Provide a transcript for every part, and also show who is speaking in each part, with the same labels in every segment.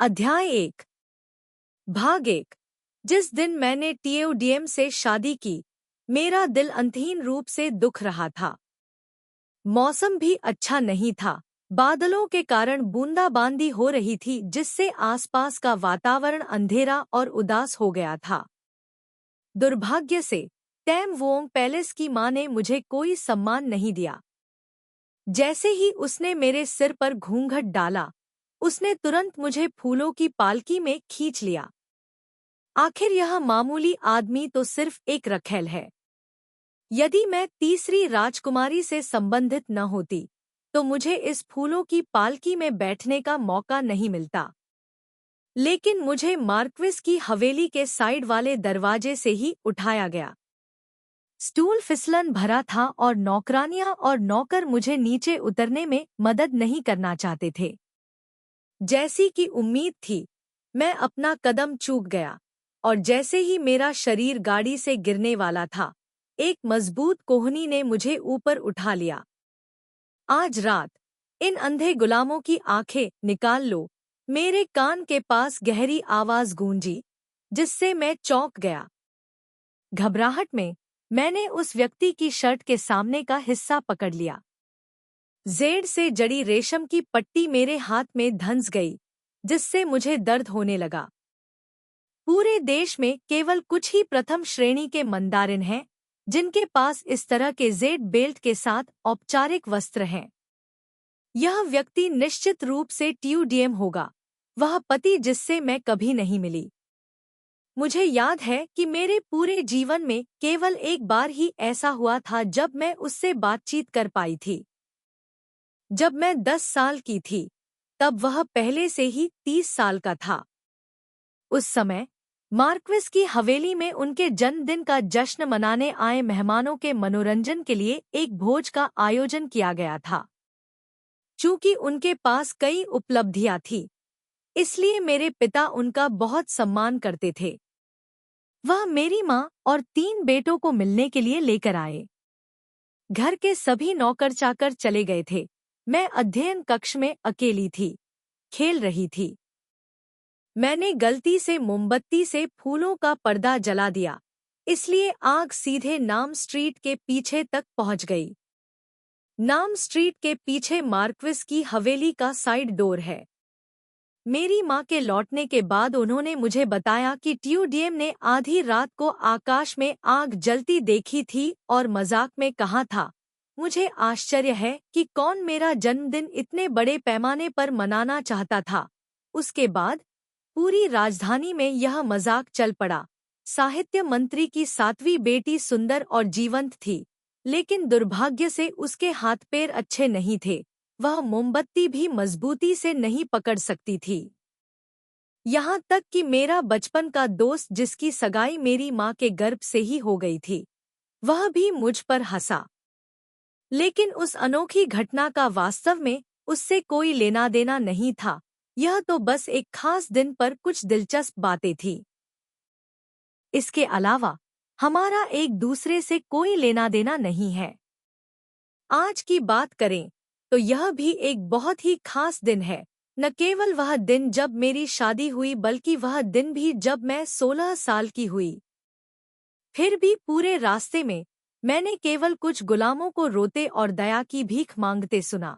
Speaker 1: अध्याय 1 भाग 1। जिस दिन मैंने टीओडीएम से शादी की, मेरा दिल अंतहीन रूप से दुख रहा था। मौसम भी अच्छा नहीं था। बादलों के कारण बूंदाबांदी हो रही थी, जिससे आसपास का वातावरण अंधेरा और उदास हो गया था। दुर्भाग्य से टैम वोंग पैलेस की मां ने मुझे कोई सम्मान नहीं दिया। जैसे ही उसने मेरे सिर पर घूंघट डाला, उसने तुरंत मुझे फूलों की पालकी में खींच लिया। आखिर यह मामूली आदमी तो सिर्फ एक रखेल है। यदि मैं तीसरी राजकुमारी से संबंधित न होती, तो मुझे इस फूलों की पालकी में बैठने का मौका नहीं मिलता। लेकिन मुझे मार्क्विस की हवेली के साइड वाले दरवाजे से ही उठाया गया। स्टूल फिसलन भरा था और नौकरानियां और नौकर मुझे नीचे उतरने में मदद नहीं करना चाहते थे। जैसी कि उम्मीद थी, मैं अपना कदम चूक गया, और जैसे ही मेरा शरीर गाड़ी से गिरने वाला था, एक मजबूत कोहनी ने मुझे ऊपर उठा लिया। आज रात इन अंधे गुलामों की आंखें निकाल लो, मेरे कान के पास गहरी आवाज गूंजी, जिससे मैं चौंक गया। घबराहट में मैंने उस व्यक्ति की शर्ट के सामने का हिस्सा पकड़ लिया। जेड से जड़ी रेशम की पट्टी मेरे हाथ में धंस गई, जिससे मुझे दर्द होने लगा। पूरे देश में केवल कुछ ही प्रथम श्रेणी के मंदारिन हैं, जिनके पास इस तरह के जेड बेल्ट के साथ औपचारिक वस्त्र हैं। यह व्यक्ति निश्चित रूप से टीओडीएम होगा, वह पति जिससे मैं कभी नहीं मिली। मुझे याद है कि मेरे पूरे जीवन में केवल एक बार ही ऐसा हुआ था जब मैं उससे बातचीत कर पाई थी। जब मैं 10 साल की थी, तब वह पहले से ही 30 साल का था। उस समय मार्क्विस की हवेली में उनके जन्मदिन का जश्न मनाने आए मेहमानों के मनोरंजन के लिए एक भोज का आयोजन किया गया था। चूंकि उनके पास कई उपलब्धियां थी, इसलिए मेरे पिता उनका बहुत सम्मान करते थे। वह मेरी मां और 3 बेटों को मिलने के लिए लेकर आए। घर के सभी नौकर चाकर चले गए थे। मैं अध्ययन कक्ष में अकेली थी, खेल रही थी। मैंने गलती से मोमबत्ती से फूलों का पर्दा जला दिया, इसलिए आग सीधे नाम स्ट्रीट के पीछे तक पहुंच गई। नाम स्ट्रीट के पीछे मार्क्विस की हवेली का साइड डोर है। मेरी मां के लौटने के बाद उन्होंने मुझे बताया कि टीओडीएम ने आधी रात को आकाश में आग जलती देखी थी और मजाक में कहा था। मुझे आश्चर्य है कि कौन मेरा जन्मदिन इतने बड़े पैमाने पर मनाना चाहता था। उसके बाद पूरी राजधानी में यह मजाक चल पड़ा। साहित्य मंत्री की 7वीं बेटी सुंदर और जीवंत थी, लेकिन दुर्भाग्य से उसके हाथ पैर अच्छे नहीं थे। वह मोमबत्ती भी मजबूती से नहीं पकड़ सकती थी। यहाँ तक कि मेरा बचपन का दोस्त, जिसकी सगाई मेरी माँ के गर्भ से ही हो गई थी, वह भी मुझ पर हंसा। लेकिन उस अनोखी घटना का वास्तव में उससे कोई लेना देना नहीं था। यह तो बस एक खास दिन पर कुछ दिलचस्प बातें थी। इसके अलावा हमारा एक दूसरे से कोई लेना देना नहीं है। आज की बात करें तो यह भी एक बहुत ही खास दिन है। न केवल वह दिन जब मेरी शादी हुई, बल्कि वह दिन भी जब मैं 16 साल की हुई। फिर भी पूरे रास्ते में मैंने केवल कुछ गुलामों को रोते और दया की भीख मांगते सुना।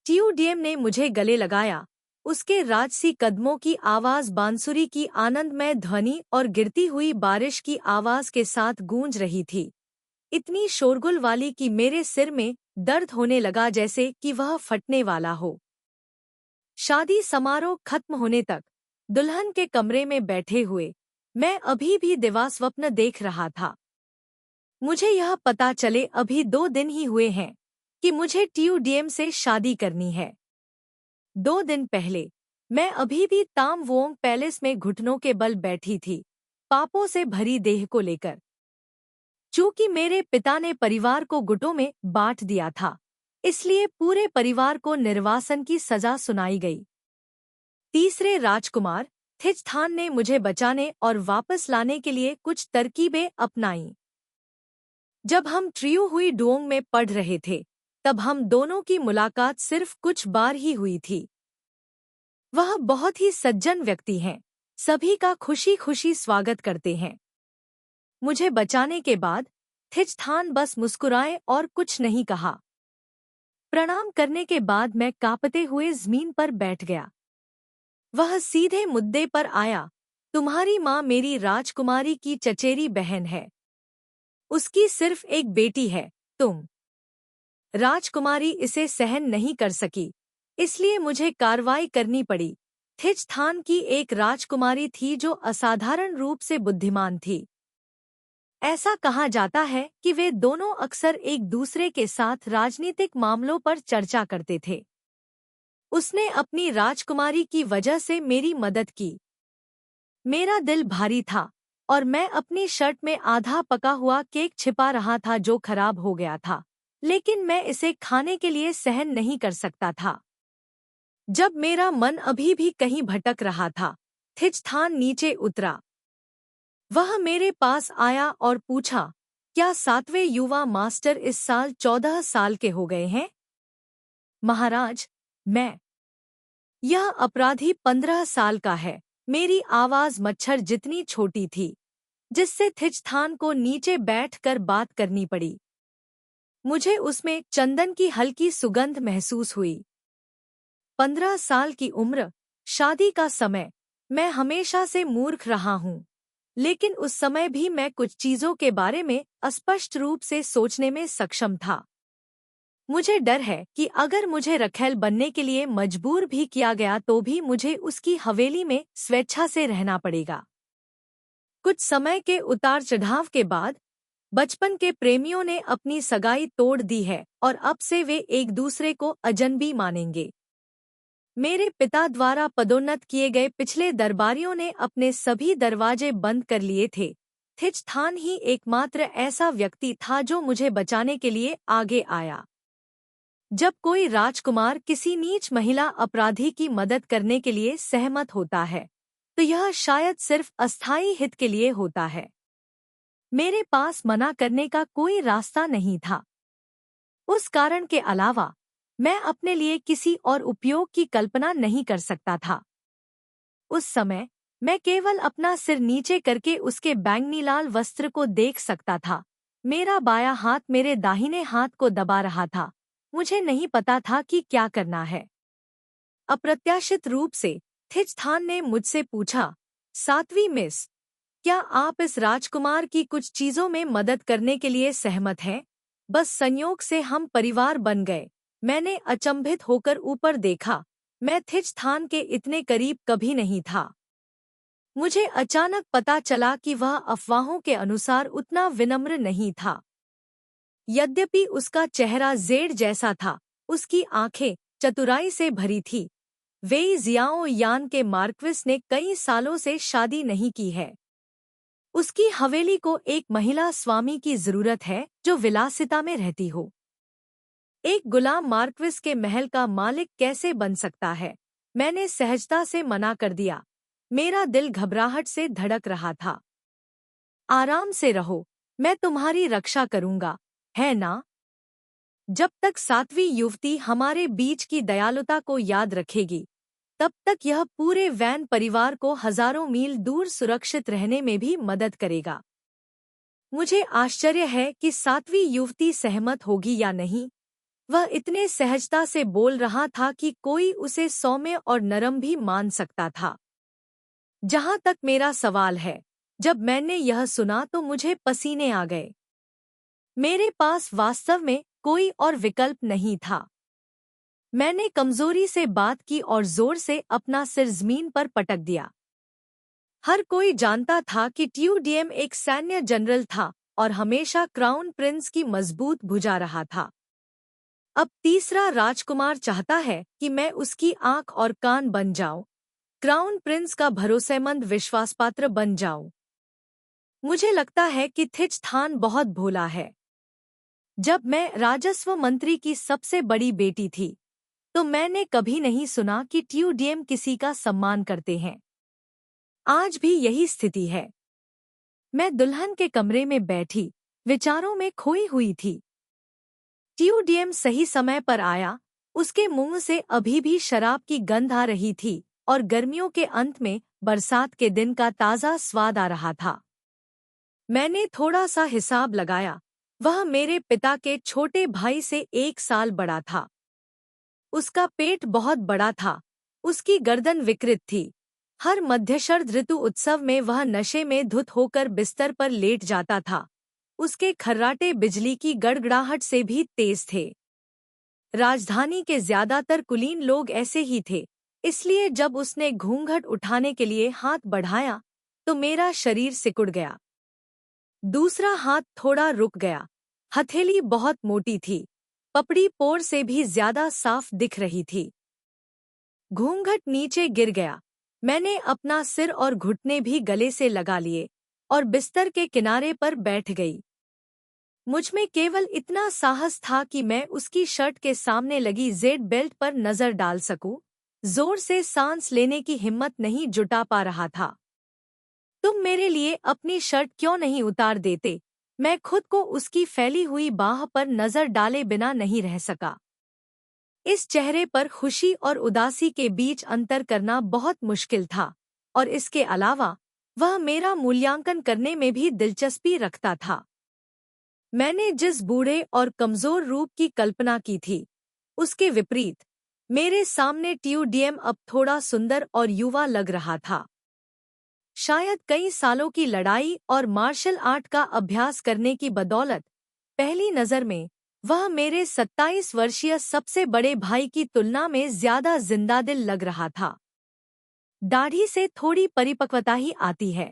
Speaker 1: टीओडीएम ने मुझे गले लगाया। उसके राजसी कदमों की आवाज बांसुरी की आनंदमय ध्वनि और गिरती हुई बारिश की आवाज के साथ गूंज रही थी, इतनी शोरगुल वाली कि मेरे सिर में दर्द होने लगा, जैसे कि वह फटने वाला हो। शादी समारोह खत्म होने तक दुल्हन के कमरे में बैठे हुए मैं अभी भी दिवास्वप्न देख रहा था। मुझे यह पता चले अभी 2 दिन ही हुए हैं कि मुझे टीओडीएम से शादी करनी है। 2 दिन पहले मैं अभी भी ताम वोंग पैलेस में घुटनों के बल बैठी थी, पापों से भरी देह को लेकर। चूंकि मेरे पिता ने परिवार को गुटों में बांट दिया था, इसलिए पूरे परिवार को निर्वासन की सजा सुनाई गई। तीसरे राजकुमार थिजथान ने मुझे बचाने और वापस लाने के लिए कुछ तरकीबें अपनाईं। जब हम ट्रियो हुई डुओंग में पढ़ रहे थे, तब हम दोनों की मुलाकात सिर्फ कुछ बार ही हुई थी। वह बहुत ही सज्जन व्यक्ति हैं, सभी का खुशी खुशी स्वागत करते हैं। मुझे बचाने के बाद थिचथान बस मुस्कुराए और कुछ नहीं कहा। प्रणाम करने के बाद मैं कांपते हुए जमीन पर बैठ गया। वह सीधे मुद्दे पर आया, तुम्हारी माँ मेरी राजकुमारी की चचेरी बहन है। उसकी सिर्फ एक बेटी है, तुम। राजकुमारी इसे सहन नहीं कर सकी, इसलिए मुझे कार्रवाई करनी पड़ी। थिचथान की एक राजकुमारी थी जो असाधारण रूप से बुद्धिमान थी। ऐसा कहा जाता है कि वे दोनों अक्सर एक दूसरे के साथ राजनीतिक मामलों पर चर्चा करते थे। उसने अपनी राजकुमारी की वजह से मेरी मदद की। मेरा दिल भारी था और मैं अपनी शर्ट में आधा पका हुआ केक छिपा रहा था जो खराब हो गया था, लेकिन मैं इसे खाने के लिए सहन नहीं कर सकता था। जब मेरा मन अभी भी कहीं भटक रहा था, थिचथान नीचे उतरा। वह मेरे पास आया और पूछा, क्या 7वें युवा मास्टर इस साल 14 साल के हो गए हैं? महाराज, यह अपराधी 15 साल का है। मेरी आवाज मच्छर जितनी छोटी थी, जिससे थिचथान को नीचे बैठकर बात करनी पड़ी। मुझे उसमें चंदन की हल्की सुगंध महसूस हुई। 15 साल की उम्र, शादी का समय। मैं हमेशा से मूर्ख रहा हूँ, लेकिन उस समय भी मैं कुछ चीजों के बारे में अस्पष्ट रूप से सोचने में सक्षम था। मुझे डर है कि अगर मुझे रखेल बनने के लिए मजबूर भी किया गया तो भी मुझे उसकी हवेली में स्वेच्छा से रहना पड़ेगा। कुछ समय के उतार चढ़ाव के बाद बचपन के प्रेमियों ने अपनी सगाई तोड़ दी है और अब से वे एक दूसरे को अजनबी मानेंगे। मेरे पिता द्वारा पदोन्नत किए गए पिछले दरबारियों ने अपने सभी दरवाजे बंद कर लिए थे। थिचथान ही एकमात्र ऐसा व्यक्ति था जो मुझे बचाने के लिए आगे आया। जब कोई राजकुमार किसी नीच महिला अपराधी की मदद करने के लिए सहमत होता है, तो यह शायद सिर्फ अस्थायी हित के लिए होता है। मेरे पास मना करने का कोई रास्ता नहीं था। उस कारण के अलावा मैं अपने लिए किसी और उपयोग की कल्पना नहीं कर सकता था। उस समय मैं केवल अपना सिर नीचे करके उसके बैंगनी लाल वस्त्र को देख सकता था। मेरा बायां हाथ मेरे दाहिने हाथ को दबा रहा था। मुझे नहीं पता था कि क्या करना है। अप्रत्याशित रूप से थिचथान ने मुझसे पूछा, 7वीं मिस, क्या आप इस राजकुमार की कुछ चीजों में मदद करने के लिए सहमत हैं? बस संयोग से हम परिवार बन गए। मैंने अचंभित होकर ऊपर देखा। मैं थिचथान के इतने करीब कभी नहीं था। मुझे अचानक पता चला कि वह अफवाहों के अनुसार उतना विनम्र नहीं था। यद्यपि उसका चेहरा जेड जैसा था, उसकी आंखें चतुराई से भरी थी। वेई जियाओ यान के मार्क्विस ने कई सालों से शादी नहीं की है। उसकी हवेली को एक महिला स्वामी की जरूरत है जो विलासिता में रहती हो। एक गुलाम मार्क्विस के महल का मालिक कैसे बन सकता है? मैंने सहजता से मना कर दिया। मेरा दिल घबराहट से धड़क रहा था। आराम से रहो, मैं तुम्हारी रक्षा करूंगा, है ना? जब तक 7वीं युवती हमारे बीच की दयालुता को याद रखेगी, तब तक यह पूरे वैन परिवार को हजारों मील दूर सुरक्षित रहने में भी मदद करेगा। मुझे आश्चर्य है कि 7वीं युवती सहमत होगी या नहीं। वह इतने सहजता से बोल रहा था कि कोई उसे सौम्य और नरम भी मान सकता था। जहां तक मेरा सवाल है, जब मैंने यह सुना तो मुझे पसीने आ गए। मेरे पास वास्तव में कोई और विकल्प नहीं था। मैंने कमजोरी से बात की और जोर से अपना सिर जमीन पर पटक दिया। हर कोई जानता था कि ट्यूडियम एक सैन्य जनरल था और हमेशा क्राउन प्रिंस की मजबूत भुजा रहा था। अब तीसरा राजकुमार चाहता है कि मैं उसकी आंख और कान बन जाऊं, क्राउन प्रिंस का भरोसेमंद विश्वासपात्र बन जाऊं। मुझे लगता है कि थिचथान बहुत भोला है। जब मैं राजस्व मंत्री की सबसे बड़ी बेटी थी, तो मैंने कभी नहीं सुना कि ट्यूडियम किसी का सम्मान करते हैं। आज भी यही स्थिति है। मैं दुल्हन के कमरे में बैठी, विचारों में खोई हुई थी। ट्यूडियम सही समय पर आया। उसके मुंह से अभी भी शराब की गंध आ रही थी। और गर्मियों के अंत में बरसात के दिन का ताज़ा स्वाद आ रहा था। मैंने थोड़ा सा हिसाब लगाया। वह मेरे पिता के छोटे भाई से 1 साल बड़ा था। उसका पेट बहुत बड़ा था, उसकी गर्दन विकृत थी। हर मध्यशरद ऋतु उत्सव में वह नशे में धुत होकर बिस्तर पर लेट जाता था। उसके खर्राटे बिजली की गड़गड़ाहट से भी तेज थे। राजधानी के ज्यादातर कुलीन लोग ऐसे ही थे, इसलिए जब उसने घूंघट उठाने के लिए हाथ बढ़ाया तो मेरा शरीर सिकुड़ गया। दूसरा हाथ थोड़ा रुक गया। हथेली बहुत मोटी थी, पपड़ी पोर से भी ज्यादा साफ दिख रही थी। घूंघट नीचे गिर गया। मैंने अपना सिर और घुटने भी गले से लगा लिए और बिस्तर के किनारे पर बैठ गई। मुझमें केवल इतना साहस था कि मैं उसकी शर्ट के सामने लगी जेड बेल्ट पर नजर डाल सकूं। जोर से सांस लेने की हिम्मत नहीं जुटा पा रहा था। तुम मेरे लिए अपनी शर्ट क्यों नहीं उतार देते? मैं खुद को उसकी फैली हुई बाह पर नजर डाले बिना नहीं रह सका। इस चेहरे पर खुशी और उदासी के बीच अंतर करना बहुत मुश्किल था, और इसके अलावा वह मेरा मूल्यांकन करने में भी दिलचस्पी रखता था। मैंने जिस बूढ़े और कमजोर रूप की कल्पना की थी, उसके विपरीत मेरे सामने टीयूडीएम अब थोड़ा सुंदर और युवा लग रहा था। शायद कई सालों की लड़ाई और मार्शल आर्ट का अभ्यास करने की बदौलत पहली नज़र में वह मेरे 27 वर्षीय सबसे बड़े भाई की तुलना में ज्यादा जिंदादिल लग रहा था। दाढ़ी से थोड़ी परिपक्वता ही आती है।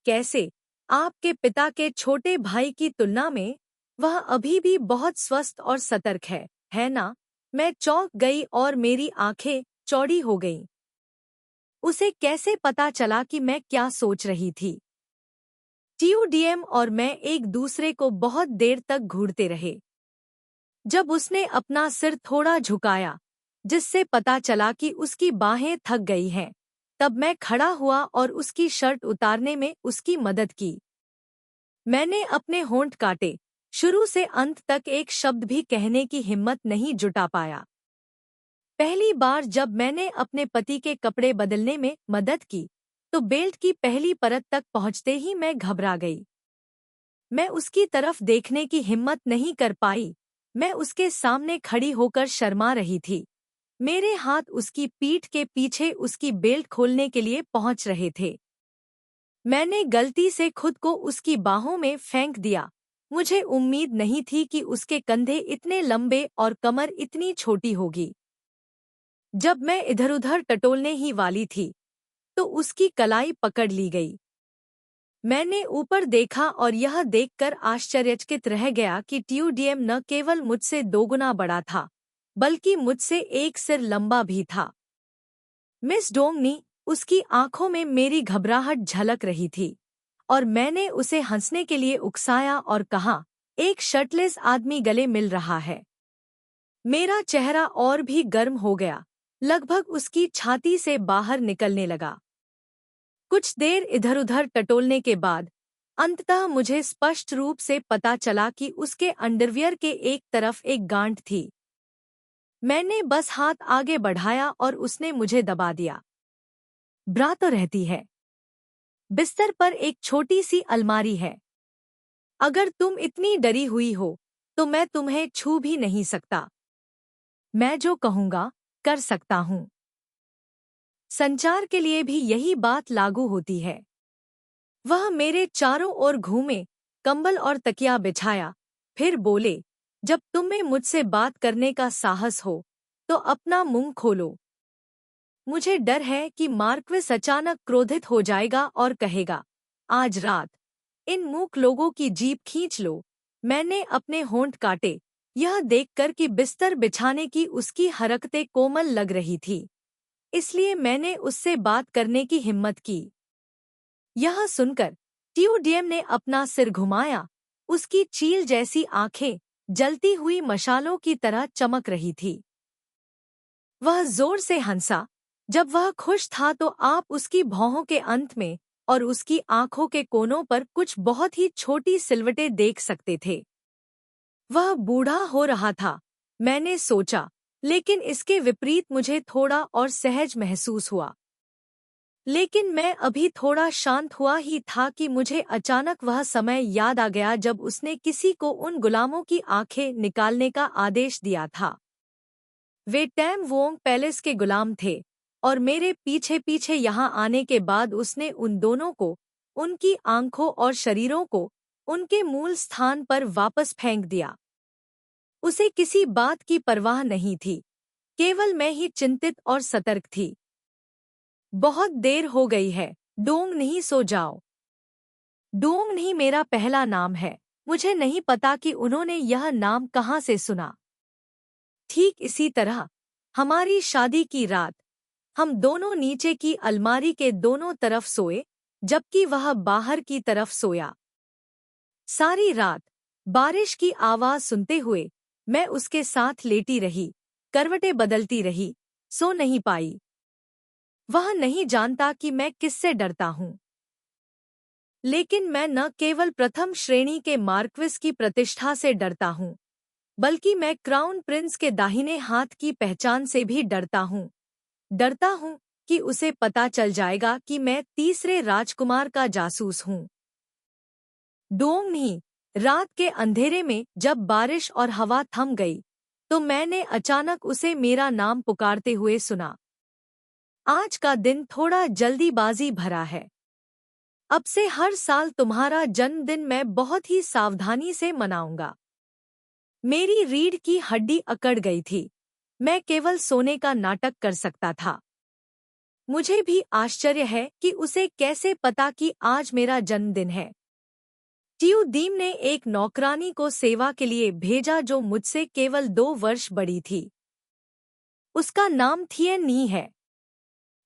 Speaker 1: कैसे? आपके पिता के छोटे भाई की तुलना में वह अभी भी बहुत स्वस्थ और सतर्क है ना? मैं चौंक गई और मेरी आंखें चौड़ी हो गईं। उसे कैसे पता चला कि मैं क्या सोच रही थी? टीयूडीएम और मैं एक दूसरे को बहुत देर तक घूरते रहे। जब उसने अपना सिर थोड़ा झुकाया, जिससे पता चला कि उसकी बाहें थक गई हैं, तब मैं खड़ा हुआ और उसकी शर्ट उतारने में उसकी मदद की। मैंने अपने होंठ काटे, शुरू से अंत तक एक शब्द भी कहने की हिम्मत नहीं जुटा पाया। पहली बार जब मैंने अपने पति के कपड़े बदलने में मदद की, तो बेल्ट की पहली परत तक पहुंचते ही मैं घबरा गई। मैं उसकी तरफ देखने की हिम्मत नहीं कर पाई। मैं उसके सामने खड़ी होकर शर्मा रही थी। मेरे हाथ उसकी पीठ के पीछे उसकी बेल्ट खोलने के लिए पहुंच रहे थे। मैंने गलती से खुद को उसकी बाहों में फेंक दिया। मुझे उम्मीद नहीं थी कि उसके कंधे इतने लंबे और कमर इतनी छोटी होगी। जब मैं इधर-उधर टटोलने ही वाली थी, तो उसकी कलाई पकड़ ली गई। मैंने ऊपर देखा और यह देखकर आश्चर्यचकित रह गया कि टीयूडीएम न केवल मुझसे दोगुना बड़ा था, बल्कि मुझसे एक सिर लंबा भी था। मिस डोंगनी, उसकी आंखों में मेरी घबराहट झलक रही थी, और मैंने उसे हंसने के लिए उकसाया और कहा, एक शर्टलेस आदमी गले मिल रहा है। मेरा चेहरा और भी गर्म हो गया, लगभग उसकी छाती से बाहर निकलने लगा। कुछ देर इधर-उधर टटोलने के बाद अंततः मुझे स्पष्ट रूप से पता चला कि उसके अंडरवियर के एक तरफ एक गांठ थी। मैंने बस हाथ आगे बढ़ाया और उसने मुझे दबा दिया। ब्रा तो रहती है। बिस्तर पर एक छोटी सी अलमारी है। अगर तुम इतनी डरी हुई हो, तो मैं तुम्हें छू भी नहीं सकता। मैं जो कहूँगा, कर सकता हूँ। संचार के लिए भी यही बात लागू होती है। वह मेरे चारों ओर घूमे, कंबल और तकिया बिछाया, फिर बोले, जब तुम्हें मुझसे बात करने का साहस हो, तो अपना मुंह खोलो। मुझे डर है कि मार्क्विस अचानक क्रोधित हो जाएगा और कहेगा, आज रात इन मूक लोगों की जीभ खींच लो। मैंने अपने होंठ काटे, यह देखकर कि बिस्तर बिछाने की उसकी हरकतें कोमल लग रही थी। इसलिए मैंने उससे बात करने की हिम्मत की। यह सुनकर टीयूडीएम ने अपना सिर घुमाया। उसकी चील जैसी आंखें जलती हुई मशालों की तरह चमक रही थी। वह जोर से हंसा। जब वह खुश था तो आप उसकी भौहों के अंत में और उसकी आंखों के कोनों पर कुछ बहुत ही छोटी सिलवटें देख सकते थे। वह बूढ़ा हो रहा था, मैंने सोचा, लेकिन इसके विपरीत मुझे थोड़ा और सहज महसूस हुआ। लेकिन मैं अभी थोड़ा शांत हुआ ही था कि मुझे अचानक वह समय याद आ गया जब उसने किसी को उन गुलामों की आंखें निकालने का आदेश दिया था। वे टैम वोंग पैलेस के गुलाम थे और मेरे पीछे पीछे यहाँ आने के बाद उसने उन दोनों को, उनकी आंखों और शरीरों को, उनके मूल स्थान पर वापस फेंक दिया। उसे किसी बात की परवाह नहीं थी, केवल मैं ही चिंतित और सतर्क थी। बहुत देर हो गई है, डोंग नहीं, सो जाओ। डोंग नहीं मेरा पहला नाम है। मुझे नहीं पता कि उन्होंने यह नाम कहाँ से सुना। ठीक इसी तरह हमारी शादी की रात हम दोनों नीचे की अलमारी के दोनों तरफ सोए, जबकि वह बाहर की तरफ सोया। सारी रात बारिश की आवाज सुनते हुए मैं उसके साथ लेटी रही, करवटें बदलती रही, सो नहीं पाई। वह नहीं जानता कि मैं किससे डरता हूँ। लेकिन मैं न केवल प्रथम श्रेणी के मार्क्विस की प्रतिष्ठा से डरता हूँ, बल्कि मैं क्राउन प्रिंस के दाहिने हाथ की पहचान से भी डरता हूँ। डरता हूँ कि उसे पता चल जाएगा कि मैं तीसरे राजकुमार का जासूस हूँ। डोंग नहीं, रात के अंधेरे में जब बारिश और हवा थम गई, तो मैंने अचानक उसे मेरा नाम पुकारते हुए सुना। आज का दिन थोड़ा जल्दीबाजी भरा है। अब से हर साल तुम्हारा जन्मदिन मैं बहुत ही सावधानी से मनाऊंगा। मेरी रीढ़ की हड्डी अकड़ गई थी। मैं केवल सोने का नाटक कर सकता था। मुझे भी आश्चर्य है कि उसे कैसे पता कि आज मेरा जन्मदिन है। ट्यूदीम ने एक नौकरानी को सेवा के लिए भेजा जो मुझसे केवल 2 वर्ष बड़ी थी। उसका नाम थिएन नी है।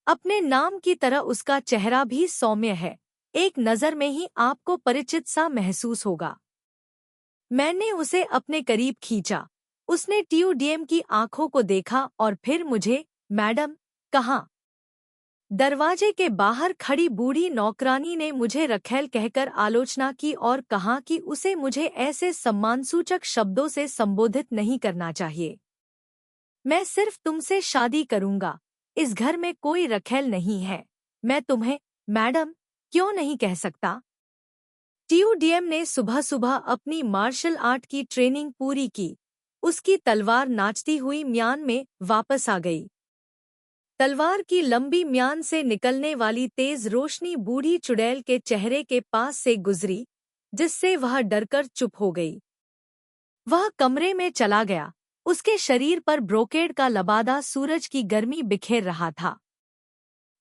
Speaker 1: अपने नाम की तरह उसका चेहरा भी सौम्य है। एक नज़र में ही आपको परिचित सा महसूस होगा। मैंने उसे अपने करीब खींचा। उसने ट्यूडीएम की आंखों को देखा और फिर मुझे, मैडम, कहा। दरवाजे के बाहर खड़ी बूढ़ी नौकरानी ने मुझे रखेल कहकर आलोचना की और कहा कि उसे मुझे ऐसे सम्मानसूचक शब्दों से संबोधित नहीं करना चाहिए। मैं सिर्फ तुमसे शादी करूंगा। इस घर में कोई रखेल नहीं है। मैं तुम्हें, मैडम, क्यों नहीं कह सकता? ट्यूडीएम ने सुबह सुबह अपनी मार्शल आर्ट की ट्रेनिंग पूरी की। उसकी तलवार नाचती हुई म्यान में वापस आ गई। तलवार की लंबी म्यान से निकलने वाली तेज रोशनी बूढ़ी चुड़ैल के चेहरे के पास से गुजरी, जिससे वह डरकर चुप हो गई। वह कमरे में चला गया। उसके शरीर पर ब्रोकेड का लबादा सूरज की गर्मी बिखेर रहा था।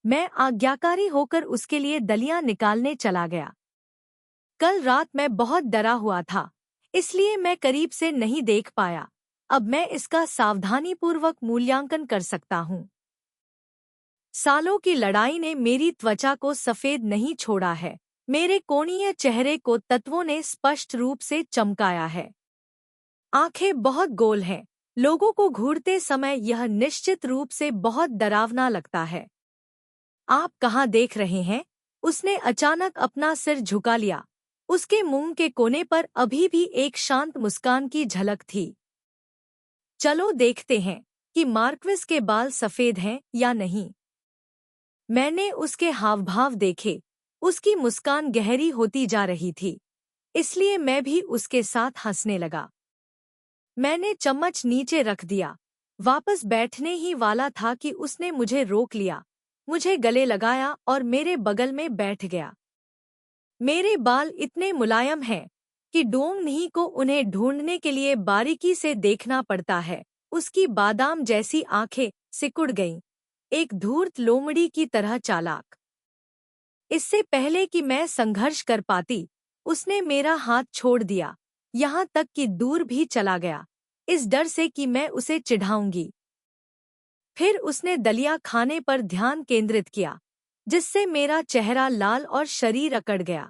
Speaker 1: मैं आज्ञाकारी होकर उसके लिए दलियां निकालने चला गया। कल रात मैं बहुत डरा हुआ था, इसलिए मैं करीब से नहीं देख पाया। अब मैं इसका सावधानीपूर्वक मूल्यांकन कर सकता हूँ। सालों की लड़ाई ने मेरी त्वचा को सफेद नहीं छोड़ा है। मेरे कोणीय चेहरे को तत्वों ने स्पष्ट रूप से चमकाया है। आंखें बहुत गोल हैं। लोगों को घूरते समय यह निश्चित रूप से बहुत डरावना लगता है। आप कहाँ देख रहे हैं? उसने अचानक अपना सिर झुका लिया। उसके मुंह के कोने पर अभी भी एक शांत मुस्कान की झलक थी। चलो देखते हैं कि मार्क्विस के बाल सफेद हैं या नहीं। मैंने उसके हावभाव देखे। उसकी मुस्कान गहरी होती जा रही थी, इसलिए मैं भी उसके साथ हंसने लगा। मैंने चम्मच नीचे रख दिया। वापस बैठने ही वाला था कि उसने मुझे रोक लिया, मुझे गले लगाया और मेरे बगल में बैठ गया। मेरे बाल इतने मुलायम हैं कि डोंग नहीं को उन्हें ढूंढने के लिए बारीकी से देखना पड़ता है। उसकी बादाम जैसी आंखें सिकुड़ गईं, एक धूर्त लोमड़ी की तरह चालाक। इससे पहले कि मैं संघर्ष कर पाती, उसने मेरा हाथ छोड़ दिया, यहाँ तक कि दूर भी चला गया, इस डर से कि मैं उसे चिढ़ाऊंगी। फिर उसने दलिया खाने पर ध्यान केंद्रित किया, जिससे मेरा चेहरा लाल और शरीर अकड़ गया।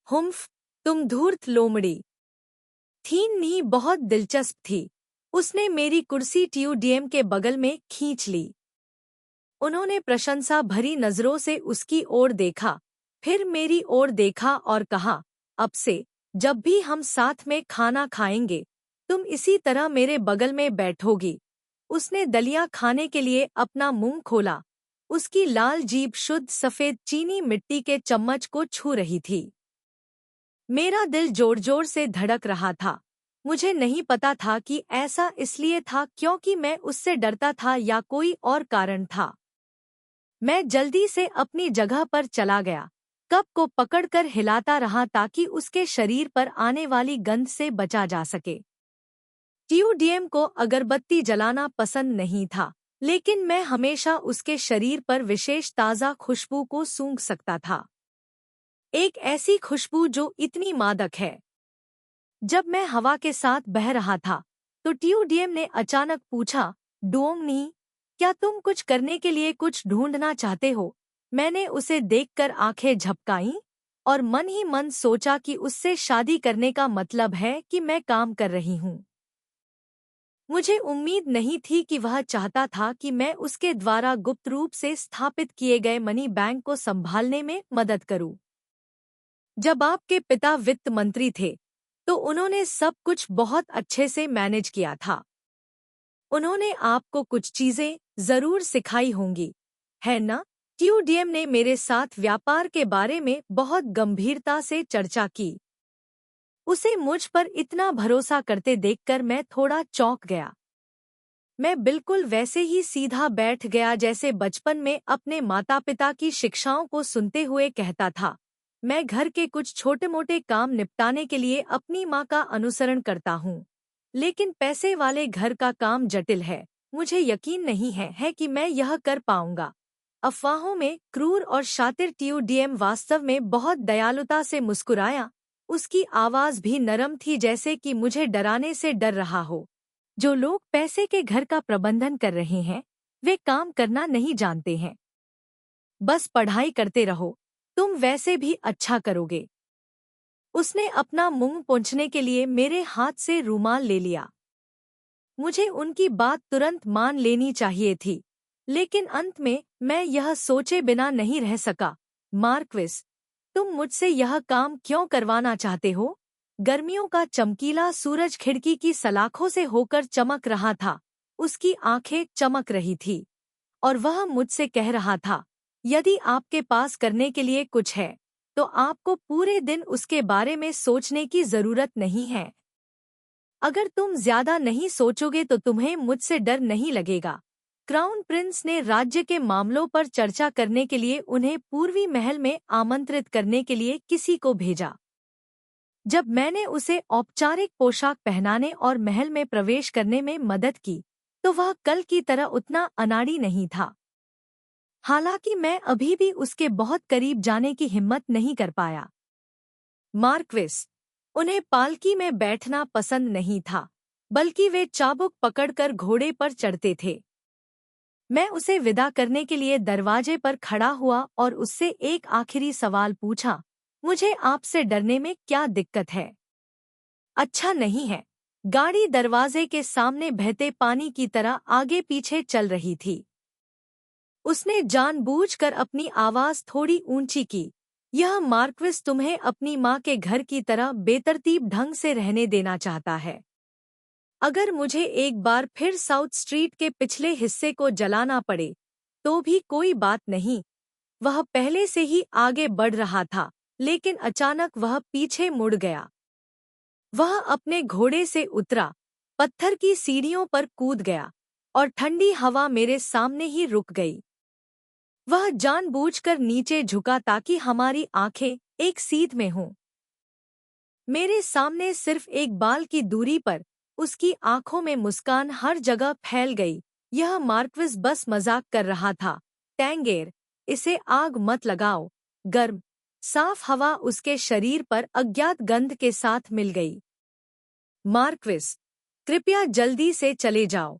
Speaker 1: हुम्फ, तुम धूर्त लोमड़ी। थीन नी बहुत दिलचस्प थी। उसने मेरी कुर्सी ट्यूडीएम के बगल में खींच ली। उन्होंने प्रशंसा भरी नजरों से उसकी ओर देखा, फिर मेरी ओर देखा और कहा, अब से जब भी हम साथ में खाना खाएंगे, तुम इसी तरह मेरे बगल में बैठोगी। उसने दलिया खाने के लिए अपना मुंह खोला। उसकी लाल जीभ शुद्ध सफेद चीनी मिट्टी के चम्मच को छू रही थी। मेरा दिल जोर जोर से धड़क रहा था। मुझे नहीं पता था कि ऐसा इसलिए था क्योंकि मैं उससे डरता था या कोई और कारण था। मैं जल्दी से अपनी जगह पर चला गया, कप को पकड़कर हिलाता रहा ताकि उसके शरीर पर आने वाली गंध से बचा जा सके। टीयूडीएम को अगरबत्ती जलाना पसंद नहीं था, लेकिन मैं हमेशा उसके शरीर पर विशेष ताज़ा खुशबू को सूंघ सकता था। एक ऐसी खुशबू जो इतनी मादक है। जब मैं हवा के साथ बह रहा था, तो टीयूडीएम ने अचानक पूछा, डुओंगनी, क्या तुम कुछ करने के लिए कुछ ढूंढना चाहते हो? मैंने उसे देखकर आंखें झपकाईं और मन ही मन सोचा कि उससे शादी करने का मतलब है कि मैं काम कर रही हूँ। मुझे उम्मीद नहीं थी कि वह चाहता था कि मैं उसके द्वारा गुप्त रूप से स्थापित किए गए मनी बैंक को संभालने में मदद करूं। जब आपके पिता वित्त मंत्री थे, तो उन्होंने सब कुछ बहुत अच्छे से मैनेज किया था। उन्होंने आपको कुछ चीजें जरूर सिखाई होंगी, है ना? टीयूडीएम ने मेरे साथ व्यापार के बारे में बहुत गंभीरता से चर्चा की। उसे मुझ पर इतना भरोसा करते देखकर मैं थोड़ा चौंक गया। मैं बिल्कुल वैसे ही सीधा बैठ गया जैसे बचपन में अपने माता-पिता की शिक्षाओं को सुनते हुए कहता था। मैं घर के कुछ छोटे-मोटे काम निपटाने के लिए अपनी माँ का अनुसरण करता हूँ। लेकिन पैसे वाले घर का काम जटिल है। मुझे यकीन नहीं है कि मैं यह कर पाऊंगा। अफवाहों में क्रूर और शातिर टीयूडीएम वास्तव में बहुत दयालुता से मुस्कुराया। उसकी आवाज भी नरम थी जैसे कि मुझे डराने से डर रहा हो। जो लोग पैसे के घर का प्रबंधन कर रहे हैं, वे काम करना नहीं जानते हैं। बस पढ़ाई करते रहो, तुम वैसे भी अच्छा करोगे। उसने अपना मुंह पोंछने के लिए मेरे हाथ से रूमाल ले लिया। मुझे उनकी बात तुरंत मान लेनी चाहिए थी, लेकिन अंत में मैं यह सोचे बिना नहीं रह सका। मार्क्विस, तुम मुझसे यह काम क्यों करवाना चाहते हो? गर्मियों का चमकीला सूरज खिड़की की सलाखों से होकर चमक रहा था। उसकी आंखें चमक रही थी और वह मुझसे कह रहा था, यदि आपके पास करने के लिए कुछ है, तो आपको पूरे दिन उसके बारे में सोचने की जरूरत नहीं है। अगर तुम ज्यादा नहीं सोचोगे तो तुम्हें मुझसे डर नहीं लगेगा। क्राउन प्रिंस ने राज्य के मामलों पर चर्चा करने के लिए उन्हें पूर्वी महल में आमंत्रित करने के लिए किसी को भेजा। जब मैंने उसे औपचारिक पोशाक पहनाने और महल में प्रवेश करने में मदद की, तो वह कल की तरह उतना अनाड़ी नहीं था। हालांकि मैं अभी भी उसके बहुत करीब जाने की हिम्मत नहीं कर पाया। मार्क्विस, उन्हें पालकी में बैठना पसंद नहीं था, बल्कि वे चाबुक पकड़कर घोड़े पर चढ़ते थे। मैं उसे विदा करने के लिए दरवाजे पर खड़ा हुआ और उससे एक आखिरी सवाल पूछा, मुझे आपसे डरने में क्या दिक्कत है? अच्छा नहीं है। गाड़ी दरवाजे के सामने बहते पानी की तरह आगे पीछे चल रही थी। उसने जानबूझकर अपनी आवाज थोड़ी ऊंची की। यह मार्क्विस तुम्हें अपनी माँ के घर की तरह बेतरतीब ढंग से रहने देना चाहता है। अगर मुझे एक बार फिर साउथ स्ट्रीट के पिछले हिस्से को जलाना पड़े, तो भी कोई बात नहीं। वह पहले से ही आगे बढ़ रहा था, लेकिन अचानक वह पीछे मुड़ गया। वह अपने घोड़े से उतरा, पत्थर की सीढ़ियों पर कूद गया और ठंडी हवा मेरे सामने ही रुक गई। वह जानबूझकर नीचे झुका ताकि हमारी आंखें एक सीध में हों। मेरे सामने सिर्फ एक बाल की दूरी पर उसकी आंखों में मुस्कान हर जगह फैल गई। यह मार्क्विस बस मजाक कर रहा था। टैंगेर, इसे आग मत लगाओ। गर्म, साफ हवा उसके शरीर पर अज्ञात गंध के साथ मिल गई। मार्क्विस, कृपया जल्दी से चले जाओ।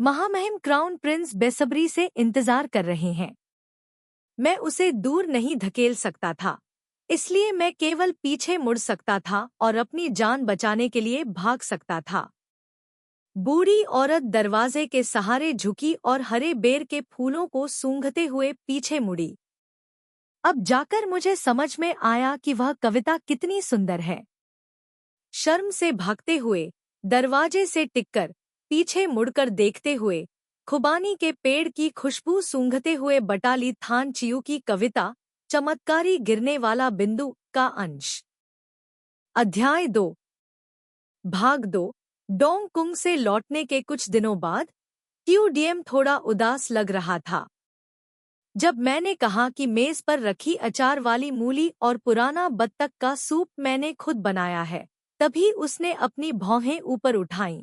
Speaker 1: महामहिम क्राउन प्रिंस बेसब्री से इंतजार कर रहे हैं। मैं उसे दूर नहीं धकेल सकता था, इसलिए मैं केवल पीछे मुड़ सकता था और अपनी जान बचाने के लिए भाग सकता था। बूढ़ी औरत दरवाजे के सहारे झुकी और हरे बेर के फूलों को सूंघते हुए पीछे मुड़ी। अब जाकर मुझे समझ में आया कि वह कविता कितनी सुंदर है। शर्म से भागते हुए दरवाजे से टिककर पीछे मुड़कर देखते हुए खुबानी के पेड़ की खुशबू सूंघते हुए बटाली थान चियू की कविता चमत्कारी गिरने वाला बिंदु का अंश। अध्याय 2। भाग 2। डोंग कुंग से लौटने के कुछ दिनों बाद टीओडीएम थोड़ा उदास लग रहा था। जब मैंने कहा कि मेज पर रखी अचार वाली मूली और पुराना बत्तख का सूप मैंने खुद बनाया है, तभी उसने अपनी भौहें ऊपर उठाईं।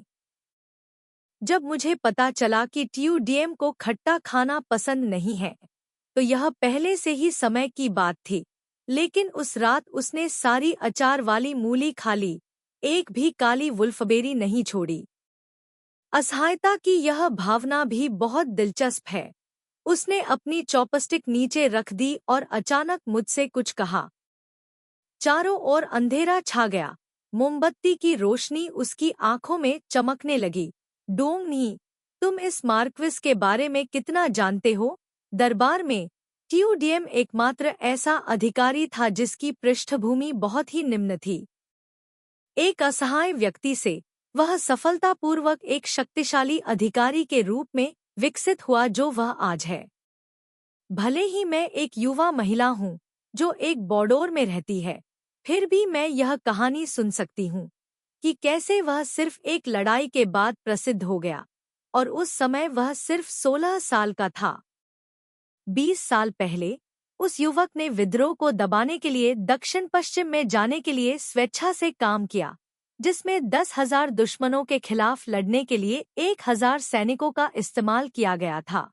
Speaker 1: जब मुझे पता चला कि टीओडीएम को खट्टा खाना पसंद नहीं है, तो यह पहले से ही समय की बात थी, लेकिन उस रात उसने सारी अचार वाली मूली खा ली, एक भी काली वुल्फबेरी नहीं छोड़ी। असहायता की यह भावना भी बहुत दिलचस्प है। उसने अपनी चॉपस्टिक नीचे रख दी और अचानक मुझसे कुछ कहा। चारों ओर अंधेरा छा गया। मोमबत्ती की रोशनी उसकी आंखों में चमकने लगी। डोंग नी, तुम इस मार्क्विस के बारे में कितना जानते हो? दरबार में टीओडीएम एकमात्र ऐसा अधिकारी था जिसकी पृष्ठभूमि बहुत ही निम्न थी। एक असहाय व्यक्ति से वह सफलतापूर्वक एक शक्तिशाली अधिकारी के रूप में विकसित हुआ जो वह आज है। भले ही मैं एक युवा महिला हूँ जो एक बॉर्डोर में रहती है, फिर भी मैं यह कहानी सुन सकती हूँ कि कैसे वह सिर्फ एक लड़ाई के बाद प्रसिद्ध हो गया, और उस समय वह सिर्फ 16 साल का था। 20 साल पहले उस युवक ने विद्रोह को दबाने के लिए दक्षिण पश्चिम में जाने के लिए स्वेच्छा से काम किया, जिसमें 10,000 दुश्मनों के खिलाफ लड़ने के लिए 1,000 सैनिकों का इस्तेमाल किया गया था।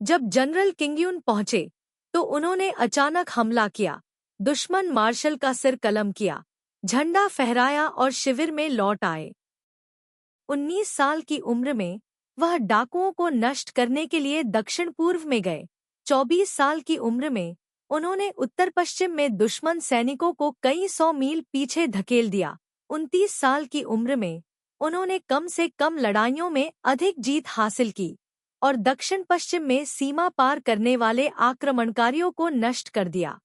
Speaker 1: जब जनरल किंगयून पहुंचे तो उन्होंने अचानक हमला किया, दुश्मन मार्शल का सिर कलम किया, झंडा फहराया और शिविर में लौट आए। 19 साल की उम्र में वह डाकुओं को नष्ट करने के लिए दक्षिण पूर्व में गए। 24 साल की उम्र में उन्होंने उत्तर पश्चिम में दुश्मन सैनिकों को कई 100 मील पीछे धकेल दिया। 29 साल की उम्र में उन्होंने कम से कम लड़ाइयों में अधिक जीत हासिल की और दक्षिण पश्चिम में सीमा पार करने वाले आक्रमणकारियों को नष्ट कर दिया।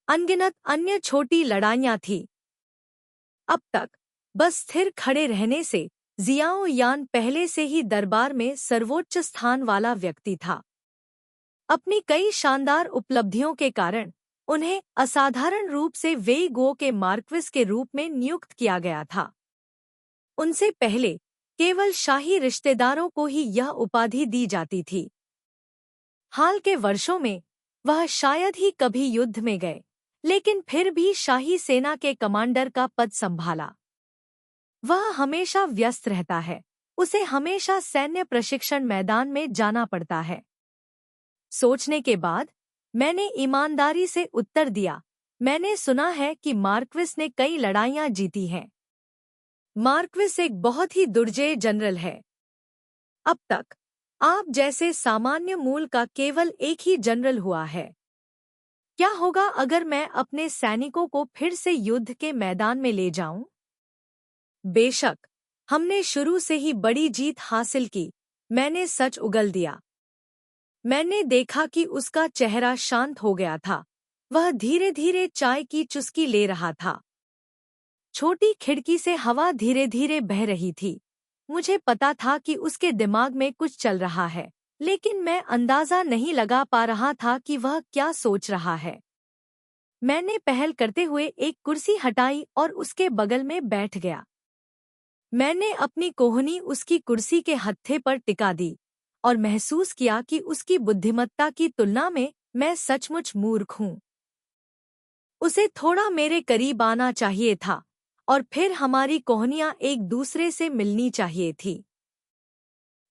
Speaker 1: अनगिनत अन्य छोटी लड़ाइयाँ थीं। अब तक बस स्थिर खड़े रहने से जियाओ यान पहले से ही दरबार में सर्वोच्च स्थान वाला व्यक्ति था। अपनी कई शानदार उपलब्धियों के कारण उन्हें असाधारण रूप से वेई गो के मार्क्विस के रूप में नियुक्त किया गया था। उनसे पहले केवल शाही रिश्तेदारों को ही यह उपाधि दी जाती थी। हाल के वर्षों में वह शायद ही कभी युद्ध में गए, लेकिन फिर भी शाही सेना के कमांडर का पद संभाला। वह हमेशा व्यस्त रहता है, उसे हमेशा सैन्य प्रशिक्षण मैदान में जाना पड़ता है। सोचने के बाद मैंने ईमानदारी से उत्तर दिया, मैंने सुना है कि मार्क्विस ने कई लड़ाइयाँ जीती हैं। मार्क्विस एक बहुत ही दुर्जेय जनरल है। अब तक आप जैसे सामान्य मूल का केवल एक ही जनरल हुआ है। क्या होगा अगर मैं अपने सैनिकों को फिर से युद्ध के मैदान में ले जाऊं? बेशक, हमने शुरू से ही बड़ी जीत हासिल की, मैंने सच उगल दिया। मैंने देखा कि उसका चेहरा शांत हो गया था। वह धीरे धीरे चाय की चुस्की ले रहा था। छोटी खिड़की से हवा धीरे धीरे बह रही थी। मुझे पता था कि उसके दिमाग में कुछ चल रहा है, लेकिन मैं अंदाजा नहीं लगा पा रहा था कि वह क्या सोच रहा है। मैंने पहल करते हुए एक कुर्सी हटाई और उसके बगल में बैठ गया। मैंने अपनी कोहनी उसकी कुर्सी के हत्थे पर टिका दी और महसूस किया कि उसकी बुद्धिमत्ता की तुलना में मैं सचमुच मूर्ख हूँ। उसे थोड़ा मेरे करीब आना चाहिए था और फिर हमारी कोहनियां एक दूसरे से मिलनी चाहिए थी।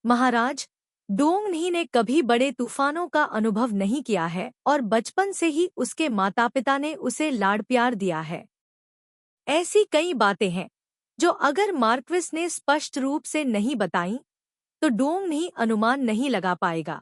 Speaker 1: महाराज, डोंग नी ने कभी बड़े तूफानों का अनुभव नहीं किया है और बचपन से ही उसके माता पिता ने उसे लाड़ प्यार दिया है। ऐसी कई बातें हैं जो अगर मार्क्विस ने स्पष्ट रूप से नहीं बताईं, तो डोंग नी अनुमान नहीं लगा पाएगा।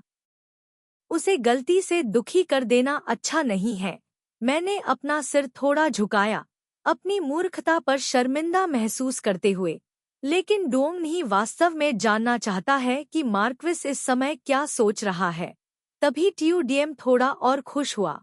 Speaker 1: उसे गलती से दुखी कर देना अच्छा नहीं है। मैंने अपना सिर थोड़ा झुकाया, अपनी मूर्खता पर शर्मिंदा महसूस करते हुए, लेकिन डोंग नी वास्तव में जानना चाहता है कि मार्क्विस इस समय क्या सोच रहा है। तभी टीओडीएम थोड़ा और खुश हुआ।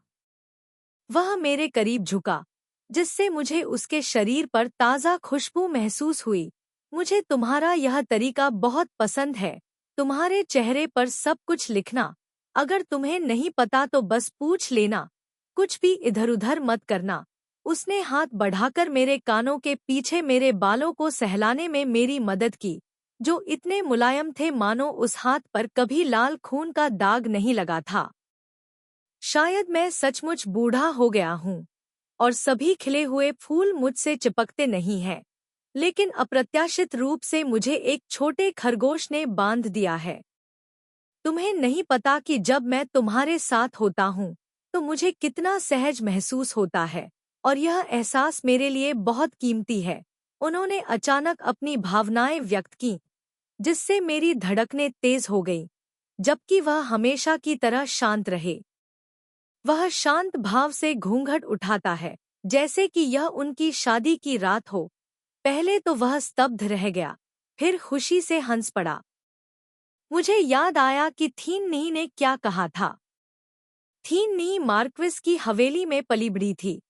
Speaker 1: वह मेरे करीब झुका, जिससे मुझे उसके शरीर पर ताज़ा खुशबू महसूस हुई, मुझे तुम्हारा यह तरीका बहुत पसंद है, तुम्हारे चेहरे पर सब कुछ लिखना। अगर तुम्हें नहीं पता तो बस पूछ लेना, कुछ भी इधर-उधर मत करना। उसने हाथ बढ़ाकर मेरे कानों के पीछे मेरे बालों को सहलाने में मेरी मदद की, जो इतने मुलायम थे मानो उस हाथ पर कभी लाल खून का दाग नहीं लगा था। शायद मैं सचमुच बूढ़ा हो गया हूँ और सभी खिले हुए फूल मुझसे चिपकते नहीं हैं, लेकिन अप्रत्याशित रूप से मुझे एक छोटे खरगोश ने बांध दिया है। तुम्हें नहीं पता कि जब मैं तुम्हारे साथ होता हूँ तो मुझे कितना सहज महसूस होता है, और यह एहसास मेरे लिए बहुत कीमती है। उन्होंने अचानक अपनी भावनाएं व्यक्त की, जिससे मेरी धड़कनें तेज हो गईं, जबकि वह हमेशा की तरह शांत रहे। वह शांत भाव से घूंघट उठाता है, जैसे कि यह उनकी शादी की रात हो। पहले तो वह स्तब्ध रह गया, फिर खुशी से हंस पड़ा। मुझे याद आया कि थीन नी ने क्या कहा था। थीन नी मार्क्विस की हवेली में पली बड़ी थी,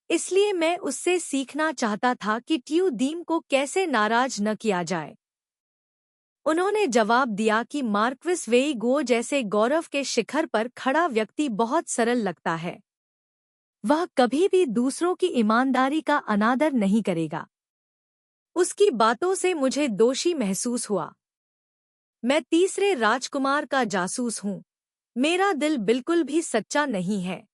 Speaker 1: इसलिए मैं उससे सीखना चाहता था कि ट्यूडीम को कैसे नाराज न किया जाए। उन्होंने जवाब दिया कि मार्क्विस वेईगो जैसे गौरव के शिखर पर खड़ा व्यक्ति बहुत सरल लगता है। वह कभी भी दूसरों की ईमानदारी का अनादर नहीं करेगा। उसकी बातों से मुझे दोषी महसूस हुआ। मैं तीसरे राजकुमार का जासूस हूँ। मेरा दिल बिल्कुल भी सच्चा नहीं है।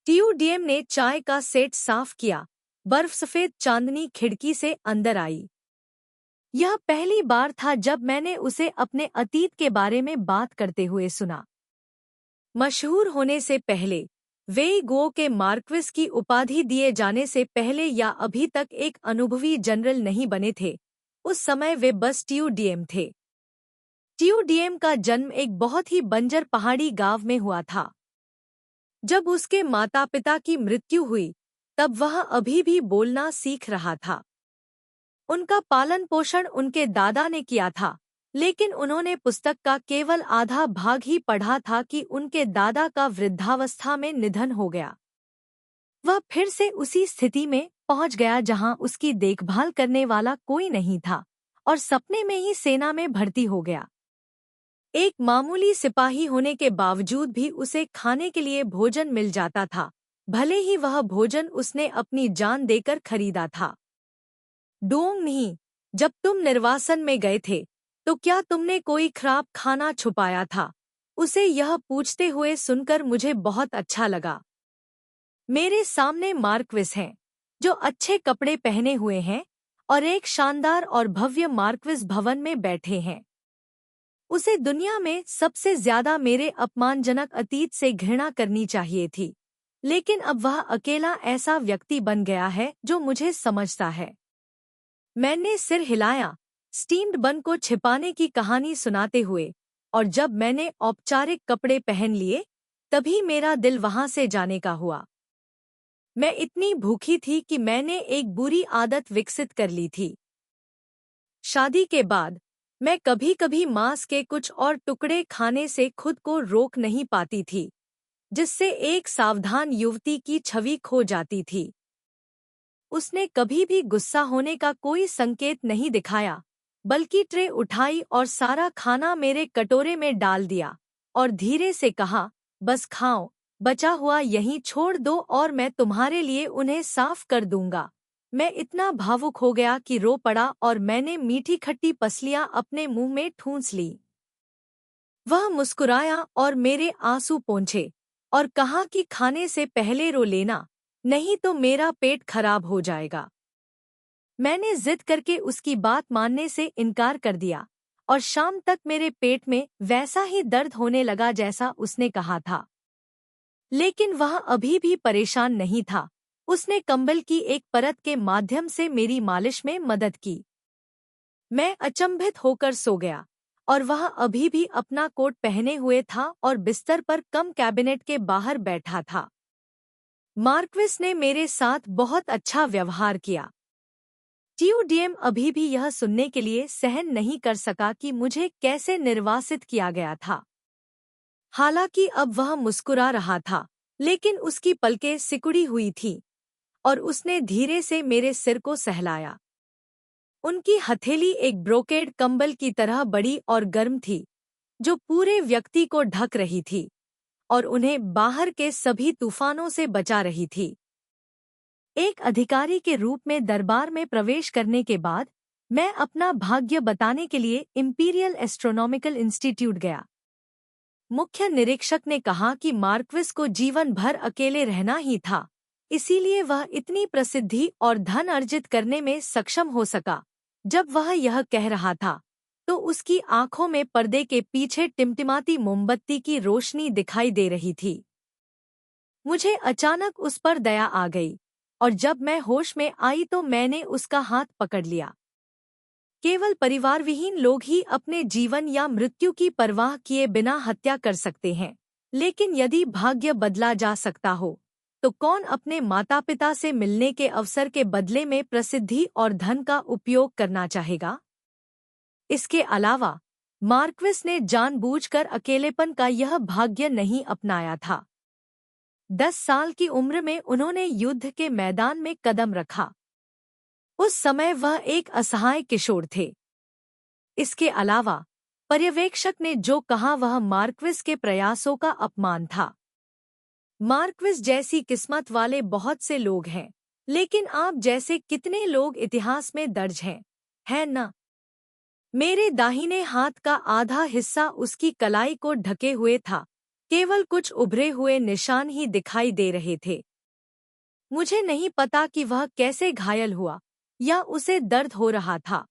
Speaker 1: ट्यूडीएम ने चाय का सेट साफ किया। बर्फ सफेद चांदनी खिड़की से अंदर आई। यह पहली बार था जब मैंने उसे अपने अतीत के बारे में बात करते हुए सुना। मशहूर होने से पहले, वेईगो के मार्क्विस की उपाधि दिए जाने से पहले या अभी तक एक अनुभवी जनरल नहीं बने थे। उस समय वे बस ट्यूडीएम थे। ट्यूडीएम का जन्म एक बहुत ही बंजर पहाड़ी गांव में हुआ था। जब उसके माता-पिता की मृत्यु हुई, तब वह अभी भी बोलना सीख रहा था। उनका पालन पोषण उनके दादा ने किया था, लेकिन उन्होंने पुस्तक का केवल आधा भाग ही पढ़ा था कि उनके दादा का वृद्धावस्था में निधन हो गया। वह फिर से उसी स्थिति में पहुंच गया जहां उसकी देखभाल करने वाला कोई नहीं था, और सपने में ही सेना में भर्ती हो गया। एक मामूली सिपाही होने के बावजूद भी उसे खाने के लिए भोजन मिल जाता था, भले ही वह भोजन उसने अपनी जान देकर खरीदा था। डोंग नहीं, जब तुम निर्वासन में गए थे, तो क्या तुमने कोई खराब खाना छुपाया था? उसे यह पूछते हुए सुनकर मुझे बहुत अच्छा लगा। मेरे सामने मार्क्विस हैं, जो अच्छे कपड़े पहने हुए हैं और एक शानदार और भव्य मार्क्विस भवन में बैठे हैं। उसे दुनिया में सबसे ज्यादा मेरे अपमानजनक अतीत से घृणा करनी चाहिए थी, लेकिन अब वह अकेला ऐसा व्यक्ति बन गया है जो मुझे समझता है। मैंने सिर हिलाया, स्टीम्ड बन को छिपाने की कहानी सुनाते हुए, और जब मैंने औपचारिक कपड़े पहन लिए, तभी मेरा दिल वहां से जाने का हुआ। मैं इतनी भूखी थी कि मैंने एक बुरी आदत विकसित कर ली थी। शादी के बाद मैं कभी-कभी मांस के कुछ और टुकड़े खाने से खुद को रोक नहीं पाती थी, जिससे एक सावधान युवती की छवि खो जाती थी। उसने कभी भी गुस्सा होने का कोई संकेत नहीं दिखाया, बल्कि ट्रे उठाई और सारा खाना मेरे कटोरे में डाल दिया और धीरे से कहा, बस खाओ, बचा हुआ यहीं छोड़ दो और मैं तुम्हारे लिए उन्हें साफ कर दूंगा। मैं इतना भावुक हो गया कि रो पड़ा और मैंने मीठी खट्टी पसलियां अपने मुंह में ठूंस ली। वह मुस्कुराया और मेरे आंसू पोंछे और कहा कि खाने से पहले रो लेना, नहीं तो मेरा पेट खराब हो जाएगा। मैंने जिद करके उसकी बात मानने से इनकार कर दिया और शाम तक मेरे पेट में वैसा ही दर्द होने लगा जैसा उसने कहा था। लेकिन वह अभी भी परेशान नहीं था। उसने कंबल की एक परत के माध्यम से मेरी मालिश में मदद की। मैं अचंभित होकर सो गया और वह अभी भी अपना कोट पहने हुए था और बिस्तर पर कम कैबिनेट के बाहर बैठा था। मार्क्विस ने मेरे साथ बहुत अच्छा व्यवहार किया। ट्यूडीएम अभी भी यह सुनने के लिए सहन नहीं कर सका कि मुझे कैसे निर्वासित किया गया था। हालांकि अब वह मुस्कुरा रहा था, लेकिन उसकी पलकें सिकुड़ी हुई थीं और उसने धीरे से मेरे सिर को सहलाया। उनकी हथेली एक ब्रोकेड कंबल की तरह बड़ी और गर्म थी, जो पूरे व्यक्ति को ढक रही थी और उन्हें बाहर के सभी तूफानों से बचा रही थी। एक अधिकारी के रूप में दरबार में प्रवेश करने के बाद मैं अपना भाग्य बताने के लिए इंपीरियल एस्ट्रोनॉमिकल इंस्टीट्यूट गया। मुख्य निरीक्षक ने कहा कि मार्क्विस को जीवन भर अकेले रहना ही था, इसीलिए वह इतनी प्रसिद्धि और धन अर्जित करने में सक्षम हो सका। जब वह यह कह रहा था तो उसकी आंखों में पर्दे के पीछे टिमटिमाती मोमबत्ती की रोशनी दिखाई दे रही थी। मुझे अचानक उस पर दया आ गई और जब मैं होश में आई तो मैंने उसका हाथ पकड़ लिया। केवल परिवार विहीन लोग ही अपने जीवन या मृत्यु की परवाह किए बिना हत्या कर सकते हैं, लेकिन यदि भाग्य बदला जा सकता हो तो कौन अपने माता पिता से मिलने के अवसर के बदले में प्रसिद्धि और धन का उपयोग करना चाहेगा? इसके अलावा मार्क्विस ने जानबूझकर अकेलेपन का यह भाग्य नहीं अपनाया था। 10 साल की उम्र में उन्होंने युद्ध के मैदान में कदम रखा। उस समय वह एक असहाय किशोर थे। इसके अलावा पर्यवेक्षक ने जो कहा वह मार्क्विस के प्रयासों का अपमान था। मार्क्विस जैसी किस्मत वाले बहुत से लोग हैं, लेकिन आप जैसे कितने लोग इतिहास में दर्ज हैं, है ना? मेरे दाहिने हाथ का आधा हिस्सा उसकी कलाई को ढके हुए था, केवल कुछ उभरे हुए निशान ही दिखाई दे रहे थे। मुझे नहीं पता कि वह कैसे घायल हुआ या उसे दर्द हो रहा था।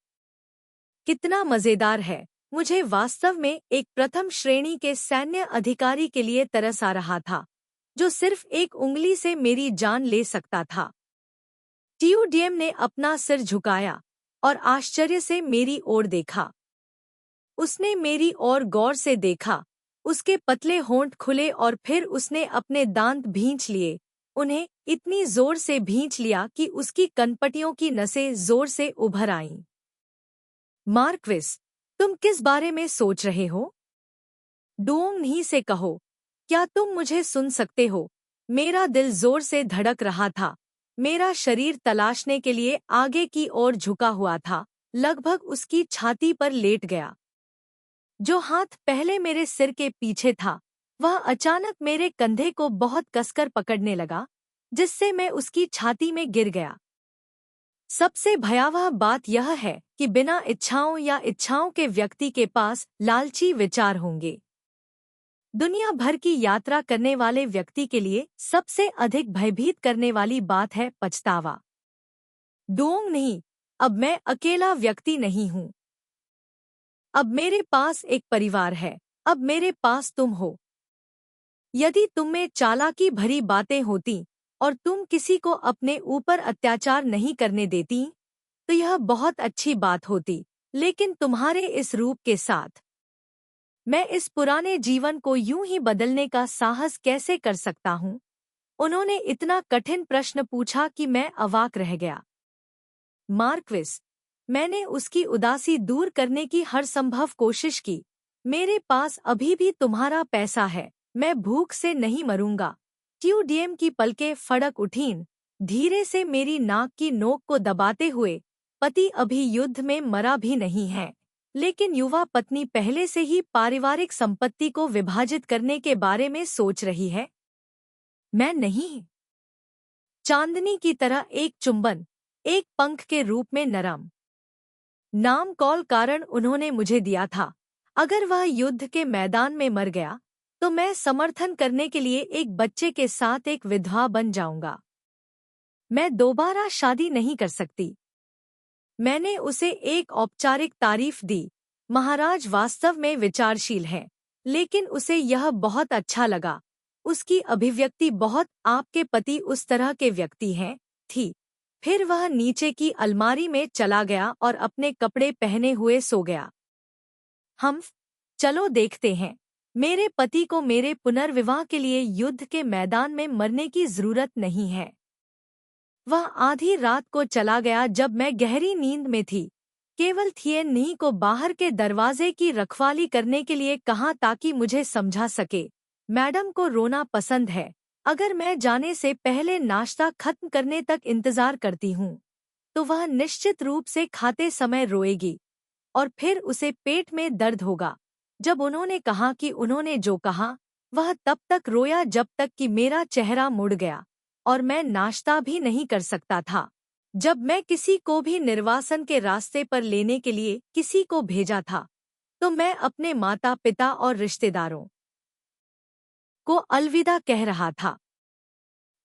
Speaker 1: कितना मजेदार है, मुझे वास्तव में एक प्रथम श्रेणी के सैन्य अधिकारी के लिए तरस आ रहा था, जो सिर्फ एक उंगली से मेरी जान ले सकता था। टीयूडीएम ने अपना सिर झुकाया और आश्चर्य से मेरी ओर देखा। उसने मेरी ओर गौर से देखा, उसके पतले होंठ खुले और फिर उसने अपने दांत भींच लिए, उन्हें इतनी जोर से भींच लिया कि उसकी कनपटियों की नसें जोर से उभर आईं। मार्क्विस, तुम किस बारे में सोच रहे हो? डोंग नी से कहो, क्या तुम मुझे सुन सकते हो? मेरा दिल जोर से धड़क रहा था। मेरा शरीर तलाशने के लिए आगे की ओर झुका हुआ था, लगभग उसकी छाती पर लेट गया। जो हाथ पहले मेरे सिर के पीछे था, वह अचानक मेरे कंधे को बहुत कसकर पकड़ने लगा, जिससे मैं उसकी छाती में गिर गया। सबसे भयावह बात यह है कि बिना इच्छाओं या इच्छाओं के व्यक्ति के पास लालची विचार होंगे। दुनिया भर की यात्रा करने वाले व्यक्ति के लिए सबसे अधिक भयभीत करने वाली बात है पछतावा। डोंग नहीं, अब मैं अकेला व्यक्ति नहीं हूँ। अब मेरे पास एक परिवार है, अब मेरे पास तुम हो। यदि तुम में चालाकी भरी बातें होती और तुम किसी को अपने ऊपर अत्याचार नहीं करने देती, तो यह बहुत अच्छी बात होती, लेकिन तुम्हारे इस रूप के साथ मैं इस पुराने जीवन को यूं ही बदलने का साहस कैसे कर सकता हूँ? उन्होंने इतना कठिन प्रश्न पूछा कि मैं अवाक रह गया। मार्क्विस, मैंने उसकी उदासी दूर करने की हर संभव कोशिश की। मेरे पास अभी भी तुम्हारा पैसा है, मैं भूख से नहीं मरूंगा। टीयूडीएम की पलकें फड़क उठीं, धीरे से मेरी नाक की नोक को दबाते हुए। पति अभी युद्ध में मरा भी नहीं है, लेकिन युवा पत्नी पहले से ही पारिवारिक संपत्ति को विभाजित करने के बारे में सोच रही है। मैं नहीं। चांदनी की तरह एक चुंबन, एक पंख के रूप में नरम। नाम कॉल कारण उन्होंने मुझे दिया था। अगर वह युद्ध के मैदान में मर गया तो मैं समर्थन करने के लिए एक बच्चे के साथ एक विधवा बन जाऊंगा। मैं दोबारा शादी नहीं कर सकती। मैंने उसे एक औपचारिक तारीफ दी। महाराज वास्तव में विचारशील हैं, लेकिन उसे यह बहुत अच्छा लगा। उसकी अभिव्यक्ति बहुत आपके पति उस तरह के व्यक्ति हैं थी। फिर वह नीचे की अलमारी में चला गया और अपने कपड़े पहने हुए सो गया। चलो देखते हैं। मेरे पति को मेरे पुनर्विवाह के लिए युद्ध के मैदान में मरने की जरूरत नहीं है। वह आधी रात को चला गया जब मैं गहरी नींद में थी। केवल थिएन नी को बाहर के दरवाजे की रखवाली करने के लिए कहा ताकि मुझे समझा सके। मैडम को रोना पसंद है। अगर मैं जाने से पहले नाश्ता खत्म करने तक इंतजार करती हूँ। तो वह निश्चित रूप से खाते समय रोएगी और फिर उसे पेट में दर्द होगा। जब उन्होंने कहा कि उन्होंने जो कहा, वह तब तक रोया जब तक कि मेरा चेहरा मुड़ गया और मैं नाश्ता भी नहीं कर सकता था। जब मैं किसी को भी निर्वासन के रास्ते पर लेने के लिए किसी को भेजा था, तो मैं अपने माता पिता और रिश्तेदारों को अलविदा कह रहा था।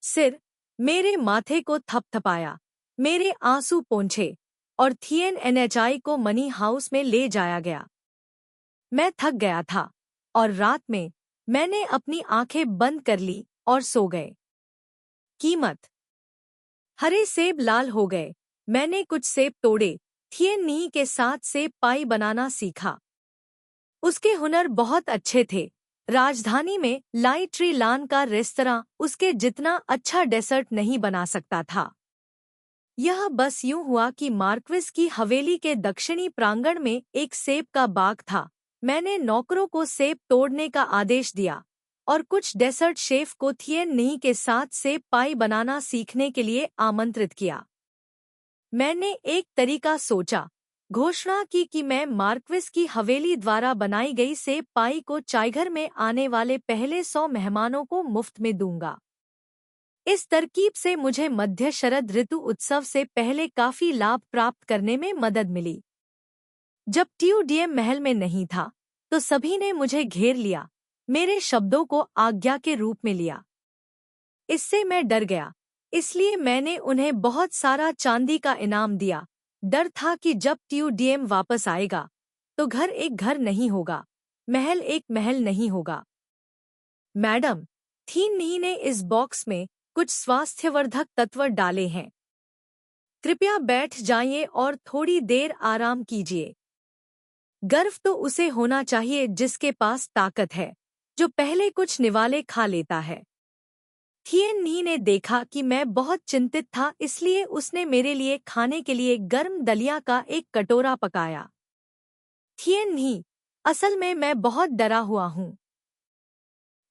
Speaker 1: सिर मेरे माथे को थपथपाया, मेरे आंसू पोंछे और TNNHI को मनी हाउस में ले जाया गया। मैं थक गया था और रात में मैंने अपनी आंखें बंद कर ली और सो गए। कीमत। हरे सेब लाल हो गए। मैंने कुछ सेब तोड़े, थिएन नी के साथ सेब पाई बनाना सीखा। उसके हुनर बहुत अच्छे थे। राजधानी में लाई ट्री लान का रेस्तरां उसके जितना अच्छा डेसर्ट नहीं बना सकता था। यह बस यूं हुआ कि मार्क्विस की हवेली के दक्षिणी प्रांगण में एक सेब का बाग था। मैंने नौकरों को सेब तोड़ने का आदेश दिया और कुछ डेसर्ट शेफ को थिएन नी के साथ सेब पाई बनाना सीखने के लिए आमंत्रित किया। मैंने एक तरीका सोचा, घोषणा की कि मैं मार्क्विस की हवेली द्वारा बनाई गई सेब पाई को चायघर में आने वाले पहले 100 मेहमानों को मुफ्त में दूंगा। इस तरकीब से मुझे मध्य शरद ऋतु उत्सव से पहले काफी लाभ प्राप्त करने में मदद मिली। जब TUDM महल में नहीं था, तो सभी ने मुझे घेर लिया, मेरे शब्दों को आज्ञा के रूप में लिया। इससे मैं डर गया, इसलिए मैंने उन्हें बहुत सारा चांदी का इनाम दिया। डर था कि जब TUDM वापस आएगा, तो घर एक घर नहीं होगा, महल एक महल नहीं होगा। मैडम, थिएन नी ने इस बॉक्स में कुछ स्वास्थ्यवर्धक तत्व डाले हैं। कृपया बैठ जाइए और थोड़ी देर आराम कीजिए। गर्व तो उसे होना चाहिए जिसके पास ताकत है, जो पहले कुछ निवाले खा लेता है। थिएन नी ने देखा कि मैं बहुत चिंतित था, इसलिए उसने मेरे लिए खाने के लिए गर्म दलिया का एक कटोरा पकाया। थिएन नी, असल में मैं बहुत डरा हुआ हूँ।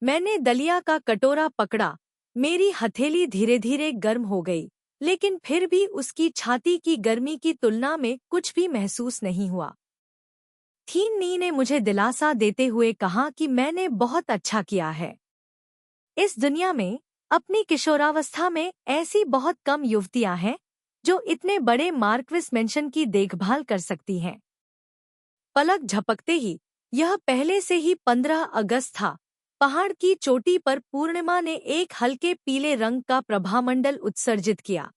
Speaker 1: मैंने दलिया का कटोरा पकड़ा, मेरी हथेली धीरे धीरे गर्म हो गई, लेकिन फिर भी उसकी छाती की गर्मी की तुलना में कुछ भी महसूस नहीं हुआ। थिएन नी ने मुझे दिलासा देते हुए कहा कि मैंने बहुत अच्छा किया है। इस दुनिया में अपनी किशोरावस्था में ऐसी बहुत कम युवतियां हैं जो इतने बड़े मार्क्विस मेंशन की देखभाल कर सकती हैं। पलक झपकते ही यह पहले से ही 15 अगस्त था। पहाड़ की चोटी पर पूर्णिमा ने एक हल्के पीले रंग का प्रभामंडल उत्सर्जित किया।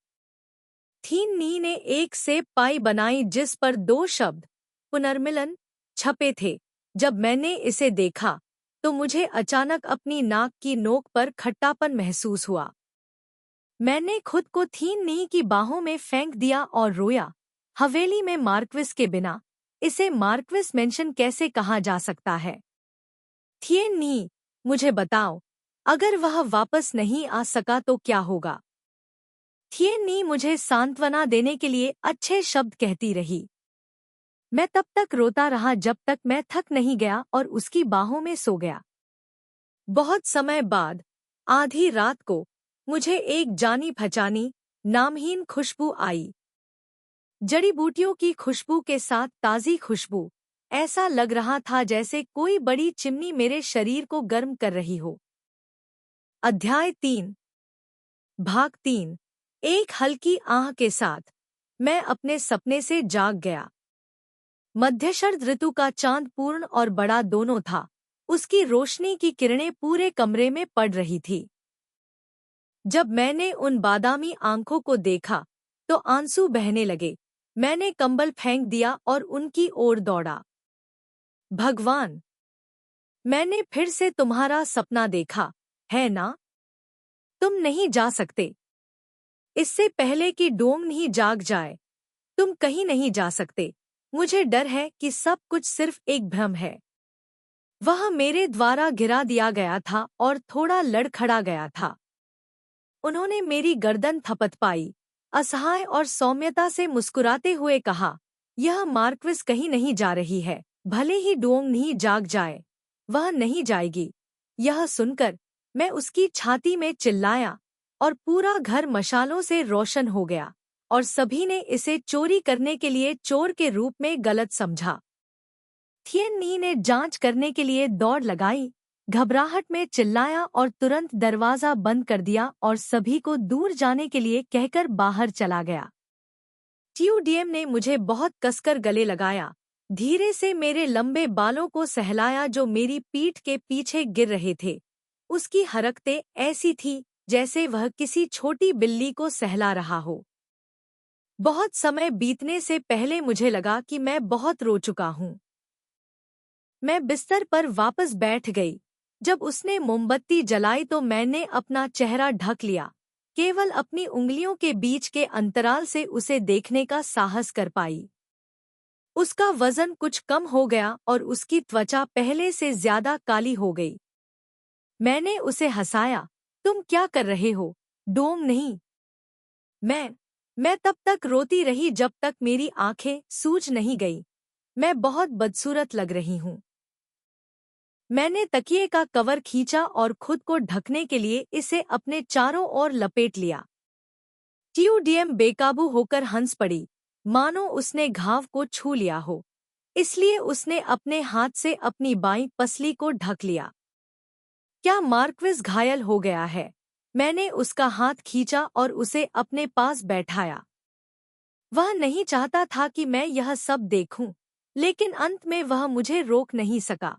Speaker 1: थिएन नी ने एक सेब पाई बनाई जिस पर 2 शब्द पुनर्मिलन छपे थे। जब मैंने इसे देखा, तो मुझे अचानक अपनी नाक की नोक पर खट्टापन महसूस हुआ। मैंने खुद को थिएन नी की बाहों में फेंक दिया और रोया। हवेली में मार्क्विस के बिना इसे मार्क्विस मेंशन कैसे कहा जा सकता है? थिएन नी, मुझे बताओ, अगर वह वापस नहीं आ सका तो क्या होगा? थिएन नी मुझे सांत्वना देने के लिए अच्छे शब्द कहती रही। मैं तब तक रोता रहा जब तक मैं थक नहीं गया और उसकी बाहों में सो गया। बहुत समय बाद, आधी रात को, मुझे एक जानी पहचानी, नामहीन खुशबू आई। जड़ी बूटियों की खुशबू के साथ ताज़ी खुशबू। ऐसा लग रहा था जैसे कोई बड़ी चिमनी मेरे शरीर को गर्म कर रही हो। अध्याय 3। भाग 3। एक हल्की आह के साथ मैं अपने सपने से जाग गया। मध्यशरद ऋतु का चांद पूर्ण और बड़ा दोनों था। उसकी रोशनी की किरणें पूरे कमरे में पड़ रही थी। जब मैंने उन बादामी आंखों को देखा, तो आंसू बहने लगे। मैंने कंबल फेंक दिया और उनकी ओर दौड़ा। भगवान, मैंने फिर से तुम्हारा सपना देखा, है ना? तुम नहीं जा सकते। इससे पहले कि डोम नहीं जाग जाए, तुम कहीं नहीं जा सकते। मुझे डर है कि सब कुछ सिर्फ एक भ्रम है। वह मेरे द्वारा गिरा दिया गया था और थोड़ा लड़खड़ा गया था। उन्होंने मेरी गर्दन थपथपाई, असहाय और सौम्यता से मुस्कुराते हुए कहा, यह मार्क्विस कहीं नहीं जा रही है, भले ही डोंग नहीं जाग जाए, वह नहीं जाएगी। यह सुनकर मैं उसकी छाती में चिल्लाया और पूरा घर मशालों से रोशन हो गया। और सभी ने इसे चोरी करने के लिए चोर के रूप में गलत समझा। थिएन नी ने जांच करने के लिए दौड़ लगाई, घबराहट में चिल्लाया और तुरंत दरवाजा बंद कर दिया और सभी को दूर जाने के लिए कहकर बाहर चला गया। टीओडीएम ने मुझे बहुत कसकर गले लगाया, धीरे से मेरे लंबे बालों को सहलाया जो मेरी पीठ के पीछे गिर रहे थे। उसकी हरकतें ऐसी थी जैसे वह किसी छोटी बिल्ली को सहला रहा हो। बहुत समय बीतने से पहले मुझे लगा कि मैं बहुत रो चुका हूँ। मैं बिस्तर पर वापस बैठ गई। जब उसने मोमबत्ती जलाई तो मैंने अपना चेहरा ढक लिया, केवल अपनी उंगलियों के बीच के अंतराल से उसे देखने का साहस कर पाई। उसका वजन कुछ कम हो गया और उसकी त्वचा पहले से ज्यादा काली हो गई। मैंने उसे हंसाया, तुम क्या कर रहे हो? डोम नहीं। मैं तब तक रोती रही जब तक मेरी आंखें सूज नहीं गई। मैं बहुत बदसूरत लग रही हूँ। मैंने तकिए का कवर खींचा और खुद को ढकने के लिए इसे अपने चारों ओर लपेट लिया। टीओडीएम बेकाबू होकर हंस पड़ी, मानो उसने घाव को छू लिया हो, इसलिए उसने अपने हाथ से अपनी बाईं पसली को ढक लिया। क्या मार्क्विस घायल हो गया है? मैंने उसका हाथ खींचा और उसे अपने पास बैठाया। वह नहीं चाहता था कि मैं यह सब देखूं, लेकिन अंत में वह मुझे रोक नहीं सका।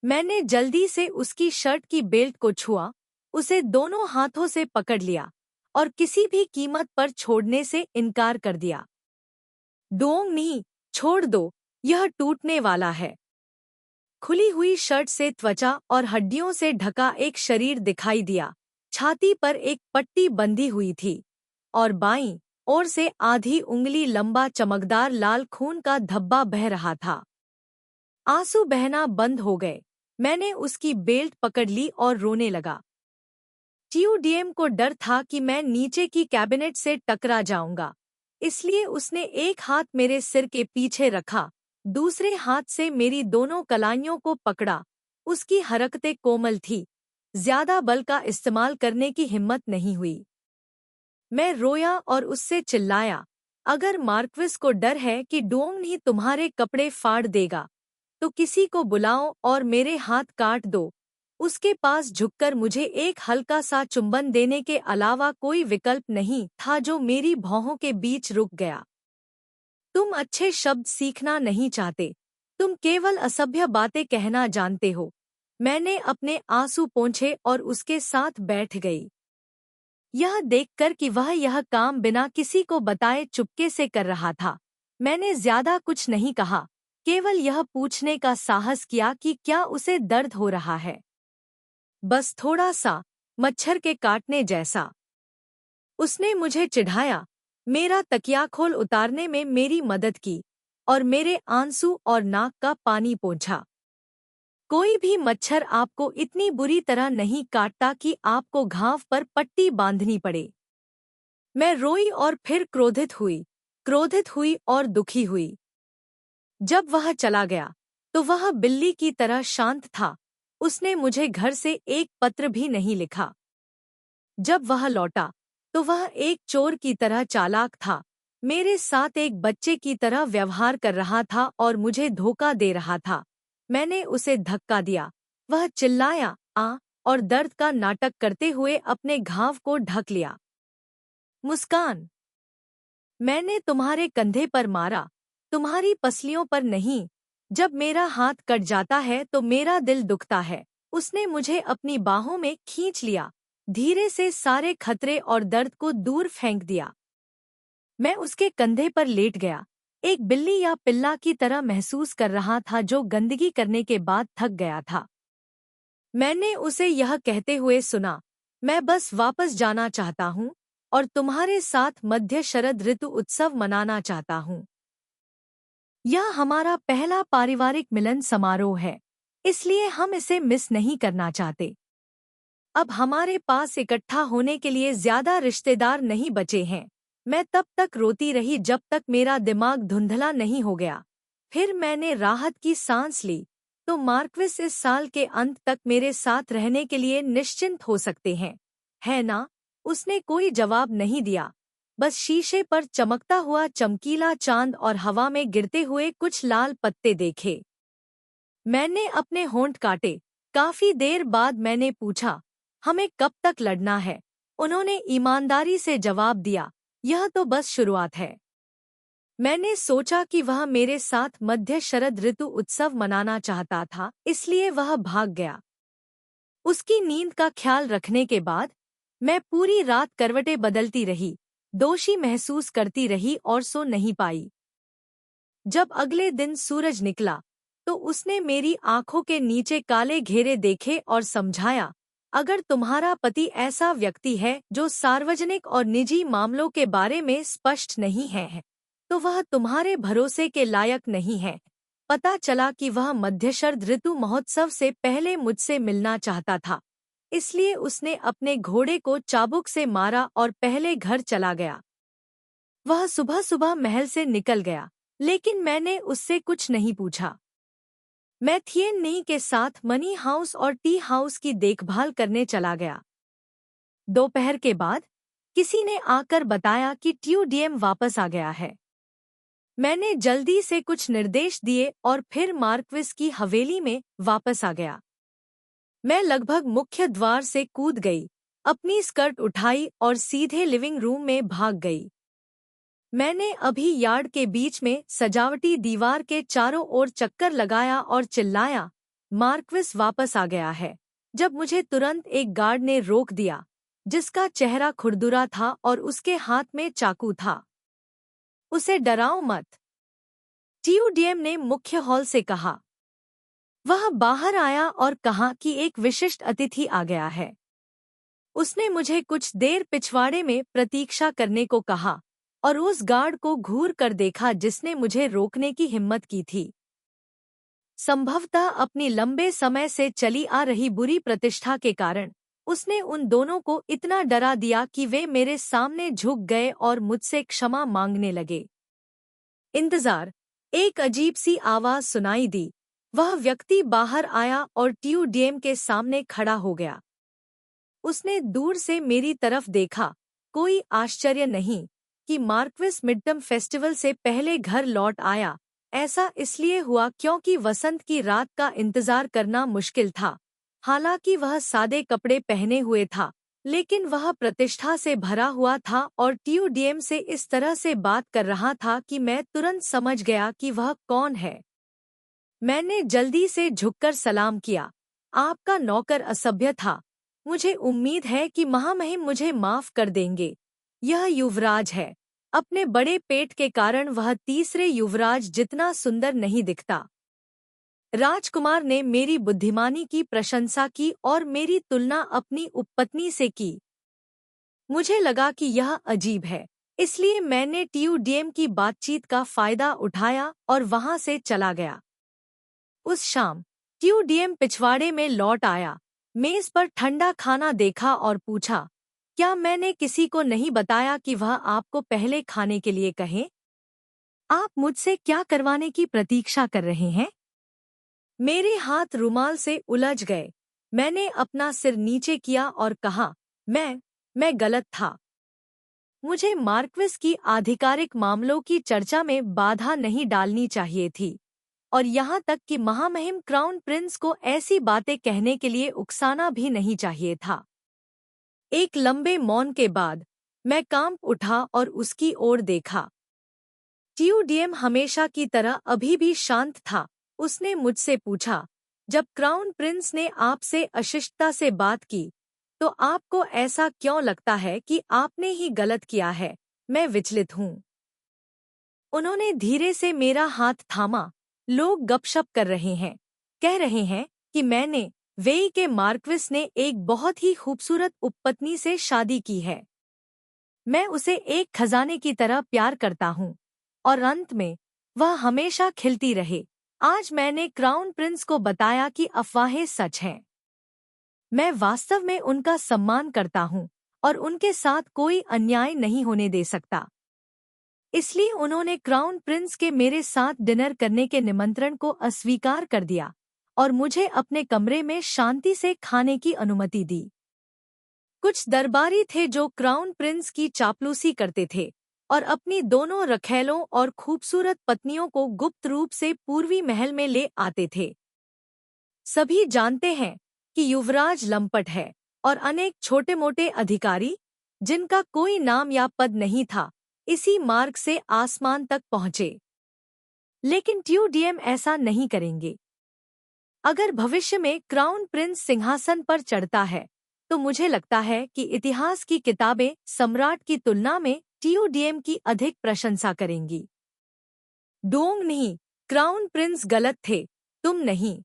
Speaker 1: मैंने जल्दी से उसकी शर्ट की बेल्ट को छुआ, उसे दोनों हाथों से पकड़ लिया और किसी भी कीमत पर छोड़ने से इनकार कर दिया। डोंग नहीं, छोड़ दो, यह टूटने वाला है। खुली हुई शर्ट से त्वचा और हड्डियों से ढका एक शरीर दिखाई दिया। छाती पर एक पट्टी बंधी हुई थी और बाईं ओर से आधी उंगली लंबा चमकदार लाल खून का धब्बा बह रहा था। आंसू बहना बंद हो गए। मैंने उसकी बेल्ट पकड़ ली और रोने लगा। टीओडीएम को डर था कि मैं नीचे की कैबिनेट से टकरा जाऊंगा, इसलिए उसने एक हाथ मेरे सिर के पीछे रखा, दूसरे हाथ से मेरी दोनों कलाइयों को पकड़ा। उसकी हरकतें कोमल थी, ज्यादा बल का इस्तेमाल करने की हिम्मत नहीं हुई। मैं रोया और उससे चिल्लाया, अगर मार्क्विस को डर है कि डोंग ही तुम्हारे कपड़े फाड़ देगा, तो किसी को बुलाओ और मेरे हाथ काट दो। उसके पास झुककर मुझे एक हल्का सा चुंबन देने के अलावा कोई विकल्प नहीं था जो मेरी भौहों के बीच रुक गया। तुम अच्छे शब्द सीखना नहीं चाहते, तुम केवल असभ्य बातें कहना जानते हो। मैंने अपने आंसू पोंछे और उसके साथ बैठ गई। यह देखकर कि वह यह काम बिना किसी को बताए चुपके से कर रहा था, मैंने ज्यादा कुछ नहीं कहा, केवल यह पूछने का साहस किया कि क्या उसे दर्द हो रहा है। बस थोड़ा सा, मच्छर के काटने जैसा। उसने मुझे चिढ़ाया, मेरा तकियाखोल उतारने में मेरी मदद की और मेरे आंसू और नाक का पानी पोंछा। कोई भी मच्छर आपको इतनी बुरी तरह नहीं काटता कि आपको घाव पर पट्टी बांधनी पड़े। मैं रोई और फिर क्रोधित हुई और दुखी हुई। जब वह चला गया तो वह बिल्ली की तरह शांत था। उसने मुझे घर से एक पत्र भी नहीं लिखा। जब वह लौटा तो वह एक चोर की तरह चालाक था, मेरे साथ एक बच्चे की तरह व्यवहार कर रहा था और मुझे धोखा दे रहा था। मैंने उसे धक्का दिया, वह चिल्लाया और दर्द का नाटक करते हुए अपने घाव को ढक लिया। मुस्कान, मैंने तुम्हारे कंधे पर मारा, तुम्हारी पसलियों पर नहीं। जब मेरा हाथ कट जाता है तो मेरा दिल दुखता है। उसने मुझे अपनी बाहों में खींच लिया, धीरे से सारे खतरे और दर्द को दूर फेंक दिया। मैं उसके कंधे पर लेट गया, एक बिल्ली या पिल्ला की तरह महसूस कर रहा था जो गंदगी करने के बाद थक गया था। मैंने उसे यह कहते हुए सुना, मैं बस वापस जाना चाहता हूँ और तुम्हारे साथ मध्य शरद ऋतु उत्सव मनाना चाहता हूँ। यह हमारा पहला पारिवारिक मिलन समारोह है, इसलिए हम इसे मिस नहीं करना चाहते। अब हमारे पास इकट्ठा होने के लिए ज्यादा रिश्तेदार नहीं बचे हैं। मैं तब तक रोती रही जब तक मेरा दिमाग धुंधला नहीं हो गया। फिर मैंने राहत की सांस ली, तो मार्क्विस इस साल के अंत तक मेरे साथ रहने के लिए निश्चिंत हो सकते हैं, है ना? उसने कोई जवाब नहीं दिया। बस शीशे पर चमकता हुआ चमकीला चांद और हवा में गिरते हुए कुछ लाल पत्ते देखे। मैंने अपने होंठ काटे। काफी देर बाद मैंने पूछा, हमें कब तक लड़ना है? उन्होंने ईमानदारी से जवाब दिया, यह तो बस शुरुआत है। मैंने सोचा कि वह मेरे साथ मध्य शरद ऋतु उत्सव मनाना चाहता था, इसलिए वह भाग गया। उसकी नींद का ख्याल रखने के बाद मैं पूरी रात करवटें बदलती रही, दोषी महसूस करती रही और सो नहीं पाई। जब अगले दिन सूरज निकला तो उसने मेरी आंखों के नीचे काले घेरे देखे और समझाया, अगर तुम्हारा पति ऐसा व्यक्ति है जो सार्वजनिक और निजी मामलों के बारे में स्पष्ट नहीं है, तो वह तुम्हारे भरोसे के लायक नहीं है। पता चला कि वह मध्यशरद ऋतु महोत्सव से पहले मुझसे मिलना चाहता था, इसलिए उसने अपने घोड़े को चाबुक से मारा और पहले घर चला गया। वह सुबह सुबह महल से निकल गया, लेकिन मैंने उससे कुछ नहीं पूछा। मैं थिएन नी के साथ मनी हाउस और टी हाउस की देखभाल करने चला गया। दोपहर के बाद किसी ने आकर बताया कि टीयूडीएम वापस आ गया है। मैंने जल्दी से कुछ निर्देश दिए और फिर मार्क्विस की हवेली में वापस आ गया। मैं लगभग मुख्य द्वार से कूद गई, अपनी स्कर्ट उठाई और सीधे लिविंग रूम में भाग गई। मैंने अभी यार्ड के बीच में सजावटी दीवार के चारों ओर चक्कर लगाया और चिल्लाया, मार्क्विस वापस आ गया है, जब मुझे तुरंत एक गार्ड ने रोक दिया, जिसका चेहरा खुरदुरा था और उसके हाथ में चाकू था। उसे डराओ मत, टीयूडीएम ने मुख्य हॉल से कहा। वह बाहर आया और कहा कि एक विशिष्ट अतिथि आ गया है। उसने मुझे कुछ देर पिछवाड़े में प्रतीक्षा करने को कहा और उस गार्ड को घूर कर देखा जिसने मुझे रोकने की हिम्मत की थी। संभवतः अपनी लंबे समय से चली आ रही बुरी प्रतिष्ठा के कारण उसने उन दोनों को इतना डरा दिया कि वे मेरे सामने झुक गए और मुझसे क्षमा मांगने लगे। इंतजार, एक अजीब सी आवाज सुनाई दी। वह व्यक्ति बाहर आया और टीयूडीएम के सामने खड़ा हो गया। उसने दूर से मेरी तरफ देखा। कोई आश्चर्य नहीं कि मार्क्विस मिडटर्म फेस्टिवल से पहले घर लौट आया। ऐसा इसलिए हुआ क्योंकि वसंत की रात का इंतजार करना मुश्किल था। हालांकि वह सादे कपड़े पहने हुए था, लेकिन वह प्रतिष्ठा से भरा हुआ था और टीयूडीएम से इस तरह से बात कर रहा था कि मैं तुरंत समझ गया कि वह कौन है। मैंने जल्दी से झुककर सलाम किया। आपका नौकर असभ्य था। मुझे उम्मीद है कि महामहिम मुझे माफ कर देंगे। यह युवराज है। अपने बड़े पेट के कारण वह तीसरे युवराज जितना सुंदर नहीं दिखता। राजकुमार ने मेरी बुद्धिमानी की प्रशंसा की और मेरी तुलना अपनी उपपत्नी से की। मुझे लगा कि यह अजीब है, इसलिए मैंने टीयूडीएम की बातचीत का फायदा उठाया और वहां से चला गया। उस शाम टीयूडीएम पिछवाड़े में लौट आया। मेज पर ठंडा खाना देखा और पूछा, क्या मैंने किसी को नहीं बताया कि वह आपको पहले खाने के लिए कहे? आप मुझसे क्या करवाने की प्रतीक्षा कर रहे हैं? मेरे हाथ रुमाल से उलझ गए। मैंने अपना सिर नीचे किया और कहा, मैं गलत था। मुझे मार्क्विस की आधिकारिक मामलों की चर्चा में बाधा नहीं डालनी चाहिए थी, और यहाँ तक कि महामहिम क्राउन प्रिंस को ऐसी बातें कहने के लिए उकसाना भी नहीं चाहिए था। एक लंबे मौन के बाद मैं कांप उठा और उसकी ओर देखा। टीयूडीएम हमेशा की तरह अभी भी शांत था। उसने मुझसे पूछा, जब क्राउन प्रिंस ने आपसे अशिष्टता से बात की, तो आपको ऐसा क्यों लगता है कि आपने ही गलत किया है? मैं विचलित हूँ। उन्होंने धीरे से मेरा हाथ थामा। लोग गपशप कर रहे हैं, कह रहे हैं कि मैंने वेई के मार्क्विस ने एक बहुत ही खूबसूरत उपपत्नी से शादी की है। मैं उसे एक खजाने की तरह प्यार करता हूँ और अंत में वह हमेशा खिलती रहे। आज मैंने क्राउन प्रिंस को बताया कि अफवाहें सच हैं। मैं वास्तव में उनका सम्मान करता हूँ और उनके साथ कोई अन्याय नहीं होने दे सकता। इसलिए उन्होंने क्राउन प्रिंस के मेरे साथ डिनर करने के निमंत्रण को अस्वीकार कर दिया और मुझे अपने कमरे में शांति से खाने की अनुमति दी। कुछ दरबारी थे जो क्राउन प्रिंस की चापलूसी करते थे और अपनी दोनों रखैलों और खूबसूरत पत्नियों को गुप्त रूप से पूर्वी महल में ले आते थे। सभी जानते हैं कि युवराज लंपट है और अनेक छोटे-मोटे अधिकारी, जिनका कोई नाम या पद नहीं था, इसी मार्ग से आसमान तक पहुंचे। लेकिन टीओडीएम ऐसा नहीं करेंगे। अगर भविष्य में क्राउन प्रिंस सिंहासन पर चढ़ता है, तो मुझे लगता है कि इतिहास की किताबें सम्राट की तुलना में टीओडीएम की अधिक प्रशंसा करेंगी। डोंग नहीं, क्राउन प्रिंस गलत थे, तुम नहीं।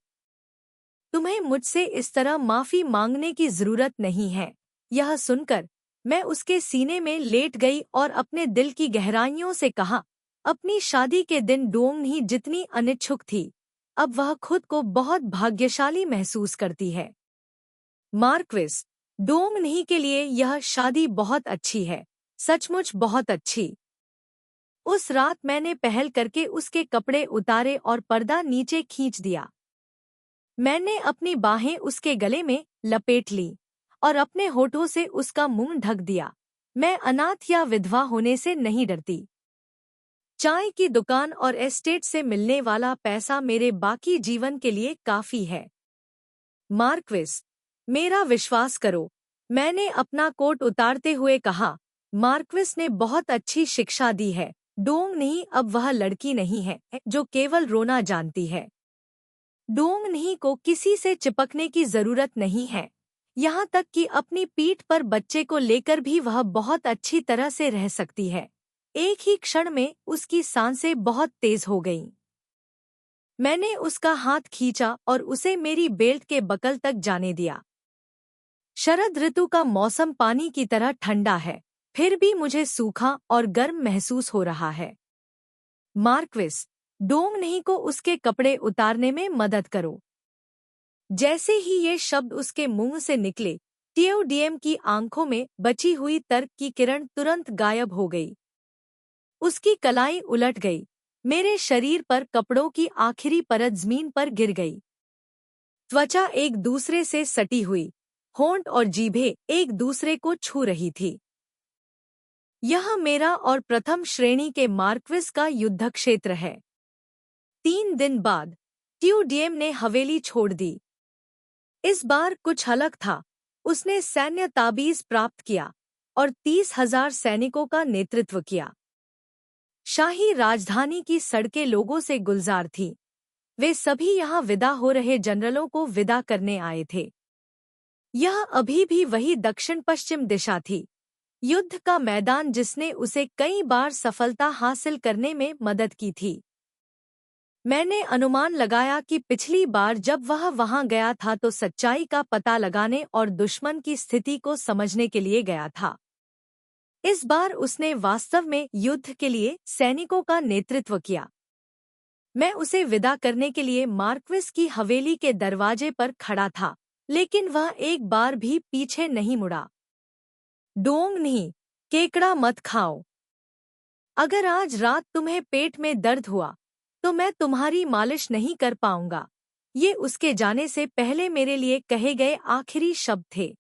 Speaker 1: तुम्हें मुझसे इस तरह माफी मांगने की जरूरत नहीं है। यह सुनकर मैं उसके सीने में लेट गई और अपने दिल की गहराइयों से कहा, अपनी शादी के दिन डोंग ही जितनी अनिच्छुक थी, अब वह खुद को बहुत भाग्यशाली महसूस करती है। मार्क्विस, डोंग नहीं के लिए यह शादी बहुत अच्छी है, सचमुच बहुत अच्छी। उस रात मैंने पहल करके उसके कपड़े उतारे और पर्दा नीचे खींच दिया। मैंने अपनी बाहें उसके गले में लपेट ली और अपने होठों से उसका मुंह ढक दिया। मैं अनाथ या विधवा होने से नहीं डरती। चाय की दुकान और एस्टेट से मिलने वाला पैसा मेरे बाकी जीवन के लिए काफी है। मार्क्विस, मेरा विश्वास करो, मैंने अपना कोट उतारते हुए कहा। मार्क्विस ने बहुत अच्छी शिक्षा दी है। डोंग नहीं अब वह लड़की नहीं है जो केवल रोना जानती है। डोंग नहीं को किसी से चिपकने की जरूरत नहीं है। यहाँ तक कि अपनी पीठ पर बच्चे को लेकर भी वह बहुत अच्छी तरह से रह सकती है। एक ही क्षण में उसकी सांसें बहुत तेज हो गईं। मैंने उसका हाथ खींचा और उसे मेरी बेल्ट के बकल तक जाने दिया। शरद ऋतु का मौसम पानी की तरह ठंडा है, फिर भी मुझे सूखा और गर्म महसूस हो रहा है। मार्क्विस, डोंग नहीं को उसके कपड़े उतारने में मदद करो। जैसे ही ये शब्द उसके मुंह से निकले, टीओडीएम की आंखों में बची हुई तर्क की किरण तुरंत गायब हो गई। उसकी कलाई उलट गई। मेरे शरीर पर कपड़ों की आखिरी परत जमीन पर गिर गई। त्वचा एक दूसरे से सटी हुई, होंठ और जीभें एक दूसरे को छू रही थी। यह मेरा और प्रथम श्रेणी के मार्क्विस का युद्ध क्षेत्र है। 3 दिन बाद टीओडीएम ने हवेली छोड़ दी। इस बार कुछ अलग था। उसने सैन्य ताबीज प्राप्त किया और 30,000 सैनिकों का नेतृत्व किया। शाही राजधानी की सड़कें लोगों से गुलजार थीं। वे सभी यहाँ विदा हो रहे जनरलों को विदा करने आए थे। यह अभी भी वही दक्षिण पश्चिम दिशा थी, युद्ध का मैदान जिसने उसे कई बार सफलता हासिल करने में मदद की थी। मैंने अनुमान लगाया कि पिछली बार जब वह वहां गया था तो सच्चाई का पता लगाने और दुश्मन की स्थिति को समझने के लिए गया था। इस बार उसने वास्तव में युद्ध के लिए सैनिकों का नेतृत्व किया। मैं उसे विदा करने के लिए मार्क्विस की हवेली के दरवाजे पर खड़ा था, लेकिन वह एक बार भी पीछे नहीं मुड़ा। डोंग नहीं, केकड़ा मत खाओ। अगर आज रात तुम्हें पेट में दर्द हुआ, तो मैं तुम्हारी मालिश नहीं कर पाऊंगा। ये उसके जाने से पहले मेरे लिए कहे गए आखिरी शब्द थे।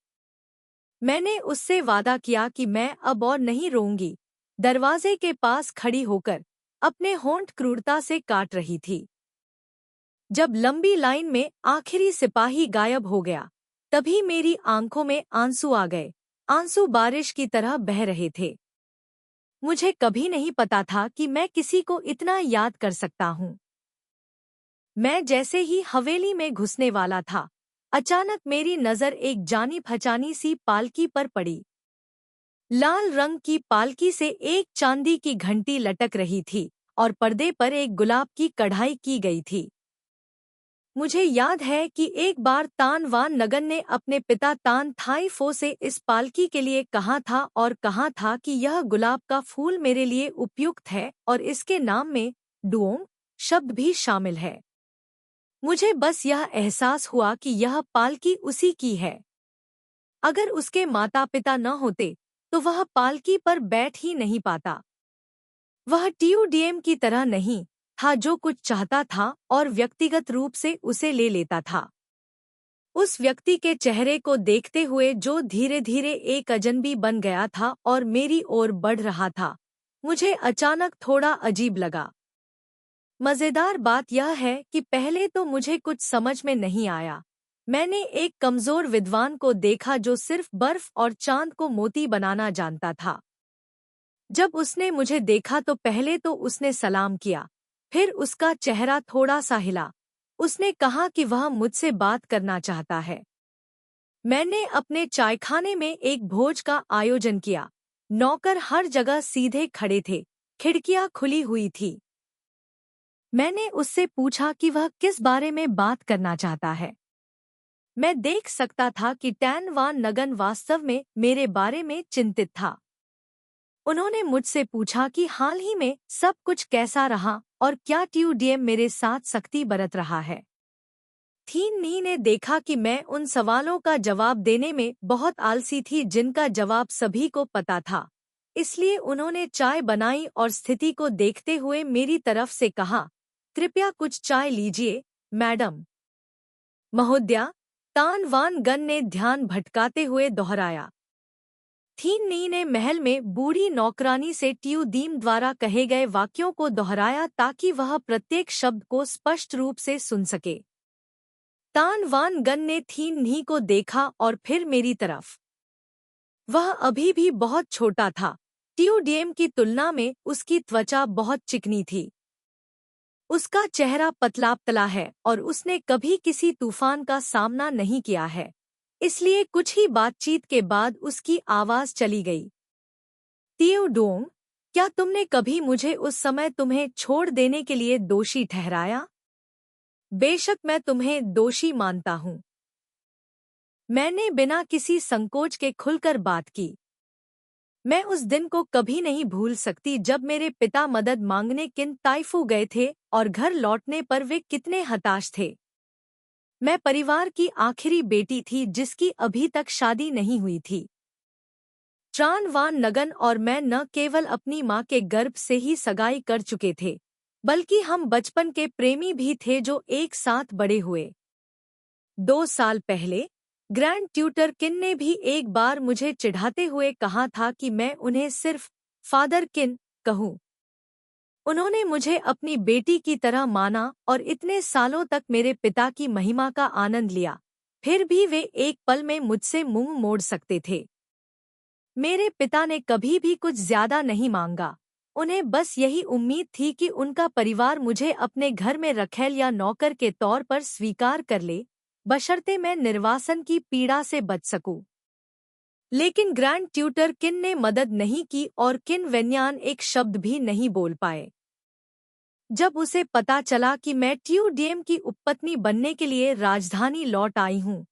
Speaker 1: मैंने उससे वादा किया कि मैं अब और नहीं रोऊंगी। दरवाजे के पास खड़ी होकर अपने होंठ क्रूरता से काट रही थी। जब लंबी लाइन में आखिरी सिपाही गायब हो गया, तभी मेरी आंखों में आंसू आ गए। आंसू बारिश की तरह बह रहे थे। मुझे कभी नहीं पता था कि मैं किसी को इतना याद कर सकता हूँ। मैं जैसे ही हवेली में घुसने वाला था, अचानक मेरी नज़र एक जानी पहचानी सी पालकी पर पड़ी। लाल रंग की पालकी से एक चांदी की घंटी लटक रही थी और पर्दे पर एक गुलाब की कढ़ाई की गई थी। मुझे याद है कि एक बार तान वान नगन ने अपने पिता तान थाई फो से इस पालकी के लिए कहा था और कहा था कि यह गुलाब का फूल मेरे लिए उपयुक्त है और इसके नाम में डुओंग शब्द भी शामिल है। मुझे बस यह एहसास हुआ कि यह पालकी उसी की है। अगर उसके माता पिता न होते तो वह पालकी पर बैठ ही नहीं पाता। वह टीओडीएम की तरह नहीं था जो कुछ चाहता था और व्यक्तिगत रूप से उसे ले लेता था। उस व्यक्ति के चेहरे को देखते हुए जो धीरे धीरे एक अजनबी बन गया था और मेरी ओर बढ़ रहा था, मुझे अचानक थोड़ा अजीब लगा। मजेदार बात यह है कि पहले तो मुझे कुछ समझ में नहीं आया। मैंने एक कमजोर विद्वान को देखा जो सिर्फ बर्फ और चांद को मोती बनाना जानता था। जब उसने मुझे देखा तो पहले तो उसने सलाम किया, फिर उसका चेहरा थोड़ा सा हिला। उसने कहा कि वह मुझसे बात करना चाहता है। मैंने अपने चायखाने में एक भोज का आयोजन किया। नौकर हर जगह सीधे खड़े थे, खिड़कियां खुली हुई थी। मैंने उससे पूछा कि वह किस बारे में बात करना चाहता है। मैं देख सकता था कि टैन वान नगन वास्तव में मेरे बारे में चिंतित था। उन्होंने मुझसे पूछा कि हाल ही में सब कुछ कैसा रहा और क्या ट्यूडीएम मेरे साथ सख्ती बरत रहा है। थीन नी ने देखा कि मैं उन सवालों का जवाब देने में बहुत आलसी थी जिनका जवाब सभी को पता था। इसलिए उन्होंने चाय बनाई और स्थिति को देखते हुए मेरी तरफ से कहा, कृपया कुछ चाय लीजिए, मैडम। महोदया, तान वान गन ने ध्यान भटकाते हुए दोहराया। थीन नी ने महल में बूढ़ी नौकरानी से ट्यूदीम द्वारा कहे गए वाक्यों को दोहराया ताकि वह प्रत्येक शब्द को स्पष्ट रूप से सुन सके। तान वान गन ने थीन नी को देखा और फिर मेरी तरफ। वह अभी भी बहुत छोटा था। ट्यूडीएम की तुलना में उसकी त्वचा बहुत चिकनी थी। उसका चेहरा पतला है और उसने कभी किसी तूफान का सामना नहीं किया है। इसलिए कुछ ही बातचीत के बाद उसकी आवाज चली गई। थियोडोंग, क्या तुमने कभी मुझे उस समय तुम्हें छोड़ देने के लिए दोषी ठहराया? बेशक मैं तुम्हें दोषी मानता हूँ। मैंने बिना किसी संकोच के खुलकर बात की। मैं उस दिन को कभी नहीं भूल सकती जब मेरे पिता मदद मांगने किन ताइफू गए थे और घर लौटने पर वे कितने हताश थे। मैं परिवार की आखिरी बेटी थी जिसकी अभी तक शादी नहीं हुई थी। ट्रान वान नगन और मैं न केवल अपनी माँ के गर्भ से ही सगाई कर चुके थे, बल्कि हम बचपन के प्रेमी भी थे जो एक साथ बड़े हुए। 2 साल पहले ग्रैंड ट्यूटर किन ने भी एक बार मुझे चिढ़ाते हुए कहा था कि मैं उन्हें सिर्फ फादर किन कहूं। उन्होंने मुझे अपनी बेटी की तरह माना और इतने सालों तक मेरे पिता की महिमा का आनंद लिया। फिर भी वे एक पल में मुझसे मुंह मोड़ सकते थे। मेरे पिता ने कभी भी कुछ ज्यादा नहीं मांगा। उन्हें बस यही उम्मीद थी कि उनका परिवार मुझे अपने घर में रखैल या नौकर के तौर पर स्वीकार कर ले, बशर्ते मैं निर्वासन की पीड़ा से बच सकूं। लेकिन ग्रैंड ट्यूटर किन ने मदद नहीं की और किन वेन्यान एक शब्द भी नहीं बोल पाए। जब उसे पता चला कि मैं ट्यूडीएम की उपपत्नी बनने के लिए राजधानी लौट आई हूँ,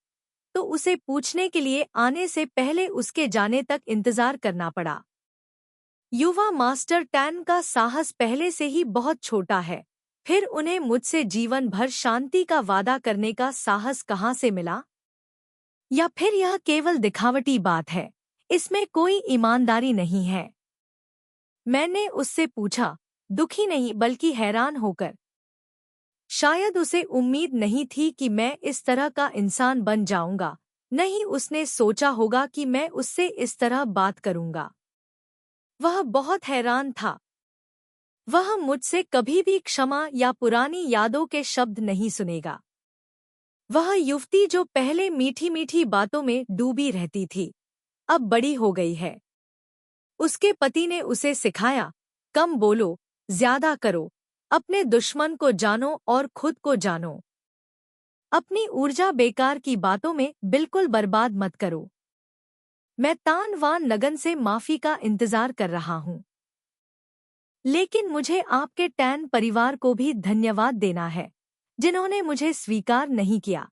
Speaker 1: तो उसे पूछने के लिए आने से पहले उसके जाने तक इंतजार करना पड़ा। युवा मास्टर टैन का साहस पहले से ही बहुत छोटा है, फिर उन्हें मुझसे जीवन भर शांति का वादा करने का साहस कहाँ से मिला? या फिर यह केवल दिखावटी बात है, इसमें कोई ईमानदारी नहीं है? मैंने उससे पूछा, दुखी नहीं बल्कि हैरान होकर। शायद उसे उम्मीद नहीं थी कि मैं इस तरह का इंसान बन जाऊंगा, नहीं उसने सोचा होगा कि मैं उससे इस तरह बात करूंगा। वह बहुत हैरान था। वह मुझसे कभी भी क्षमा या पुरानी यादों के शब्द नहीं सुनेगा। वह युवती जो पहले मीठी मीठी बातों में डूबी रहती थी, अब बड़ी हो गई है। उसके पति ने उसे सिखाया, कम बोलो, ज्यादा करो, अपने दुश्मन को जानो और खुद को जानो। अपनी ऊर्जा बेकार की बातों में बिल्कुल बर्बाद मत करो। मैं तान वान नगन से माफी का इंतजार कर रहा हूँ। लेकिन मुझे आपके टैन परिवार को भी धन्यवाद देना है, जिन्होंने मुझे स्वीकार नहीं किया।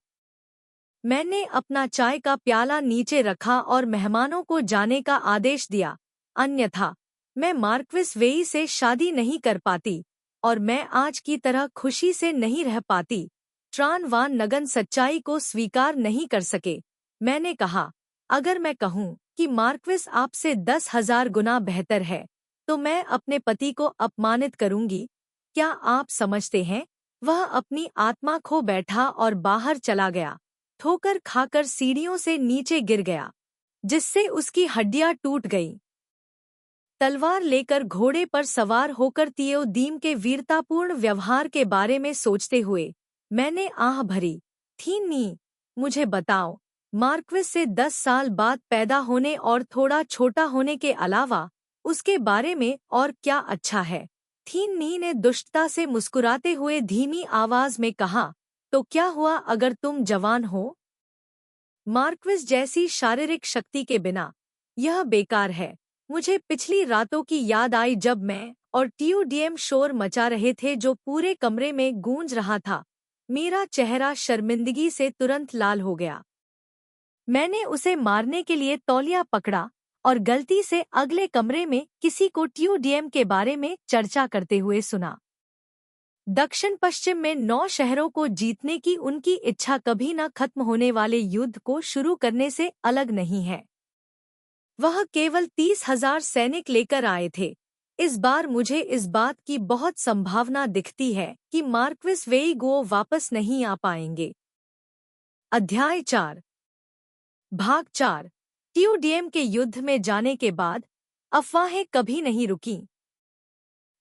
Speaker 1: मैंने अपना चाय का प्याला नीचे रखा और मेहमानों को जाने का आदेश दिया, अन्यथा मैं मार्क्विस वेई से शादी नहीं कर पाती और मैं आज की तरह खुशी से नहीं रह पाती। ट्रान वान नगन सच्चाई को स्वीकार नहीं कर सके। मैंने कहा, अगर मैं कहूँ कि मार्क्विस आपसे 10,000 गुना बेहतर है, तो मैं अपने पति को अपमानित करूंगी। क्या आप समझते हैं? वह अपनी आत्मा खो बैठा और बाहर चला गया। ठोकर खाकर सीढ़ियों से नीचे गिर गया, जिससे उसकी हड्डियां टूट गईं। तलवार लेकर घोड़े पर सवार होकर तियोदीम के वीरतापूर्ण व्यवहार के बारे में सोचते हुए मैंने आह भरी। थी नी, मुझे बताओ, मार्क्विस से 10 साल बाद पैदा होने और थोड़ा छोटा होने के अलावा उसके बारे में और क्या अच्छा है? थीन नी ने दुष्टता से मुस्कुराते हुए धीमी आवाज में कहा, तो क्या हुआ अगर तुम जवान हो? मार्क्विस जैसी शारीरिक शक्ति के बिना यह बेकार है। मुझे पिछली रातों की याद आई जब मैं और टीयूडीएम शोर मचा रहे थे जो पूरे कमरे में गूंज रहा था। मेरा चेहरा शर्मिंदगी से तुरंत लाल हो गया। मैंने उसे मारने के लिए तौलिया पकड़ा और गलती से अगले कमरे में किसी को टीयूडीएम के बारे में चर्चा करते हुए सुना। दक्षिण पश्चिम में 9 शहरों को जीतने की उनकी इच्छा कभी न खत्म होने वाले युद्ध को शुरू करने से अलग नहीं है। वह केवल 30,000 सैनिक लेकर आए थे। इस बार मुझे इस बात की बहुत संभावना दिखती है कि मार्क्विस वेइगो वापस नहीं आ पाएंगे। अध्याय 4। भाग 4। टीयूडीएम के युद्ध में जाने के बाद अफवाहें कभी नहीं रुकीं।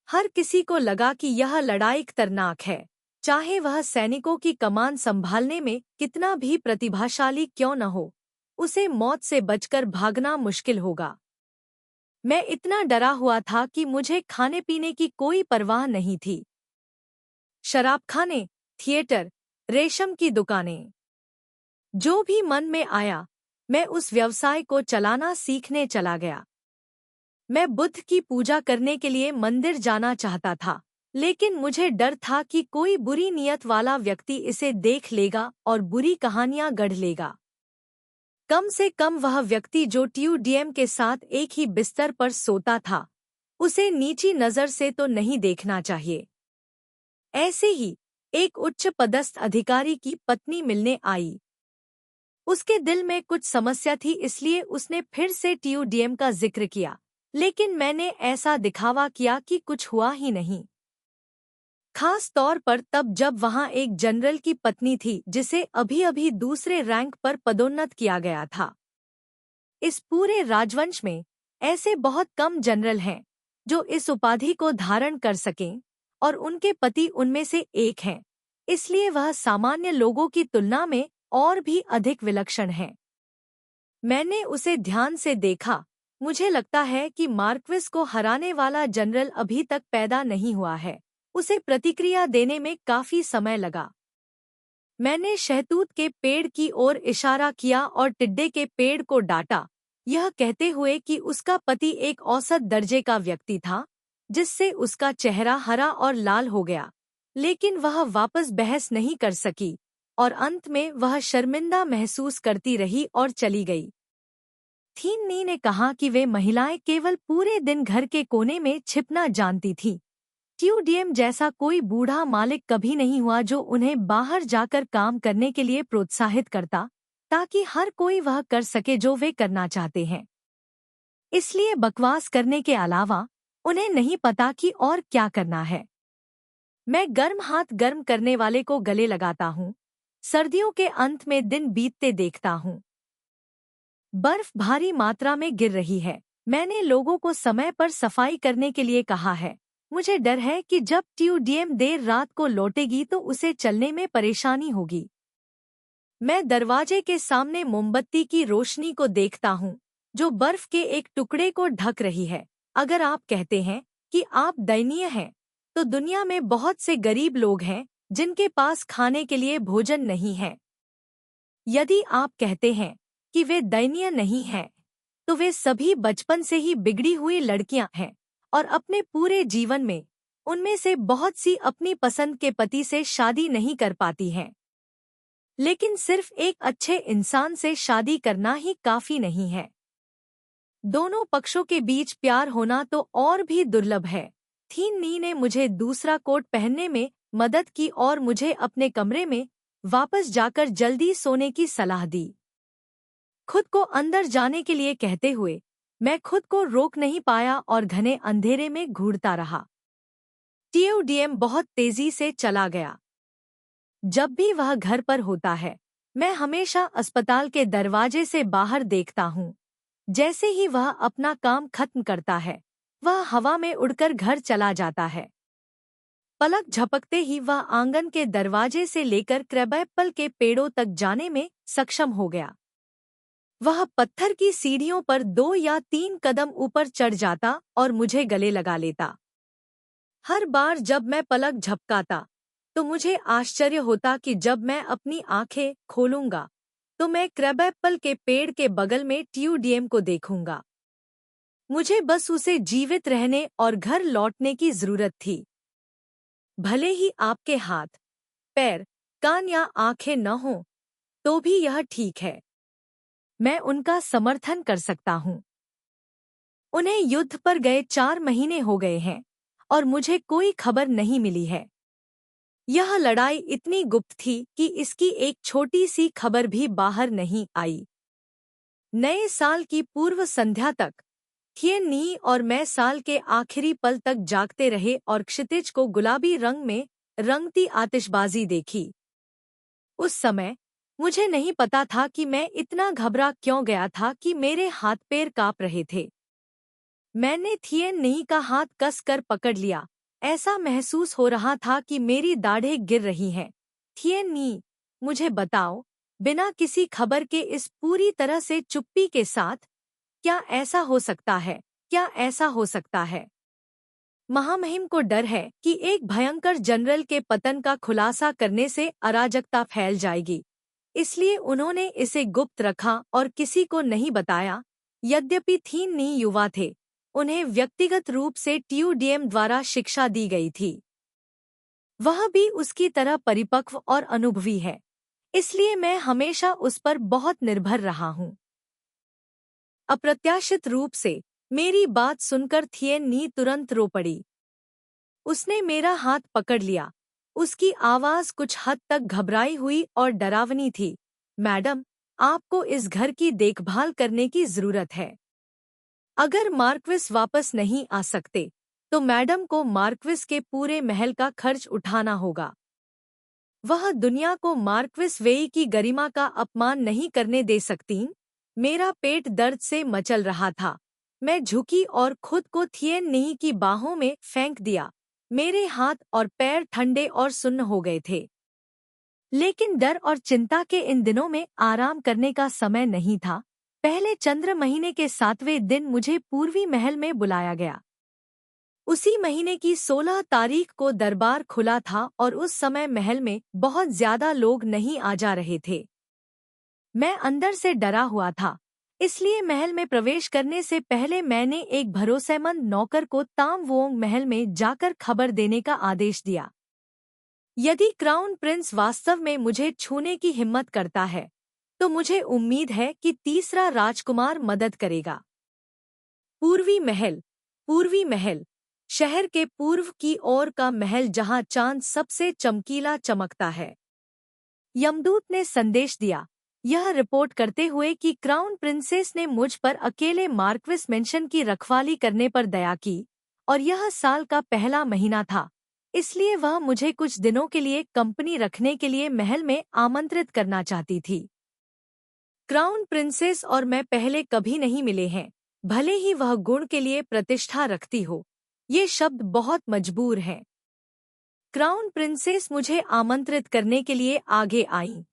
Speaker 1: हर किसी को लगा कि यह लड़ाई खतरनाक है, चाहे वह सैनिकों की कमान संभालने में कितना भी प्रतिभाशाली क्यों न हो, उसे मौत से बचकर भागना मुश्किल होगा। मैं इतना डरा हुआ था कि मुझे खाने पीने की कोई परवाह नहीं थी। शराबखाने, थिएटर, रेशम की दुकानें, जो भी मन में आया, मैं उस व्यवसाय को चलाना सीखने चला गया। मैं बुद्ध की पूजा करने के लिए मंदिर जाना चाहता था, लेकिन मुझे डर था कि कोई बुरी नीयत वाला व्यक्ति इसे देख लेगा और बुरी कहानियां गढ़ लेगा। कम से कम वह व्यक्ति जो टीयूडीएम के साथ एक ही बिस्तर पर सोता था, उसे नीची नज़र से तो नहीं देखना चाहिए। ऐसे ही एक उच्च पदस्थ अधिकारी की पत्नी मिलने आई। उसके दिल में कुछ समस्या थी, इसलिए उसने फिर से टीयूडीएम का जिक्र किया, लेकिन मैंने ऐसा दिखावा किया कि कुछ हुआ ही नहीं। खास तौर पर तब जब वहां एक जनरल की पत्नी थी जिसे अभी-अभी दूसरे रैंक पर पदोन्नत किया गया था। इस पूरे राजवंश में ऐसे बहुत कम जनरल हैं जो इस उपाधि को धारण कर सकें, और उनके पति उनमें से एक हैं। इसलिए वह सामान्य लोगों की तुलना में और भी अधिक विलक्षण है। मैंने उसे ध्यान से देखा। मुझे लगता है कि मार्क्विस को हराने वाला जनरल अभी तक पैदा नहीं हुआ है। उसे प्रतिक्रिया देने में काफी समय लगा। मैंने शहतूत के पेड़ की ओर इशारा किया और टिड्डे के पेड़ को डांटा, यह कहते हुए कि उसका पति एक औसत दर्जे का व्यक्ति था, जिससे उसका चेहरा हरा और लाल हो गया। लेकिन वह वापस बहस नहीं कर सकी और अंत में वह शर्मिंदा महसूस करती रही और चली गई। थीन नी ने कहा कि वे महिलाएं केवल पूरे दिन घर के कोने में छिपना जानती थीं। टीयूडीएम जैसा कोई बूढ़ा मालिक कभी नहीं हुआ जो उन्हें बाहर जाकर काम करने के लिए प्रोत्साहित करता, ताकि हर कोई वह कर सके जो वे करना चाहते हैं। इसलिए बकवास करने के अलावा उन्हें नहीं पता कि और क्या करना है। मैं गर्म हाथ गर्म करने वाले को गले लगाता हूँ। सर्दियों के अंत में दिन बीतते देखता हूँ। बर्फ भारी मात्रा में गिर रही है। मैंने लोगों को समय पर सफाई करने के लिए कहा है। मुझे डर है कि जब टीयूडीएम देर रात को लौटेगी तो उसे चलने में परेशानी होगी। मैं दरवाजे के सामने मोमबत्ती की रोशनी को देखता हूँ, जो बर्फ के एक टुकड़े को ढक रही है। अगर आप कहते हैं कि आप दयनीय हैं, तो दुनिया में बहुत से गरीब लोग हैं जिनके पास खाने के लिए भोजन नहीं है। यदि आप कहते हैं कि वे दयनीय नहीं हैं, तो वे सभी बचपन से ही बिगड़ी हुई लड़कियां हैं और अपने पूरे जीवन में उनमें से बहुत सी अपनी पसंद के पति से शादी नहीं कर पाती हैं। लेकिन सिर्फ एक अच्छे इंसान से शादी करना ही काफी नहीं है। दोनों पक्षों के बीच प्यार होना तो और भी दुर्लभ है। थीन नी ने मुझे दूसरा कोट पहनने में मदद की और मुझे अपने कमरे में वापस जाकर जल्दी सोने की सलाह दी। खुद को अंदर जाने के लिए कहते हुए मैं खुद को रोक नहीं पाया और घने अंधेरे में घूरता रहा। टीयूडीएम बहुत तेजी से चला गया। जब भी वह घर पर होता है, मैं हमेशा अस्पताल के दरवाजे से बाहर देखता हूँ। जैसे ही वह अपना काम खत्म करता है, वह हवा में उड़कर घर चला जाता है। पलक झपकते ही वह आंगन के दरवाजे से लेकर क्रैबएप्पल के पेड़ों तक जाने में सक्षम हो गया। वह पत्थर की सीढ़ियों पर 2 या 3 कदम ऊपर चढ़ जाता और मुझे गले लगा लेता। हर बार जब मैं पलक झपकाता, तो मुझे आश्चर्य होता कि जब मैं अपनी आंखें खोलूंगा, तो मैं क्रैबएप्पल के पेड़ के बगल में टीयूडीएम को देखूंगा। मुझे बस उसे जीवित रहने और घर लौटने की जरूरत थी। भले ही आपके हाथ, पैर, कान या आंखें न हों, तो भी यह ठीक है। मैं उनका समर्थन कर सकता हूँ। उन्हें युद्ध पर गए 4 महीने हो गए हैं और मुझे कोई खबर नहीं मिली है। यह लड़ाई इतनी गुप्त थी कि इसकी एक छोटी सी खबर भी बाहर नहीं आई। नए साल की पूर्व संध्या तक थिएन नी और मैं साल के आखिरी पल तक जागते रहे और क्षितिज को गुलाबी रंग में रंगती आतिशबाजी देखी। उस समय मुझे नहीं पता था कि मैं इतना घबरा क्यों गया था कि मेरे हाथ पैर कांप रहे थे। मैंने थिएन नी का हाथ कसकर पकड़ लिया। ऐसा महसूस हो रहा था कि मेरी दाढ़ें गिर रही हैं। थिएन नी, मुझे बताओ, बिना किसी खबर के इस पूरी तरह से चुप्पी के साथ, क्या ऐसा हो सकता है? क्या ऐसा हो सकता है? महामहिम को डर है कि एक भयंकर जनरल के पतन का खुलासा करने से अराजकता फैल जाएगी। इसलिए उन्होंने इसे गुप्त रखा और किसी को नहीं बताया। यद्यपि थिएन नी युवा थे, उन्हें व्यक्तिगत रूप से टीयूडीएम द्वारा शिक्षा दी गई थी। वह भी उसकी तरह परिपक्व और अनुभवी है, इसलिए मैं हमेशा उस पर बहुत निर्भर रहा हूँ। अप्रत्याशित रूप से मेरी बात सुनकर थिएन नी तुरंत रो पड़ी। उसने मेरा हाथ पकड़ लिया। उसकी आवाज कुछ हद तक घबराई हुई और डरावनी थी। मैडम, आपको इस घर की देखभाल करने की जरूरत है। अगर मार्क्विस वापस नहीं आ सकते, तो मैडम को मार्क्विस के पूरे महल का खर्च उठाना होगा। वह दुनिया को मार्क्विस वेई की गरिमा का अपमान नहीं करने दे सकतीं। मेरा पेट दर्द से मचल रहा था। मैं झुकी और खुद को थिएन नी की बाहों में फेंक दिया। मेरे हाथ और पैर ठंडे और सुन्न हो गए थे। लेकिन डर और चिंता के इन दिनों में आराम करने का समय नहीं था। पहले चंद्र महीने के 7वें दिन मुझे पूर्वी महल में बुलाया गया। उसी महीने की 16 तारीख को दरबार खुला था और उस समय महल में बहुत ज्यादा लोग नहीं आ जा रहे थे। मैं अंदर से डरा हुआ था, इसलिए महल में प्रवेश करने से पहले मैंने एक भरोसेमंद नौकर को ताम वोंग महल में जाकर खबर देने का आदेश दिया। यदि क्राउन प्रिंस वास्तव में मुझे छूने की हिम्मत करता है, तो मुझे उम्मीद है कि तीसरा राजकुमार मदद करेगा। पूर्वी महल, पूर्वी महल, शहर के पूर्व की ओर का महल जहां चांद सबसे चमकीला चमकता है। यमदूत ने संदेश दिया, यह रिपोर्ट करते हुए कि क्राउन प्रिंसेस ने मुझ पर अकेले मार्क्विस मेंशन की रखवाली करने पर दया की, और यह साल का पहला महीना था, इसलिए वह मुझे कुछ दिनों के लिए कंपनी रखने के लिए महल में आमंत्रित करना चाहती थी। क्राउन प्रिंसेस और मैं पहले कभी नहीं मिले हैं, भले ही वह गुण के लिए प्रतिष्ठा रखती हो। ये शब्द बहुत मजबूर हैं। क्राउन प्रिंसेस मुझे आमंत्रित करने के लिए आगे आईं,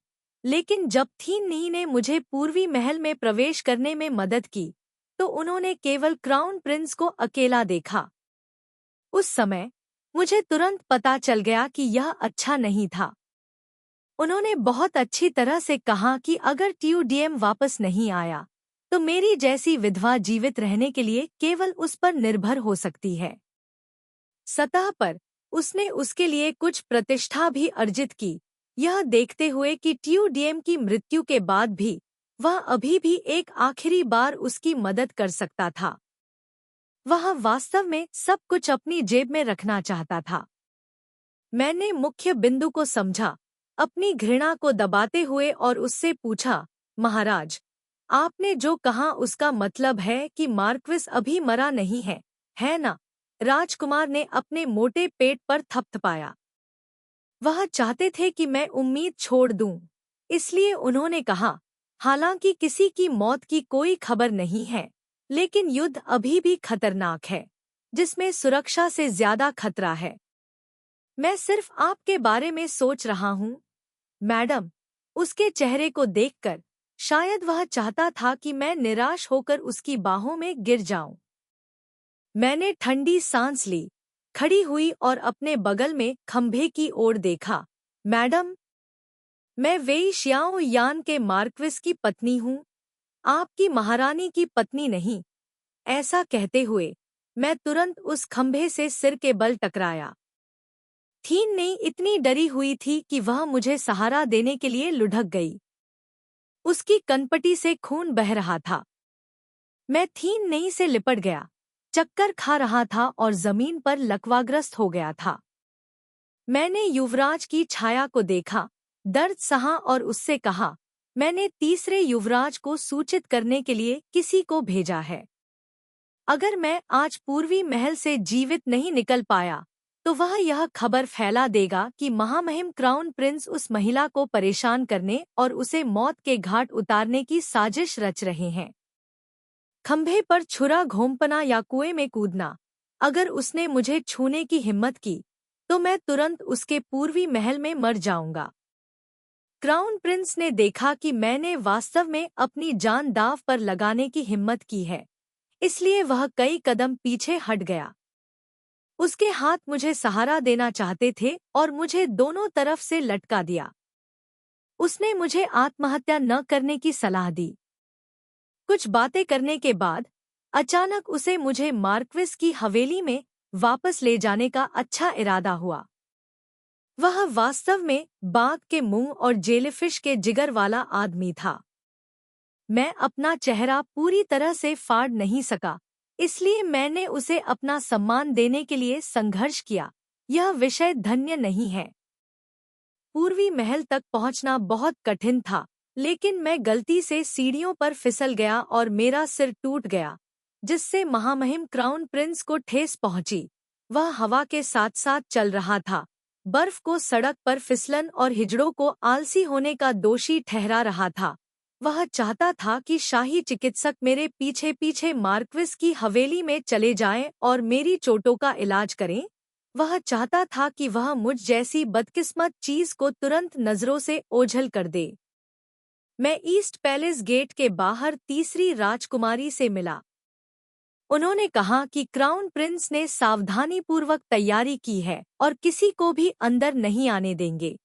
Speaker 1: लेकिन जब थिएन नी ने मुझे पूर्वी महल में प्रवेश करने में मदद की, तो उन्होंने केवल क्राउन प्रिंस को अकेला देखा। उस समय मुझे तुरंत पता चल गया कि यह अच्छा नहीं था। उन्होंने बहुत अच्छी तरह से कहा कि अगर टीयूडीएम वापस नहीं आया, तो मेरी जैसी विधवा जीवित रहने के लिए केवल उस पर निर्भर हो सकती है। सतह पर उसने उसके लिए कुछ प्रतिष्ठा भी अर्जित की, यह देखते हुए कि टीयूडीएम की मृत्यु के बाद भी वह अभी भी एक आखिरी बार उसकी मदद कर सकता था। वह वास्तव में सब कुछ अपनी जेब में रखना चाहता था। मैंने मुख्य बिंदु को समझा, अपनी घृणा को दबाते हुए, और उससे पूछा, महाराज, आपने जो कहा उसका मतलब है कि मार्क्विस अभी मरा नहीं है ना? राजकुमार ने अपने मोटे पेट पर थपथपाया। वह चाहते थे कि मैं उम्मीद छोड़ दूं। इसलिए उन्होंने कहा, हालांकि किसी की मौत की कोई खबर नहीं है, लेकिन युद्ध अभी भी खतरनाक है, जिसमें सुरक्षा से ज्यादा खतरा है। मैं सिर्फ आपके बारे में सोच रहा हूँ, मैडम। उसके चेहरे को देखकर शायद वह चाहता था कि मैं निराश होकर उसकी बाहों में गिर जाऊं। मैंने ठंडी सांस ली, खड़ी हुई और अपने बगल में खंभे की ओर देखा। मैडम, मैं वेई शियाओ यान के मार्क्विस की पत्नी हूँ, आपकी महारानी की पत्नी नहीं। ऐसा कहते हुए मैं तुरंत उस खंभे से सिर के बल टकराया। थीन ने इतनी डरी हुई थी कि वह मुझे सहारा देने के लिए लुढ़क गई। उसकी कनपटी से खून बह रहा था। मैं थीन नई से लिपट गया, चक्कर खा रहा था और जमीन पर लकवाग्रस्त हो गया था। मैंने युवराज की छाया को देखा, दर्द सहा और उससे कहा, मैंने तीसरे युवराज को सूचित करने के लिए किसी को भेजा है। अगर मैं आज पूर्वी महल से जीवित नहीं निकल पाया, तो वह यह खबर फैला देगा कि महामहिम क्राउन प्रिंस उस महिला को परेशान करने और उसे मौत के घाट उतारने की साजिश रच रहे हैं। खंभे पर छुरा घोंपना या कुएं में कूदना, अगर उसने मुझे छूने की हिम्मत की, तो मैं तुरंत उसके पूर्वी महल में मर जाऊंगा। क्राउन प्रिंस ने देखा कि मैंने वास्तव में अपनी जान दांव पर लगाने की हिम्मत की है, इसलिए वह कई कदम पीछे हट गया। उसके हाथ मुझे सहारा देना चाहते थे और मुझे दोनों तरफ से लटका दिया। उसने मुझे आत्महत्या न करने की सलाह दी। कुछ बातें करने के बाद अचानक उसे मुझे मार्क्विस की हवेली में वापस ले जाने का अच्छा इरादा हुआ। वह वास्तव में बाघ के मुंह और जेलीफिश के जिगर वाला आदमी था। मैं अपना चेहरा पूरी तरह से फाड़ नहीं सका, इसलिए मैंने उसे अपना सम्मान देने के लिए संघर्ष किया। यह विषय धन्य नहीं है। पूर्वी महल तक पहुंचना बहुत कठिन था, लेकिन मैं गलती से सीढ़ियों पर फिसल गया और मेरा सिर टूट गया, जिससे महामहिम क्राउन प्रिंस को ठेस पहुंची। वह हवा के साथ साथ चल रहा था, बर्फ को सड़क पर फिसलन और हिजड़ों को आलसी होने का दोषी ठहरा रहा था। वह चाहता था कि शाही चिकित्सक मेरे पीछे पीछे मार्क्विस की हवेली में चले जाएं और मेरी चोटों का इलाज करें। वह चाहता था कि वह मुझ जैसी बदकिस्मत चीज को तुरंत नजरों से ओझल कर दे। मैं ईस्ट पैलेस गेट के बाहर तीसरी राजकुमारी से मिला। उन्होंने कहा कि क्राउन प्रिंस ने सावधानीपूर्वक तैयारी की है और किसी को भी अंदर नहीं आने देंगे।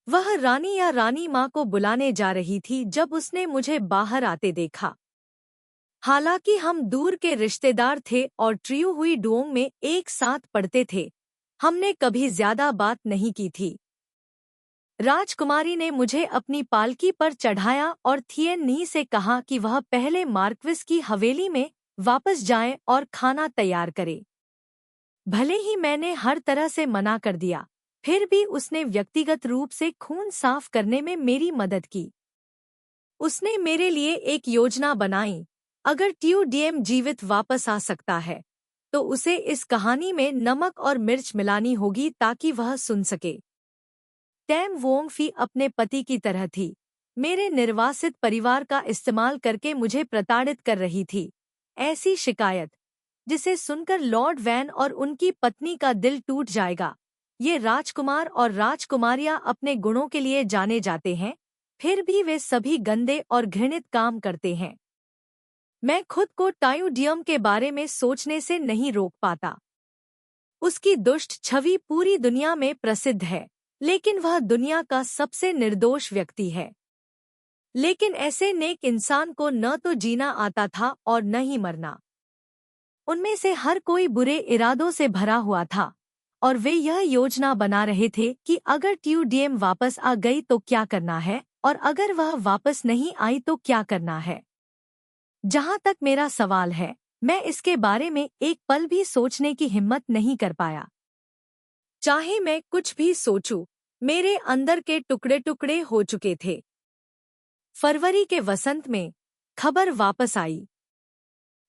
Speaker 1: वह रानी या रानी माँ को बुलाने जा रही थी जब उसने मुझे बाहर आते देखा। हालांकि हम दूर के रिश्तेदार थे और ट्रियो हुई डुओंग में एक साथ पढ़ते थे, हमने कभी ज्यादा बात नहीं की थी। राजकुमारी ने मुझे अपनी पालकी पर चढ़ाया और थिएन नी से कहा कि वह पहले मार्क्विस की हवेली में वापस जाए और खाना तैयार करे। भले ही मैंने हर तरह से मना कर दिया, फिर भी उसने व्यक्तिगत रूप से खून साफ करने में मेरी मदद की। उसने मेरे लिए एक योजना बनाई। अगर टीओडीएम जीवित वापस आ सकता है, तो उसे इस कहानी में नमक और मिर्च मिलानी होगी ताकि वह सुन सके। टैम वोंगफी अपने पति की तरह थी, मेरे निर्वासित परिवार का इस्तेमाल करके मुझे प्रताड़ित कर रही थी। ऐसी शिकायत जिसे सुनकर लॉर्ड वैन और उनकी पत्नी का दिल टूट जाएगा। ये राजकुमार और राजकुमारियां अपने गुणों के लिए जाने जाते हैं, फिर भी वे सभी गंदे और घृणित काम करते हैं। मैं खुद को टायोडियम के बारे में सोचने से नहीं रोक पाता। उसकी दुष्ट छवि पूरी दुनिया में प्रसिद्ध है, लेकिन वह दुनिया का सबसे निर्दोष व्यक्ति है। लेकिन ऐसे नेक इंसान को न तो जीना आता था और न ही मरना। उनमें से हर कोई बुरे इरादों से भरा हुआ था, और वे यह योजना बना रहे थे कि अगर टीओडीएम वापस आ गई तो क्या करना है, और अगर वह वापस नहीं आई तो क्या करना है। जहां तक मेरा सवाल है, मैं इसके बारे में एक पल भी सोचने की हिम्मत नहीं कर पाया। चाहे मैं कुछ भी सोचूं, मेरे अंदर के टुकड़े टुकड़े हो चुके थे। फरवरी के वसंत में खबर वापस आई।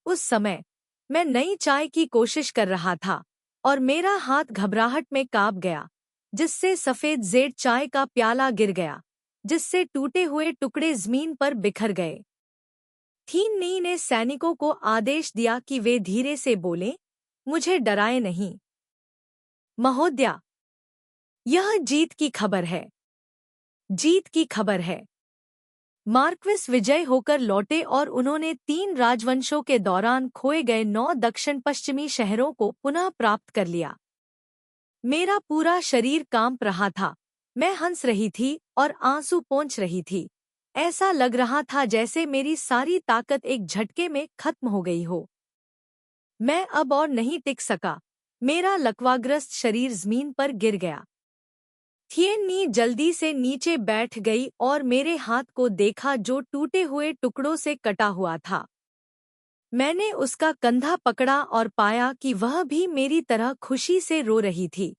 Speaker 1: उस समय मैं नई चाय की कोशिश कर रहा था और मेरा हाथ घबराहट में कांप गया, जिससे सफेद जेड चाय का प्याला गिर गया, जिससे टूटे हुए टुकड़े जमीन पर बिखर गए। थिन नी ने सैनिकों को आदेश दिया कि वे धीरे से बोलें, मुझे डराए नहीं महोदया। यह जीत की खबर है, जीत की खबर है। मार्क्विस विजय होकर लौटे और उन्होंने 3 राजवंशों के दौरान खोए गए 9 दक्षिण पश्चिमी शहरों को पुनः प्राप्त कर लिया। मेरा पूरा शरीर कांप रहा था, मैं हंस रही थी और आंसू पोंछ रही थी। ऐसा लग रहा था जैसे मेरी सारी ताकत एक झटके में खत्म हो गई हो। मैं अब और नहीं टिक सका, मेरा लकवाग्रस्त शरीर जमीन पर गिर गया। थिएन नी जल्दी से नीचे बैठ गई और मेरे हाथ को देखा जो टूटे हुए टुकड़ों से कटा हुआ था। मैंने उसका कंधा पकड़ा और पाया कि वह भी मेरी तरह खुशी से रो रही थी।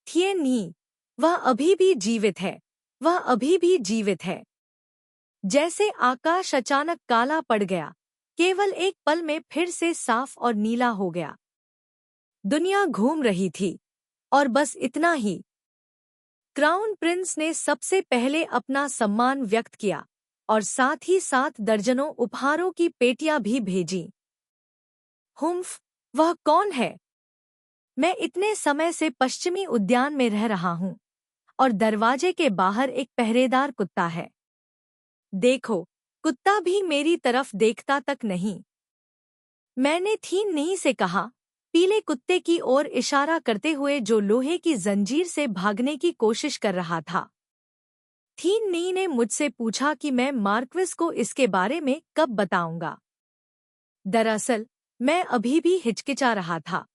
Speaker 1: थिएन नी, वह अभी भी जीवित है, वह अभी भी जीवित है। जैसे आकाश अचानक काला पड़ गया, केवल एक पल में फिर से साफ और नीला हो गया। दुनिया घूम रही थी, और बस इतना ही। क्राउन प्रिंस ने सबसे पहले अपना सम्मान व्यक्त किया और साथ ही साथ दर्जनों उपहारों की पेटियां भी भेजीं। हुम्फ, वह कौन है? मैं इतने समय से पश्चिमी उद्यान में रह रहा हूँ और दरवाजे के बाहर एक पहरेदार कुत्ता है। देखो, कुत्ता भी मेरी तरफ देखता तक नहीं। मैंने थिन नी से कहा, पीले कुत्ते की ओर इशारा करते हुए जो लोहे की जंजीर से भागने की कोशिश कर रहा था। थिन नी ने मुझसे पूछा कि मैं मार्क्विस को इसके बारे में कब बताऊंगा। दरअसल मैं अभी भी हिचकिचा रहा था।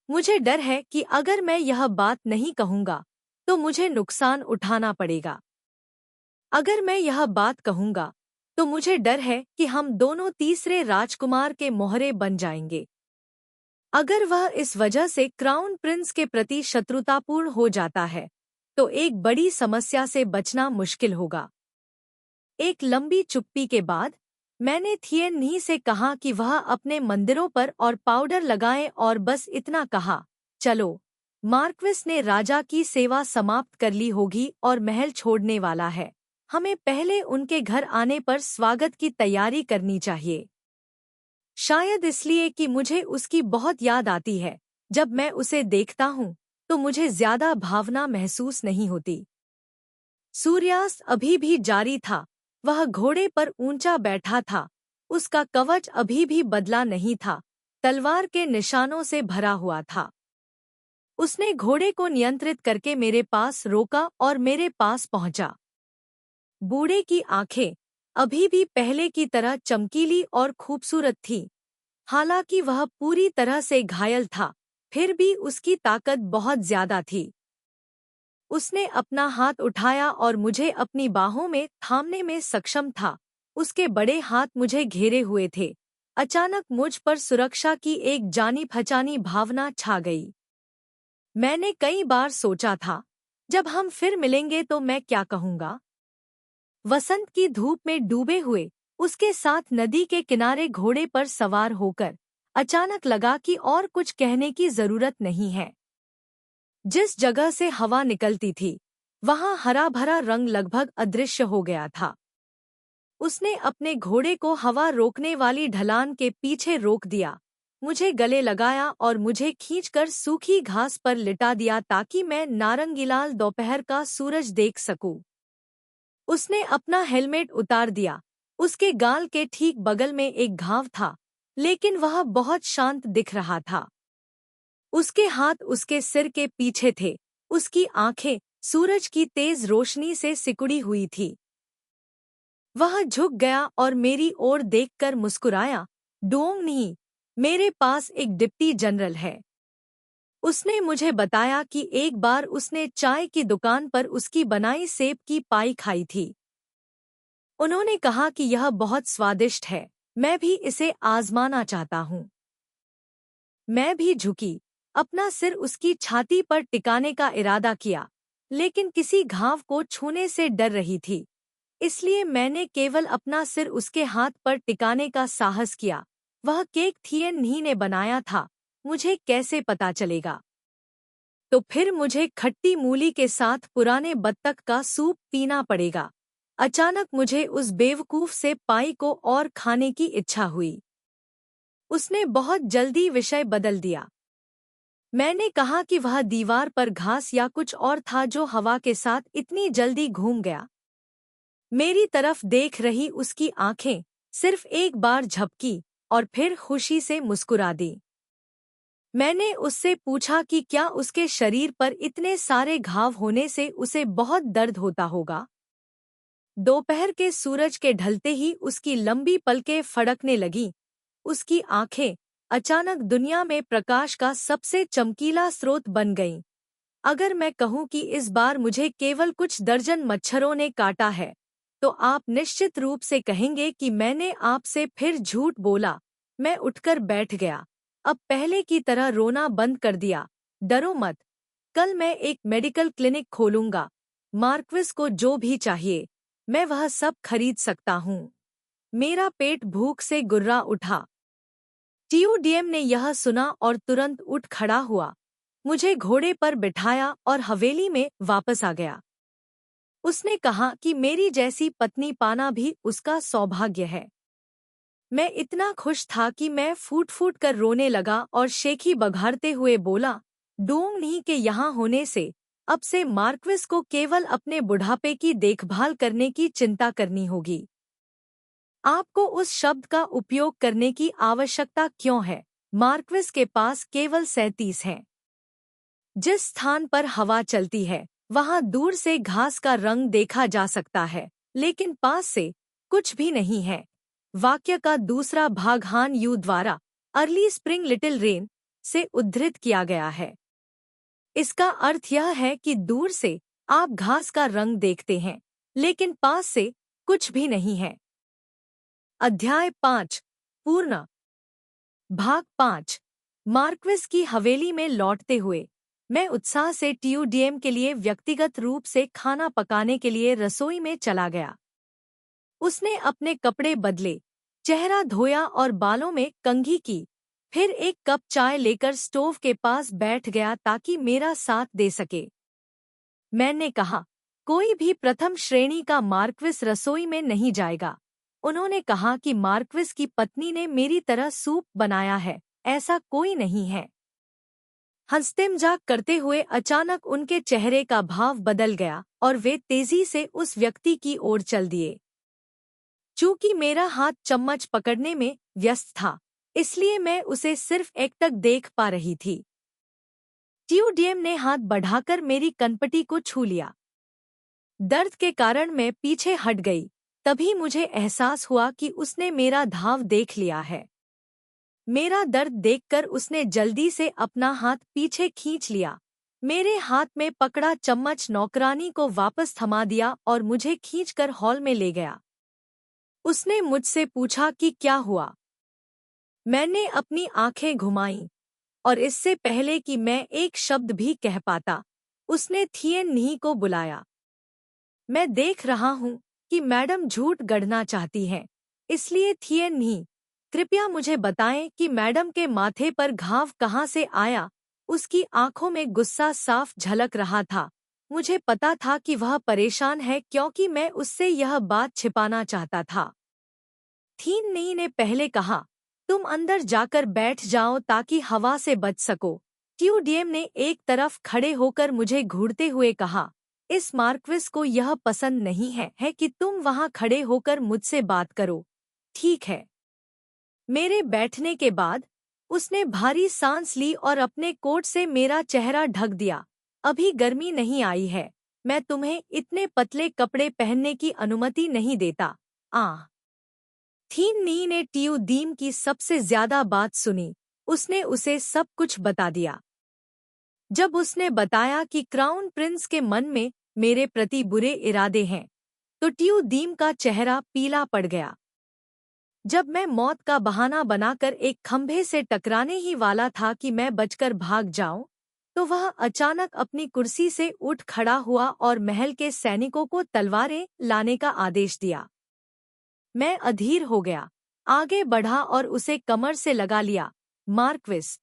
Speaker 1: मुझे डर है कि अगर मैं यह बात नहीं कहूंगा तो मुझे नुकसान उठाना पड़ेगा। अगर मैं यह बात कहूंगा तो मुझे डर है कि हम दोनों तीसरे राजकुमार के मोहरे बन जाएंगे। अगर वह इस वजह से क्राउन प्रिंस के प्रति शत्रुतापूर्ण हो जाता है तो एक बड़ी समस्या से बचना मुश्किल होगा। एक लंबी चुप्पी के बाद मैंने थिएन नी से कहा कि वह अपने मंदिरों पर और पाउडर लगाएं और बस इतना कहा, चलो, मार्क्विस ने राजा की सेवा समाप्त कर ली होगी और महल छोड़ने वाला है। हमें पहले उनके घर आने पर स्वागत की तैयारी करनी चाहिए। शायद इसलिए कि मुझे उसकी बहुत याद आती है। जब मैं उसे देखता हूँ तो मुझे ज्यादा भावना महसूस नहीं होती। सूर्यास्त अभी भी जारी था। वह घोड़े पर ऊंचा बैठा था। उसका कवच अभी भी बदला नहीं था, तलवार के निशानों से भरा हुआ था। उसने घोड़े को नियंत्रित करके मेरे पास रोका और मेरे पास पहुंचा। बूढ़े की आंखें अभी भी पहले की तरह चमकीली और खूबसूरत थी। हालांकि वह पूरी तरह से घायल था, फिर भी उसकी ताकत बहुत ज्यादा थी। उसने अपना हाथ उठाया और मुझे अपनी बाहों में थामने में सक्षम था। उसके बड़े हाथ मुझे घेरे हुए थे। अचानक मुझ पर सुरक्षा की एक जानी पहचानी भावना छा गई। मैंने कई बार सोचा था, जब हम फिर मिलेंगे तो मैं क्या कहूँगा। वसंत की धूप में डूबे हुए उसके साथ नदी के किनारे घोड़े पर सवार होकर अचानक लगा कि और कुछ कहने की जरूरत नहीं है। जिस जगह से हवा निकलती थी वहां हरा भरा रंग लगभग अदृश्य हो गया था। उसने अपने घोड़े को हवा रोकने वाली ढलान के पीछे रोक दिया, मुझे गले लगाया और मुझे खींचकर सूखी घास पर लिटा दिया ताकि मैं नारंगीलाल दोपहर का सूरज देख सकूं। उसने अपना हेलमेट उतार दिया। उसके गाल के ठीक बगल में एक घाव था, लेकिन वह बहुत शांत दिख रहा था। उसके हाथ उसके सिर के पीछे थे। उसकी आंखें सूरज की तेज रोशनी से सिकुड़ी हुई थी। वह झुक गया और मेरी ओर देखकर मुस्कुराया, डोंग नी, मेरे पास एक डिप्टी जनरल है। उसने मुझे बताया कि एक बार उसने चाय की दुकान पर उसकी बनाई सेब की पाई खाई थी। उन्होंने कहा कि यह बहुत स्वादिष्ट है, मैं भी इसे आजमाना चाहता हूँ। मैं भी झुकी, अपना सिर उसकी छाती पर टिकाने का इरादा किया, लेकिन किसी घाव को छूने से डर रही थी। इसलिए मैंने केवल अपना सिर उसके हाथ पर टिकाने का साहस किया। वह केक थिएन नी ने बनाया था, मुझे कैसे पता चलेगा। तो फिर मुझे खट्टी मूली के साथ पुराने बत्तख का सूप पीना पड़ेगा। अचानक मुझे उस बेवकूफ से पाई को और खाने की इच्छा हुई। उसने बहुत जल्दी विषय बदल दिया। मैंने कहा कि वह दीवार पर घास या कुछ और था जो हवा के साथ इतनी जल्दी घूम गया। मेरी तरफ देख रही उसकी आंखें सिर्फ एक बार झपकी और फिर खुशी से मुस्कुरा दी। मैंने उससे पूछा कि क्या उसके शरीर पर इतने सारे घाव होने से उसे बहुत दर्द होता होगा। दोपहर के सूरज के ढलते ही उसकी लंबी पलकें फड़कने लगीं। उसकी आंखें अचानक दुनिया में प्रकाश का सबसे चमकीला स्रोत बन गईं। अगर मैं कहूं कि इस बार मुझे केवल कुछ दर्जन मच्छरों ने काटा है, तो आप निश्चित रूप से कहेंगे कि मैंने आपसे फिर झूठ बोला। मैं उठकर बैठ गया। अब पहले की तरह रोना बंद कर दिया। डरो मत, कल मैं एक मेडिकल क्लिनिक खोलूंगा। मार्क्विस को जो भी चाहिए, मैं वह सब खरीद सकता हूँ। मेरा पेट भूख से गुर्रा उठा। टीओडीएम ने यह सुना और तुरंत उठ खड़ा हुआ, मुझे घोड़े पर बिठाया और हवेली में वापस आ गया। उसने कहा कि मेरी जैसी पत्नी पाना भी उसका सौभाग्य है। मैं इतना खुश था कि मैं फूट फूट कर रोने लगा और शेखी बघाड़ते हुए बोला, डोंग नी के यहाँ होने से अब से मार्क्विस को केवल अपने बुढ़ापे की देखभाल करने की चिंता करनी होगी। आपको उस शब्द का उपयोग करने की आवश्यकता क्यों है? मार्क्विस के पास केवल 37 हैं। जिस स्थान पर हवा चलती है, वहां दूर से घास का रंग देखा जा सकता है, लेकिन पास से कुछ भी नहीं है। वाक्य का दूसरा भाग हान यू द्वारा अर्ली स्प्रिंग लिटिल रेन से उद्धृत किया गया है। इसका अर्थ यह है कि दूर से आप घास का रंग देखते हैं, लेकिन पास से कुछ भी नहीं है। अध्याय 5 पूर्ण। भाग 5। मार्क्विस की हवेली में लौटते हुए मैं उत्साह से टीओडीएम के लिए व्यक्तिगत रूप से खाना पकाने के लिए रसोई में चला गया। उसने अपने कपड़े बदले, चेहरा धोया और बालों में कंघी की, फिर एक कप चाय लेकर स्टोव के पास बैठ गया ताकि मेरा साथ दे सके। मैंने कहा, कोई भी प्रथम श्रेणी का मार्क्विस रसोई में नहीं जाएगा। उन्होंने कहा कि मार्क्विस की पत्नी ने मेरी तरह सूप बनाया है, ऐसा कोई नहीं है। हंसते मजाक करते हुए अचानक उनके चेहरे का भाव बदल गया और वे तेजी से उस व्यक्ति की ओर चल दिए। चूंकि मेरा हाथ चम्मच पकड़ने में व्यस्त था, इसलिए मैं उसे सिर्फ एकटक देख पा रही थी। टीओडीएम ने हाथ बढ़ाकर मेरी कनपटी को छू लिया। दर्द के कारण मैं पीछे हट गई। तभी मुझे एहसास हुआ कि उसने मेरा धाव देख लिया है। मेरा दर्द देखकर उसने जल्दी से अपना हाथ पीछे खींच लिया। मेरे हाथ में पकड़ा चम्मच नौकरानी को वापस थमा दिया और मुझे खींचकर हॉल में ले गया। उसने मुझसे पूछा कि क्या हुआ। मैंने अपनी आंखें घुमाईं और इससे पहले कि मैं एक शब्द भी कह पाता, उसने थिएन नी को बुलाया। मैं देख रहा हूँ कि मैडम झूठ गढ़ना चाहती हैं, इसलिए थिएन नी, कृपया मुझे बताएं कि मैडम के माथे पर घाव कहाँ से आया। उसकी आंखों में गुस्सा साफ झलक रहा था। मुझे पता था कि वह परेशान है क्योंकि मैं उससे यह बात छिपाना चाहता था। थिएन नी ने पहले कहा, तुम अंदर जाकर बैठ जाओ ताकि हवा से बच सको। टीओडीएम ने एक तरफ खड़े होकर मुझे घूरते हुए कहा, इस मार्क्विस को यह पसंद नहीं है कि तुम वहां खड़े होकर मुझसे बात करो। ठीक है। मेरे बैठने के बाद उसने भारी सांस ली और अपने कोट से मेरा चेहरा ढक दिया। अभी गर्मी नहीं आई है, मैं तुम्हें इतने पतले कपड़े पहनने की अनुमति नहीं देता। थिएन नी ने टीओडीएम की सबसे ज्यादा बात सुनी। उसने उसे सब कुछ बता दिया। जब उसने बताया कि क्राउन प्रिंस के मन में मेरे प्रति बुरे इरादे हैं, तो टीओडीएम का चेहरा पीला पड़ गया। जब मैं मौत का बहाना बनाकर एक खंभे से टकराने ही वाला था कि मैं बचकर भाग जाऊं, तो वह अचानक अपनी कुर्सी से उठ खड़ा हुआ और महल के सैनिकों को तलवारें लाने का आदेश दिया। मैं अधीर हो गया, आगे बढ़ा और उसे कमर से लगा लिया। मार्क्विस,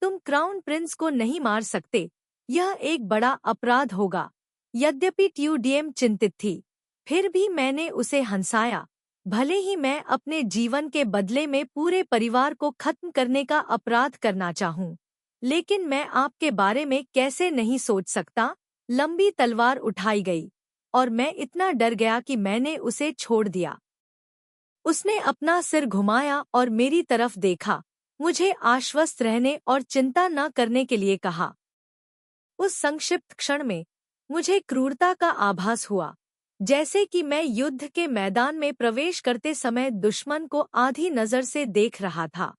Speaker 1: तुम क्राउन प्रिंस को नहीं मार सकते, यह एक बड़ा अपराध होगा। यद्यपि टीओडीएम चिंतित थी, फिर भी मैंने उसे हंसाया। भले ही मैं अपने जीवन के बदले में पूरे परिवार को खत्म करने का अपराध करना चाहूं, लेकिन मैं आपके बारे में कैसे नहीं सोच सकता। लंबी तलवार उठाई गई और मैं इतना डर गया कि मैंने उसे छोड़ दिया। उसने अपना सिर घुमाया और मेरी तरफ देखा, मुझे आश्वस्त रहने और चिंता न करने के लिए कहा। उस संक्षिप्त क्षण में मुझे क्रूरता का आभास हुआ, जैसे कि मैं युद्ध के मैदान में प्रवेश करते समय दुश्मन को आधी नजर से देख रहा था।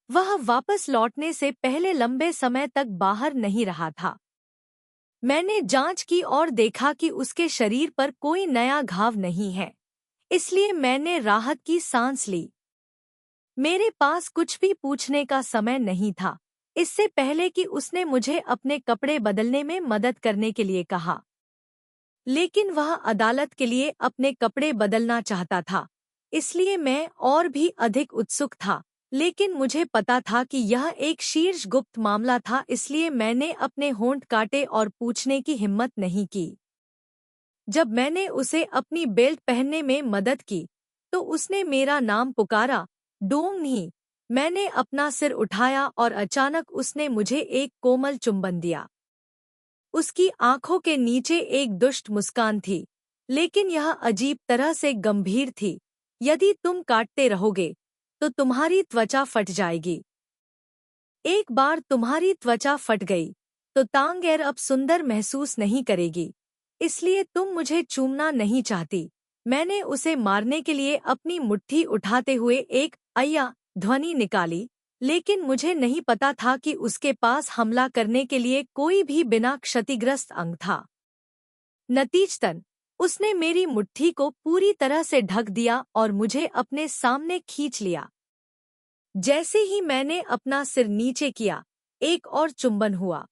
Speaker 1: वह वापस लौटने से पहले लंबे समय तक बाहर नहीं रहा था। मैंने जांच की और देखा कि उसके शरीर पर कोई नया घाव नहीं है, इसलिए मैंने राहत की सांस ली। मेरे पास कुछ भी पूछने का समय नहीं था, इससे पहले कि उसने मुझे अपने कपड़े बदलने में मदद करने के लिए कहा। लेकिन वह अदालत के लिए अपने कपड़े बदलना चाहता था, इसलिए मैं और भी अधिक उत्सुक था। लेकिन मुझे पता था कि यह एक शीर्ष गुप्त मामला था, इसलिए मैंने अपने होंठ काटे और पूछने की हिम्मत नहीं की। जब मैंने उसे अपनी बेल्ट पहनने में मदद की, तो उसने मेरा नाम पुकारा, डोंग नहीं। मैंने अपना सिर उठाया और अचानक उसने मुझे एक कोमल चुंबन दिया। उसकी आंखों के नीचे एक दुष्ट मुस्कान थी, लेकिन यह अजीब तरह से गंभीर थी। यदि तुम काटते रहोगे, तो तुम्हारी त्वचा फट जाएगी। एक बार तुम्हारी त्वचा फट गई, तो तांगेर अब सुंदर महसूस नहीं करेगी। इसलिए तुम मुझे चूमना नहीं चाहती। मैंने उसे मारने के लिए अपनी मुट्ठी उठाते हुए एक अय्या ध्वनि निकाली, लेकिन मुझे नहीं पता था कि उसके पास हमला करने के लिए कोई भी बिना क्षतिग्रस्त अंग था। नतीजतन उसने मेरी मुट्ठी को पूरी तरह से ढक दिया और मुझे अपने सामने खींच लिया। जैसे ही मैंने अपना सिर नीचे किया, एक और चुंबन हुआ,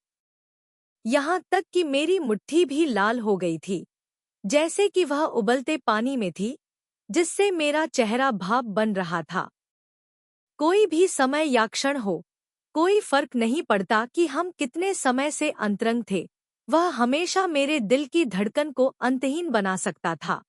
Speaker 1: यहाँ तक कि मेरी मुट्ठी भी लाल हो गई थी, जैसे कि वह उबलते पानी में थी, जिससे मेरा चेहरा भाप बन रहा था। कोई भी समय या क्षण हो, कोई फर्क नहीं पड़ता कि हम कितने समय से अंतरंग थे, वह हमेशा मेरे दिल की धड़कन को अंतहीन बना सकता था।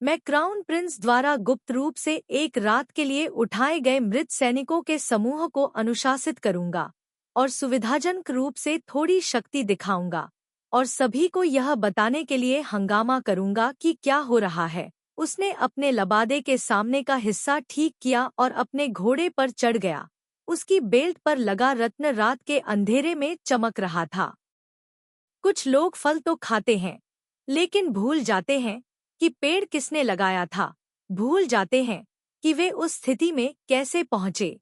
Speaker 1: मैं क्राउन प्रिंस द्वारा गुप्त रूप से एक रात के लिए उठाए गए मृत सैनिकों के समूह को अनुशासित करूंगा और सुविधाजनक रूप से थोड़ी शक्ति दिखाऊंगा और सभी को यह बताने के लिए हंगामा करूंगा कि क्या हो रहा है। उसने अपने लबादे के सामने का हिस्सा ठीक किया और अपने घोड़े पर चढ़ गया। उसकी बेल्ट पर लगा रत्न रात के अंधेरे में चमक रहा था। कुछ लोग फल तो खाते हैं, लेकिन भूल जाते हैं कि पेड़ किसने लगाया था, भूल जाते हैं कि वे उस स्थिति में कैसे पहुंचे।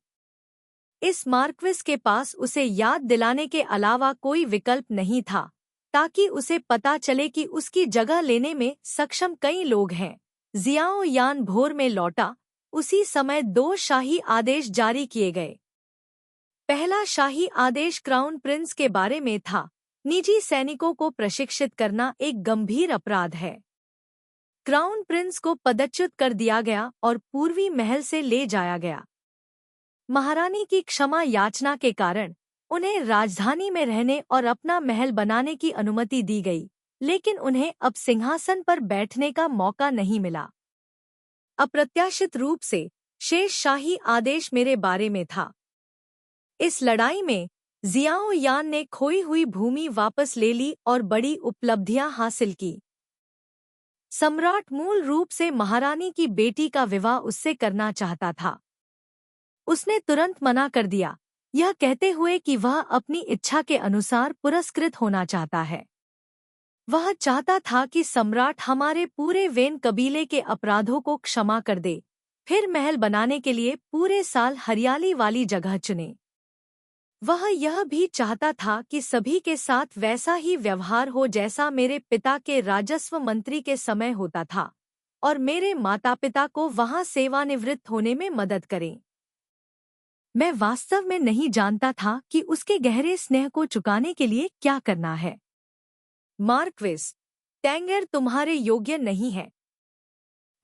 Speaker 1: इस मार्क्विस के पास उसे याद दिलाने के अलावा कोई विकल्प नहीं था, ताकि उसे पता चले कि उसकी जगह लेने में सक्षम कई लोग हैं। जियाओ यान भोर में लौटा। उसी समय 2 शाही आदेश जारी किए गए। पहला शाही आदेश क्राउन प्रिंस के बारे में था। निजी सैनिकों को प्रशिक्षित करना एक गंभीर अपराध है। क्राउन प्रिंस को पदच्युत कर दिया गया और पूर्वी महल से ले जाया गया। महारानी की क्षमा याचना के कारण उन्हें राजधानी में रहने और अपना महल बनाने की अनुमति दी गई, लेकिन उन्हें अब सिंहासन पर बैठने का मौका नहीं मिला। अप्रत्याशित रूप से शेष शाही आदेश मेरे बारे में था। इस लड़ाई में जियाओ यान ने खोई हुई भूमि वापस ले ली और बड़ी उपलब्धियां हासिल की। सम्राट मूल रूप से महारानी की बेटी का विवाह उससे करना चाहता था। उसने तुरंत मना कर दिया, यह कहते हुए कि वह अपनी इच्छा के अनुसार पुरस्कृत होना चाहता है। वह चाहता था कि सम्राट हमारे पूरे वेन कबीले के अपराधों को क्षमा कर दे, फिर महल बनाने के लिए पूरे साल हरियाली वाली जगह चुने। वह यह भी चाहता था कि सभी के साथ वैसा ही व्यवहार हो जैसा मेरे पिता के राजस्व मंत्री के समय होता था, और मेरे माता पिता को वहां सेवानिवृत्त होने में मदद करें। मैं वास्तव में नहीं जानता था कि उसके गहरे स्नेह को चुकाने के लिए क्या करना है। मार्क्विस, टैंगर तुम्हारे योग्य नहीं है।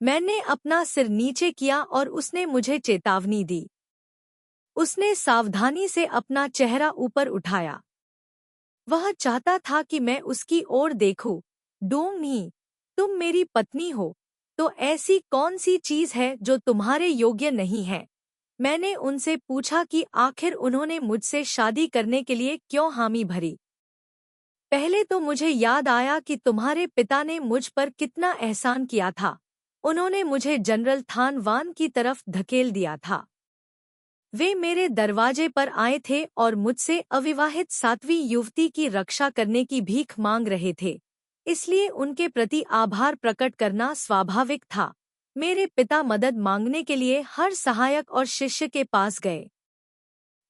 Speaker 1: मैंने अपना सिर नीचे किया और उसने मुझे चेतावनी दी। उसने सावधानी से अपना चेहरा ऊपर उठाया। वह चाहता था कि मैं उसकी ओर देखूं। डोंगनी, तुम मेरी पत्नी हो, तो ऐसी कौन सी चीज है जो तुम्हारे योग्य नहीं है? मैंने उनसे पूछा कि आखिर उन्होंने मुझसे शादी करने के लिए क्यों हामी भरी। पहले तो मुझे याद आया कि तुम्हारे पिता ने मुझ पर कितना एहसान किया था। उन्होंने मुझे जनरल थान वान की तरफ धकेल दिया था। वे मेरे दरवाजे पर आए थे और मुझसे अविवाहित सातवीं युवती की रक्षा करने की भीख मांग रहे थे। इसलिए उनके प्रति आभार प्रकट करना स्वाभाविक था। मेरे पिता मदद मांगने के लिए हर सहायक और शिष्य के पास गए।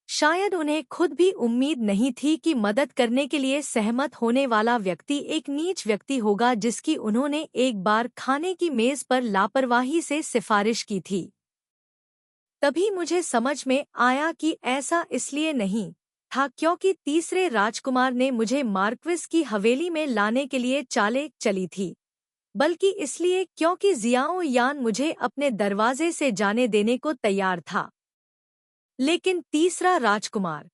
Speaker 1: शायद उन्हें खुद भी उम्मीद नहीं थी कि मदद करने के लिए सहमत होने वाला व्यक्ति एक नीच व्यक्ति होगा जिसकी उन्होंने एक बार खाने की मेज पर लापरवाही से सिफारिश की थी। तभी मुझे समझ में आया कि ऐसा इसलिए नहीं था क्योंकि तीसरे राजकुमार ने मुझे मार्क्विस की हवेली में लाने के लिए चालें चली थी, बल्कि इसलिए क्योंकि जियाओ यान मुझे अपने दरवाजे से जाने देने को तैयार था। लेकिन तीसरा राजकुमार,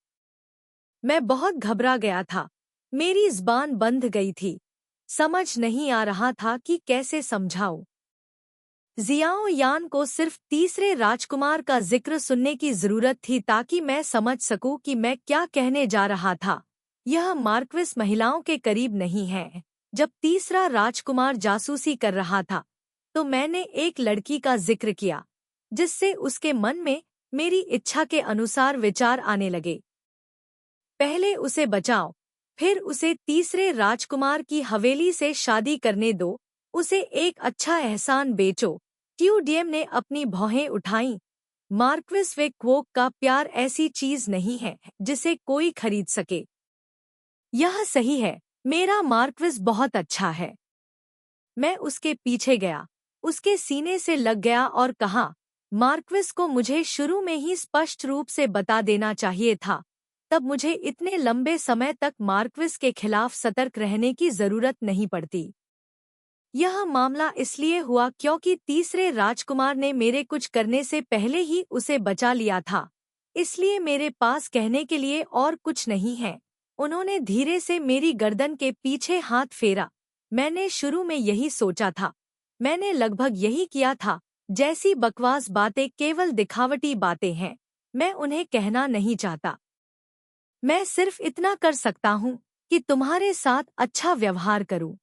Speaker 1: मैं बहुत घबरा गया था। मेरी ज़बान बंध गई थी। समझ नहीं आ रहा था कि कैसे समझाऊं। जियाओ यान को सिर्फ तीसरे राजकुमार का जिक्र सुनने की जरूरत थी ताकि मैं समझ सकूं कि मैं क्या कहने जा रहा था। यह मार्क्विस महिलाओं के करीब नहीं है। जब तीसरा राजकुमार जासूसी कर रहा था तो मैंने एक लड़की का जिक्र किया जिससे उसके मन में मेरी इच्छा के अनुसार विचार आने लगे। पहले उसे बचाओ, फिर उसे तीसरे राजकुमार की हवेली से शादी करने दो, उसे एक अच्छा एहसान बेचो। ट्यूडियम ने अपनी भौहें उठाईं। मार्क्विस वे क्वोक का प्यार ऐसी चीज नहीं है जिसे कोई खरीद सके। यह सही है, मेरा मार्क्विस बहुत अच्छा है। मैं उसके पीछे गया, उसके सीने से लग गया और कहा, मार्क्विस को मुझे शुरू में ही स्पष्ट रूप से बता देना चाहिए था। तब मुझे इतने लंबे समय तक मार्क्विस के खिलाफ सतर्क रहने की जरूरत नहीं पड़ती। यह मामला इसलिए हुआ क्योंकि तीसरे राजकुमार ने मेरे कुछ करने से पहले ही उसे बचा लिया था। इसलिए मेरे पास कहने के लिए और कुछ नहीं है। उन्होंने धीरे से मेरी गर्दन के पीछे हाथ फेरा। मैंने शुरू में यही सोचा था। मैंने लगभग यही किया था। जैसी बकवास बातें केवल दिखावटी बातें हैं। मैं उन्हें कहना नहीं चाहता। मैं सिर्फ इतना कर सकता हूँ कि तुम्हारे साथ अच्छा व्यवहार करूँ।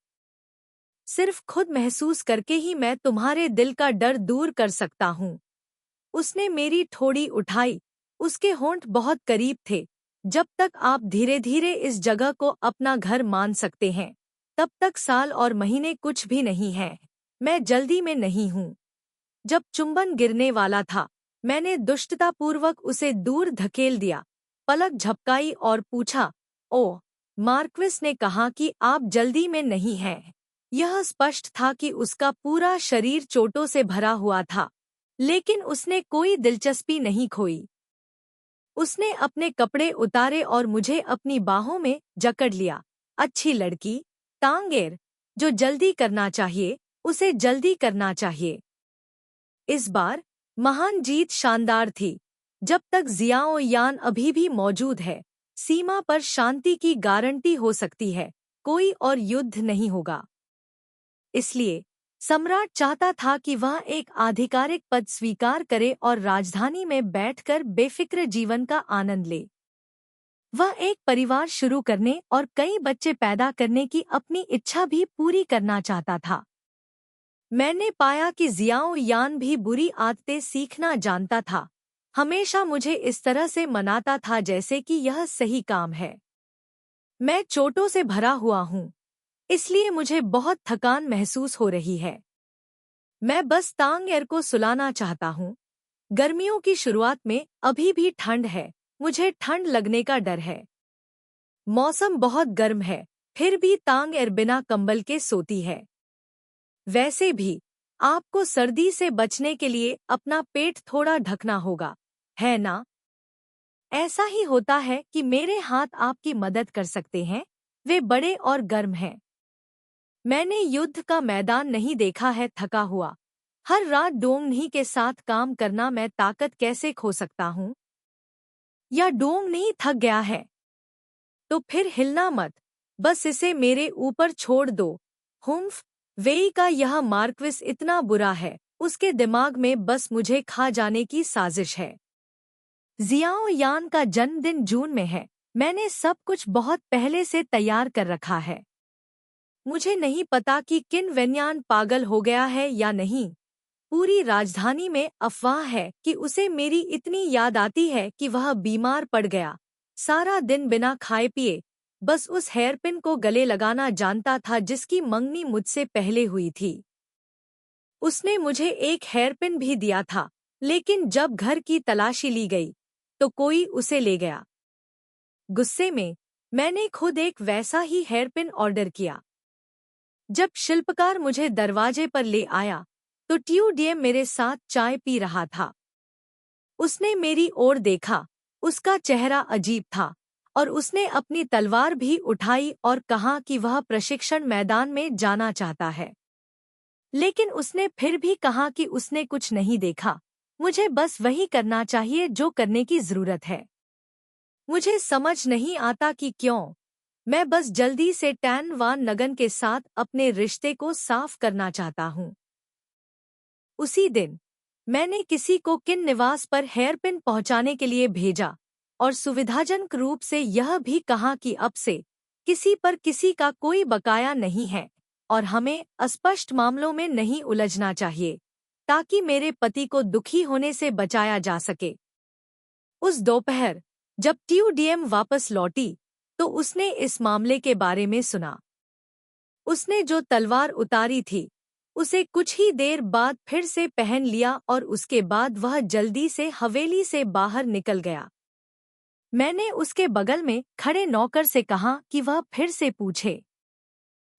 Speaker 1: सिर्फ खुद महसूस करके ही मैं तुम्हारे दिल का डर दूर कर सकता हूँ। उसने मेरी ठोड़ी उठाई। उसके होंठ बहुत करीब थे। जब तक आप धीरे धीरे इस जगह को अपना घर मान सकते हैं, तब तक साल और महीने कुछ भी नहीं है। मैं जल्दी में नहीं हूँ। जब चुंबन गिरने वाला था, मैंने दुष्टतापूर्वक उसे दूर धकेल दिया, पलक झपकाई और पूछा, ओह। मार्क्विस ने कहा कि आप जल्दी में नहीं हैं। यह स्पष्ट था कि उसका पूरा शरीर चोटों से भरा हुआ था, लेकिन उसने कोई दिलचस्पी नहीं खोई। उसने अपने कपड़े उतारे और मुझे अपनी बाहों में जकड़ लिया। अच्छी लड़की, तांगेर, जो जल्दी करना चाहिए, उसे जल्दी करना चाहिए। इस बार महान जीत शानदार थी। जब तक जियाओ यान अभी भी मौजूद है, सीमा पर शांति की गारंटी हो सकती है। कोई और युद्ध नहीं होगा। इसलिए सम्राट चाहता था कि वह एक आधिकारिक पद स्वीकार करे और राजधानी में बैठकर बेफिक्र जीवन का आनंद ले। वह एक परिवार शुरू करने और कई बच्चे पैदा करने की अपनी इच्छा भी पूरी करना चाहता था। मैंने पाया कि जियाओ यान भी बुरी आदतें सीखना जानता था। हमेशा मुझे इस तरह से मनाता था जैसे कि यह सही काम है। मैं चोटों से भरा हुआ हूँ, इसलिए मुझे बहुत थकान महसूस हो रही है। मैं बस तांगेर को सुलाना चाहता हूँ। गर्मियों की शुरुआत में अभी भी ठंड है। मुझे ठंड लगने का डर है। मौसम बहुत गर्म है, फिर भी तांगेर बिना कंबल के सोती है। वैसे भी आपको सर्दी से बचने के लिए अपना पेट थोड़ा ढकना होगा, है ना? ऐसा ही होता है कि मेरे हाथ आपकी मदद कर सकते हैं। वे बड़े और गर्म हैं। मैंने युद्ध का मैदान नहीं देखा है थका हुआ। हर रात डोंगनी के साथ काम करना मैं ताकत कैसे खो सकता हूँ? या डोंगनी थक गया है? तो फिर हिलना मत, बस इसे मेरे ऊपर छोड़ दो। हुम्फ, वेई का यह मार्क्विस इतना बुरा है, उसके दिमाग में बस मुझे खा जाने की साजिश है। जियाओ यान का जन्मदिन जून में है। मैंने सब कुछ बहुत पहले से तैयार कर रखा है। मुझे नहीं पता कि किन वेन्यान पागल हो गया है या नहीं। पूरी राजधानी में अफवाह है कि उसे मेरी इतनी याद आती है कि वह बीमार पड़ गया। सारा दिन बिना खाए पिए बस उस हेयरपिन को गले लगाना जानता था जिसकी मंगनी मुझसे पहले हुई थी। उसने मुझे एक हेयरपिन भी दिया था, लेकिन जब घर की तलाशी ली गई तो कोई उसे ले गया। गुस्से में मैंने खुद एक वैसा ही हेयरपिन ऑर्डर किया। जब शिल्पकार मुझे दरवाजे पर ले आया तो ट्यूडियम मेरे साथ चाय पी रहा था। उसने मेरी ओर देखा, उसका चेहरा अजीब था और उसने अपनी तलवार भी उठाई और कहा कि वह प्रशिक्षण मैदान में जाना चाहता है। लेकिन उसने फिर भी कहा कि उसने कुछ नहीं देखा। मुझे बस वही करना चाहिए जो करने की जरूरत है। मुझे समझ नहीं आता कि क्यों। मैं बस जल्दी से टैन वान नगन के साथ अपने रिश्ते को साफ करना चाहता हूँ। उसी दिन मैंने किसी को किन निवास पर हेयरपिन पहुंचाने के लिए भेजा और सुविधाजनक रूप से यह भी कहा कि अब से किसी पर किसी का कोई बकाया नहीं है और हमें अस्पष्ट मामलों में नहीं उलझना चाहिए, ताकि मेरे पति को दुखी होने से बचाया जा सके। उस दोपहर जब ट्यूडियम वापस लौटी तो उसने इस मामले के बारे में सुना। उसने जो तलवार उतारी थी उसे कुछ ही देर बाद फिर से पहन लिया और उसके बाद वह जल्दी से हवेली से बाहर निकल गया। मैंने उसके बगल में खड़े नौकर से कहा कि वह फिर से पूछे।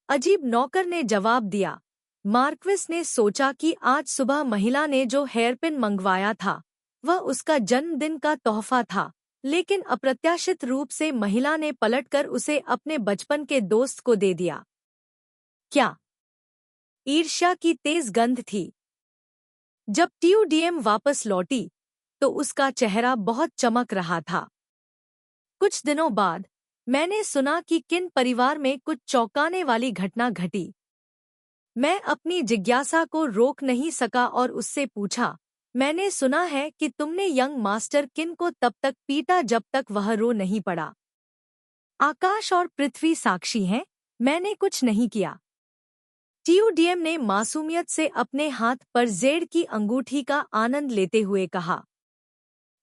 Speaker 1: अजीब नौकर ने जवाब दिया। मार्क्विस ने सोचा कि आज सुबह महिला ने जो हेयरपिन मंगवाया था वह उसका जन्मदिन का तोहफा था, लेकिन अप्रत्याशित रूप से महिला ने पलटकर उसे अपने बचपन के दोस्त को दे दिया। क्या ईर्ष्या की तेज गंध थी। जब ट्यूडियम वापस लौटी तो उसका चेहरा बहुत चमक रहा था। कुछ दिनों बाद मैंने सुना कि किन परिवार में कुछ चौंकाने वाली घटना घटी। मैं अपनी जिज्ञासा को रोक नहीं सका और उससे पूछा, मैंने सुना है कि तुमने यंग मास्टर किन को तब तक पीटा जब तक वह रो नहीं पड़ा। आकाश और पृथ्वी साक्षी हैं, मैंने कुछ नहीं किया। ट्यूडियम ने मासूमियत से अपने हाथ पर जेड़ की अंगूठी का आनंद लेते हुए कहा।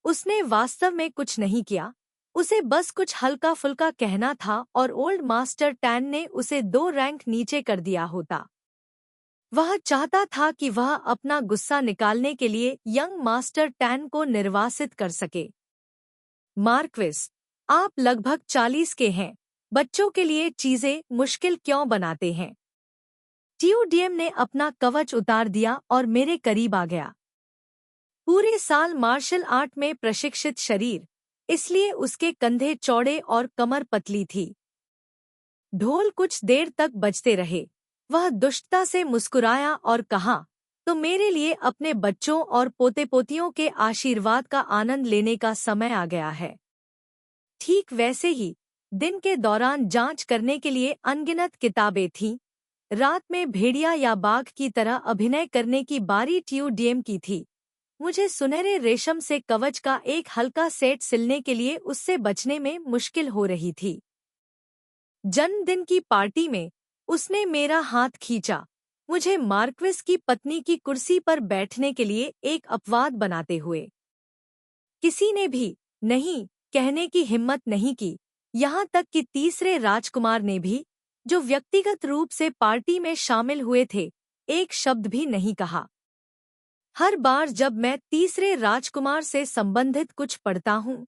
Speaker 1: उसने वास्तव में कुछ नहीं किया, उसे बस कुछ हल्का फुल्का कहना था और ओल्ड मास्टर टैन ने उसे 2 रैंक नीचे कर दिया होता। वह चाहता था कि वह अपना गुस्सा निकालने के लिए यंग मास्टर टैन को निर्वासित कर सके। मार्क्विस, आप लगभग 40 के हैं, बच्चों के लिए चीजें मुश्किल क्यों बनाते हैं? ट्यूडियम ने अपना कवच उतार दिया और मेरे करीब आ गया। पूरे साल मार्शल आर्ट में प्रशिक्षित शरीर, इसलिए उसके कंधे चौड़े और कमर पतली थी। ढोल कुछ देर तक बजते रहे। वह दुष्टता से मुस्कुराया और कहा, तो मेरे लिए अपने बच्चों और पोते पोतियों के आशीर्वाद का आनंद लेने का समय आ गया है। ठीक वैसे ही दिन के दौरान जांच करने के लिए अनगिनत किताबें थीं। रात में भेड़िया या बाघ की तरह अभिनय करने की बारी ट्यूडियम की थी। मुझे सुनहरे रेशम से कवच का एक हल्का सेट सिलने के लिए उससे बचने में मुश्किल हो रही थी। जन्मदिन की पार्टी में उसने मेरा हाथ खींचा, मुझे मार्क्विस की पत्नी की कुर्सी पर बैठने के लिए एक अपवाद बनाते हुए। किसी ने भी नहीं कहने की हिम्मत नहीं की, यहाँ तक कि तीसरे राजकुमार ने भी, जो व्यक्तिगत रूप से पार्टी में शामिल हुए थे, एक शब्द भी नहीं कहा। हर बार जब मैं तीसरे राजकुमार से संबंधित कुछ पढ़ता हूँ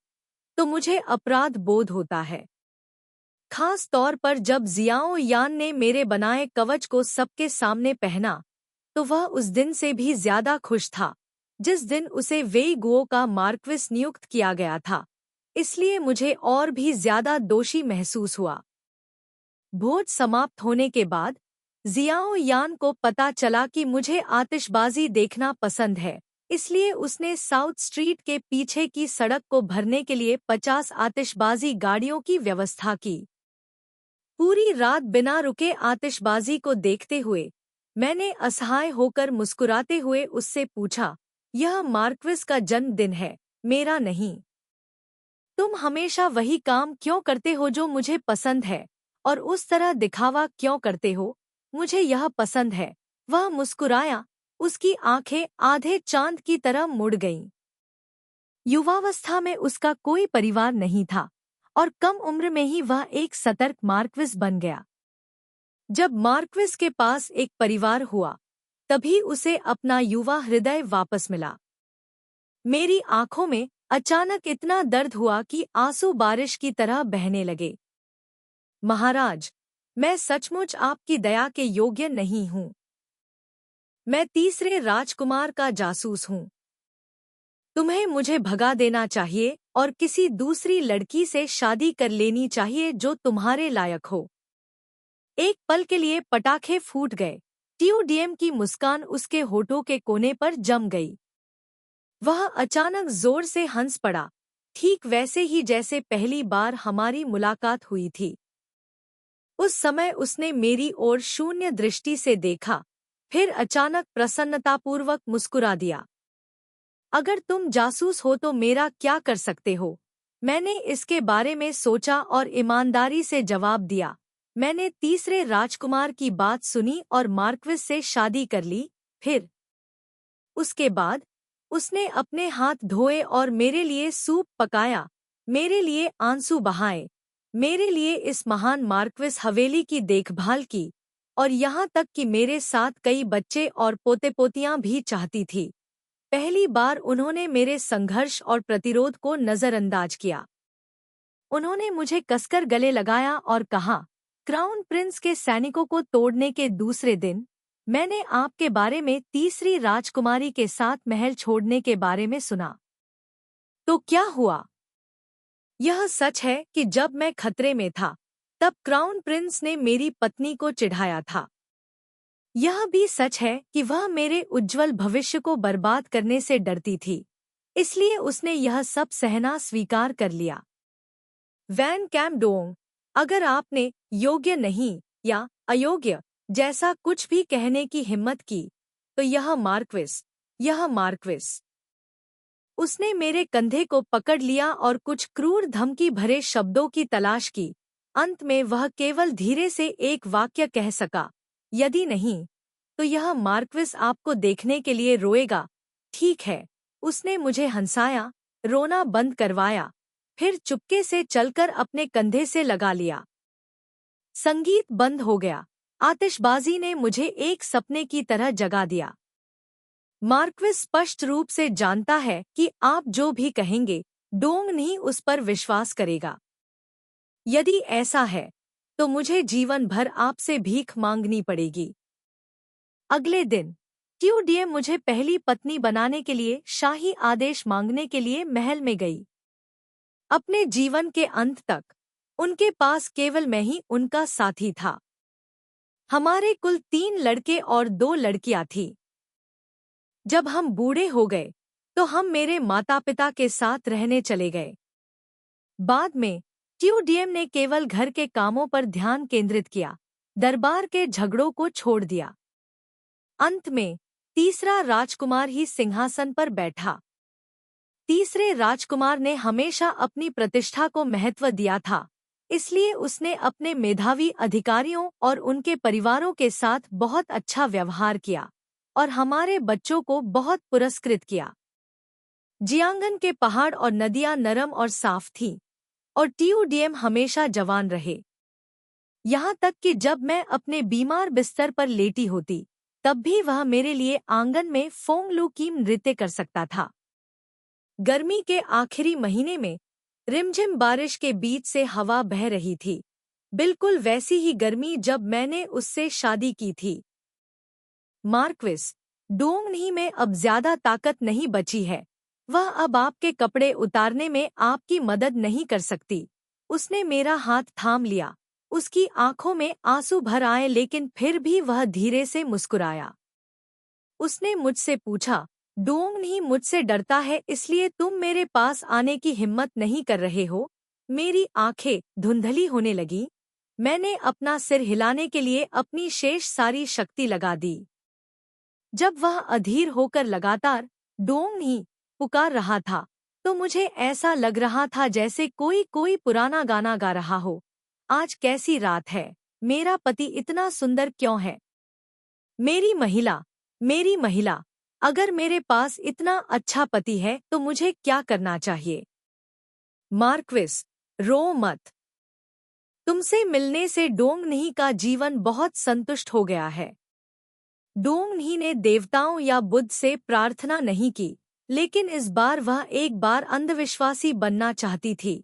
Speaker 1: तो मुझे अपराध बोध होता है। खास तौर पर जब जियाओ यान ने मेरे बनाए कवच को सबके सामने पहना तो वह उस दिन से भी ज्यादा खुश था जिस दिन उसे वेई गुओ का मार्क्विस नियुक्त किया गया था। इसलिए मुझे और भी ज्यादा दोषी महसूस हुआ। भोज समाप्त होने के बाद जियाओ यान को पता चला कि मुझे आतिशबाजी देखना पसंद है, इसलिए उसने साउथ स्ट्रीट के पीछे की सड़क को भरने के लिए 50 आतिशबाजी गाड़ियों की व्यवस्था की। पूरी रात बिना रुके आतिशबाजी को देखते हुए मैंने असहाय होकर मुस्कुराते हुए उससे पूछा, यह मार्क्विस का जन्मदिन है, मेरा नहीं। तुम हमेशा वही काम क्यों करते हो जो मुझे पसंद है, और उस तरह दिखावा क्यों करते हो? मुझे यह पसंद है। वह मुस्कुराया, उसकी आंखें आधे चांद की तरह मुड़ गईं। युवावस्था में उसका कोई परिवार नहीं था और कम उम्र में ही वह एक सतर्क मार्क्विस बन गया। जब मार्क्विस के पास एक परिवार हुआ, तभी उसे अपना युवा हृदय वापस मिला। मेरी आंखों में अचानक इतना दर्द हुआ कि आंसू बारिश की तरह बहने लगे। महाराज, मैं सचमुच आपकी दया के योग्य नहीं हूँ। मैं तीसरे राजकुमार का जासूस हूँ। तुम्हें मुझे भगा देना चाहिए और किसी दूसरी लड़की से शादी कर लेनी चाहिए जो तुम्हारे लायक हो। एक पल के लिए पटाखे फूट गए। टीओडीएम की मुस्कान उसके होठों के कोने पर जम गई। वह अचानक जोर से हंस पड़ा, ठीक वैसे ही जैसे पहली बार हमारी मुलाकात हुई थी। उस समय उसने मेरी ओर शून्य दृष्टि से देखा, फिर अचानक प्रसन्नतापूर्वक मुस्कुरा दिया। अगर तुम जासूस हो तो मेरा क्या कर सकते हो? मैंने इसके बारे में सोचा और ईमानदारी से जवाब दिया। मैंने तीसरे राजकुमार की बात सुनी और मार्क्विस से शादी कर ली। फिर उसके बाद उसने अपने हाथ धोए और मेरे लिए सूप पकाया, मेरे लिए आंसू बहाए, मेरे लिए इस महान मार्क्विस हवेली की देखभाल की, और यहाँ तक कि मेरे साथ कई बच्चे और पोते पोतियां भी चाहती थी। पहली बार उन्होंने मेरे संघर्ष और प्रतिरोध को नजरअंदाज किया। उन्होंने मुझे कसकर गले लगाया और कहा, क्राउन प्रिंस के सैनिकों को तोड़ने के दूसरे दिन मैंने आपके बारे में तीसरी राजकुमारी के साथ महल छोड़ने के बारे में सुना। तो क्या हुआ? यह सच है कि जब मैं खतरे में था, तब क्राउन प्रिंस ने मेरी पत्नी को चिढ़ाया था। यह भी सच है कि वह मेरे उज्जवल भविष्य को बर्बाद करने से डरती थी, इसलिए उसने यह सब सहना स्वीकार कर लिया। वैन कैम्पडोंग, अगर आपने योग्य नहीं या अयोग्य जैसा कुछ भी कहने की हिम्मत की, तो यह मार्क्विस। उसने मेरे कंधे को पकड़ लिया और कुछ क्रूर धमकी भरे शब्दों की तलाश की। अंत में वह केवल धीरे से एक वाक्य कह सका, यदि नहीं, तो यह मार्क्विस आपको देखने के लिए रोएगा। ठीक है। उसने मुझे हंसाया, रोना बंद करवाया, फिर चुपके से चलकर अपने कंधे से लगा लिया। संगीत बंद हो गया। आतिशबाजी ने मुझे एक सपने की तरह जगा दिया। मार्क्विस स्पष्ट रूप से जानता है कि आप जो भी कहेंगे, डोंग नहीं उस पर विश्वास करेगा। यदि ऐसा है, तो मुझे जीवन भर आपसे भीख मांगनी पड़ेगी। अगले दिन टीओडीएम मुझे पहली पत्नी बनाने के लिए शाही आदेश मांगने के लिए महल में गई। अपने जीवन के अंत तक उनके पास केवल मैं ही उनका साथी था। हमारे कुल 3 लड़के और 2 लड़कियां थीं। जब हम बूढ़े हो गए, तो हम मेरे माता पिता के साथ रहने चले गए। बाद में टीओडीएम ने केवल घर के कामों पर ध्यान केंद्रित किया, दरबार के झगड़ों को छोड़ दिया। अंत में तीसरा राजकुमार ही सिंहासन पर बैठा। तीसरे राजकुमार ने हमेशा अपनी प्रतिष्ठा को महत्व दिया था, इसलिए उसने अपने मेधावी अधिकारियों और उनके परिवारों के साथ बहुत अच्छा व्यवहार किया और हमारे बच्चों को बहुत पुरस्कृत किया। जियांगन के पहाड़ और नदियां नरम और साफ थीं, और टीओडीएम हमेशा जवान रहे। यहाँ तक कि जब मैं अपने बीमार बिस्तर पर लेटी होती, तब भी वह मेरे लिए आंगन में फोंगलू की नृत्य कर सकता था। गर्मी के आखिरी महीने में रिमझिम बारिश के बीच से हवा बह रही थी, बिल्कुल वैसी ही गर्मी जब मैंने उससे शादी की थी। मार्क्विस, डोंग नहीं में अब ज्यादा ताकत नहीं बची है। वह अब आपके कपड़े उतारने में आपकी मदद नहीं कर सकती। उसने मेरा हाथ थाम लिया। उसकी आंखों में आंसू भर आए, लेकिन फिर भी वह धीरे से मुस्कुराया। उसने मुझसे पूछा, डोंगनी मुझसे डरता है, इसलिए तुम मेरे पास आने की हिम्मत नहीं कर रहे हो। मेरी आंखें धुंधली होने लगी। मैंने अपना सिर हिलाने के लिए अपनी शेष सारी शक्ति लगा दी। जब वह अधीर होकर लगातार डोंगनी पुकार रहा था, तो मुझे ऐसा लग रहा था जैसे कोई कोई पुराना गाना गा रहा हो। आज कैसी रात है, मेरा पति इतना सुंदर क्यों है। मेरी महिला, मेरी महिला, अगर मेरे पास इतना अच्छा पति है तो मुझे क्या करना चाहिए। मार्क्विस, रो मत। तुमसे मिलने से डोंगनी का जीवन बहुत संतुष्ट हो गया है। डोंगनी ने देवताओं या बुद्ध से प्रार्थना नहीं की, लेकिन इस बार वह एक बार अंधविश्वासी बनना चाहती थी।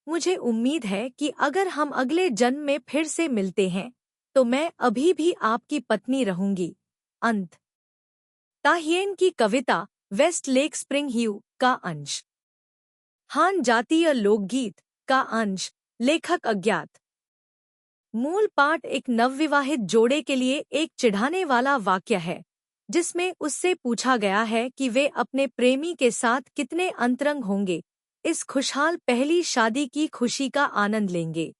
Speaker 1: मुझे उम्मीद है कि अगर हम अगले जन्म में फिर से मिलते हैं, तो मैं अभी भी आपकी पत्नी रहूंगी। अंत। ताहिएन की कविता वेस्ट लेक स्प्रिंग ह्यू का अंश। हान जातीय लोकगीत का अंश। लेखक अज्ञात। मूल पाठ एक नवविवाहित जोड़े के लिए एक चिढ़ाने वाला वाक्य है, जिसमें उससे पूछा गया है कि वे अपने प्रेमी के साथ कितने अंतरंग होंगे, इस खुशहाल पहली शादी की खुशी का आनंद लेंगे।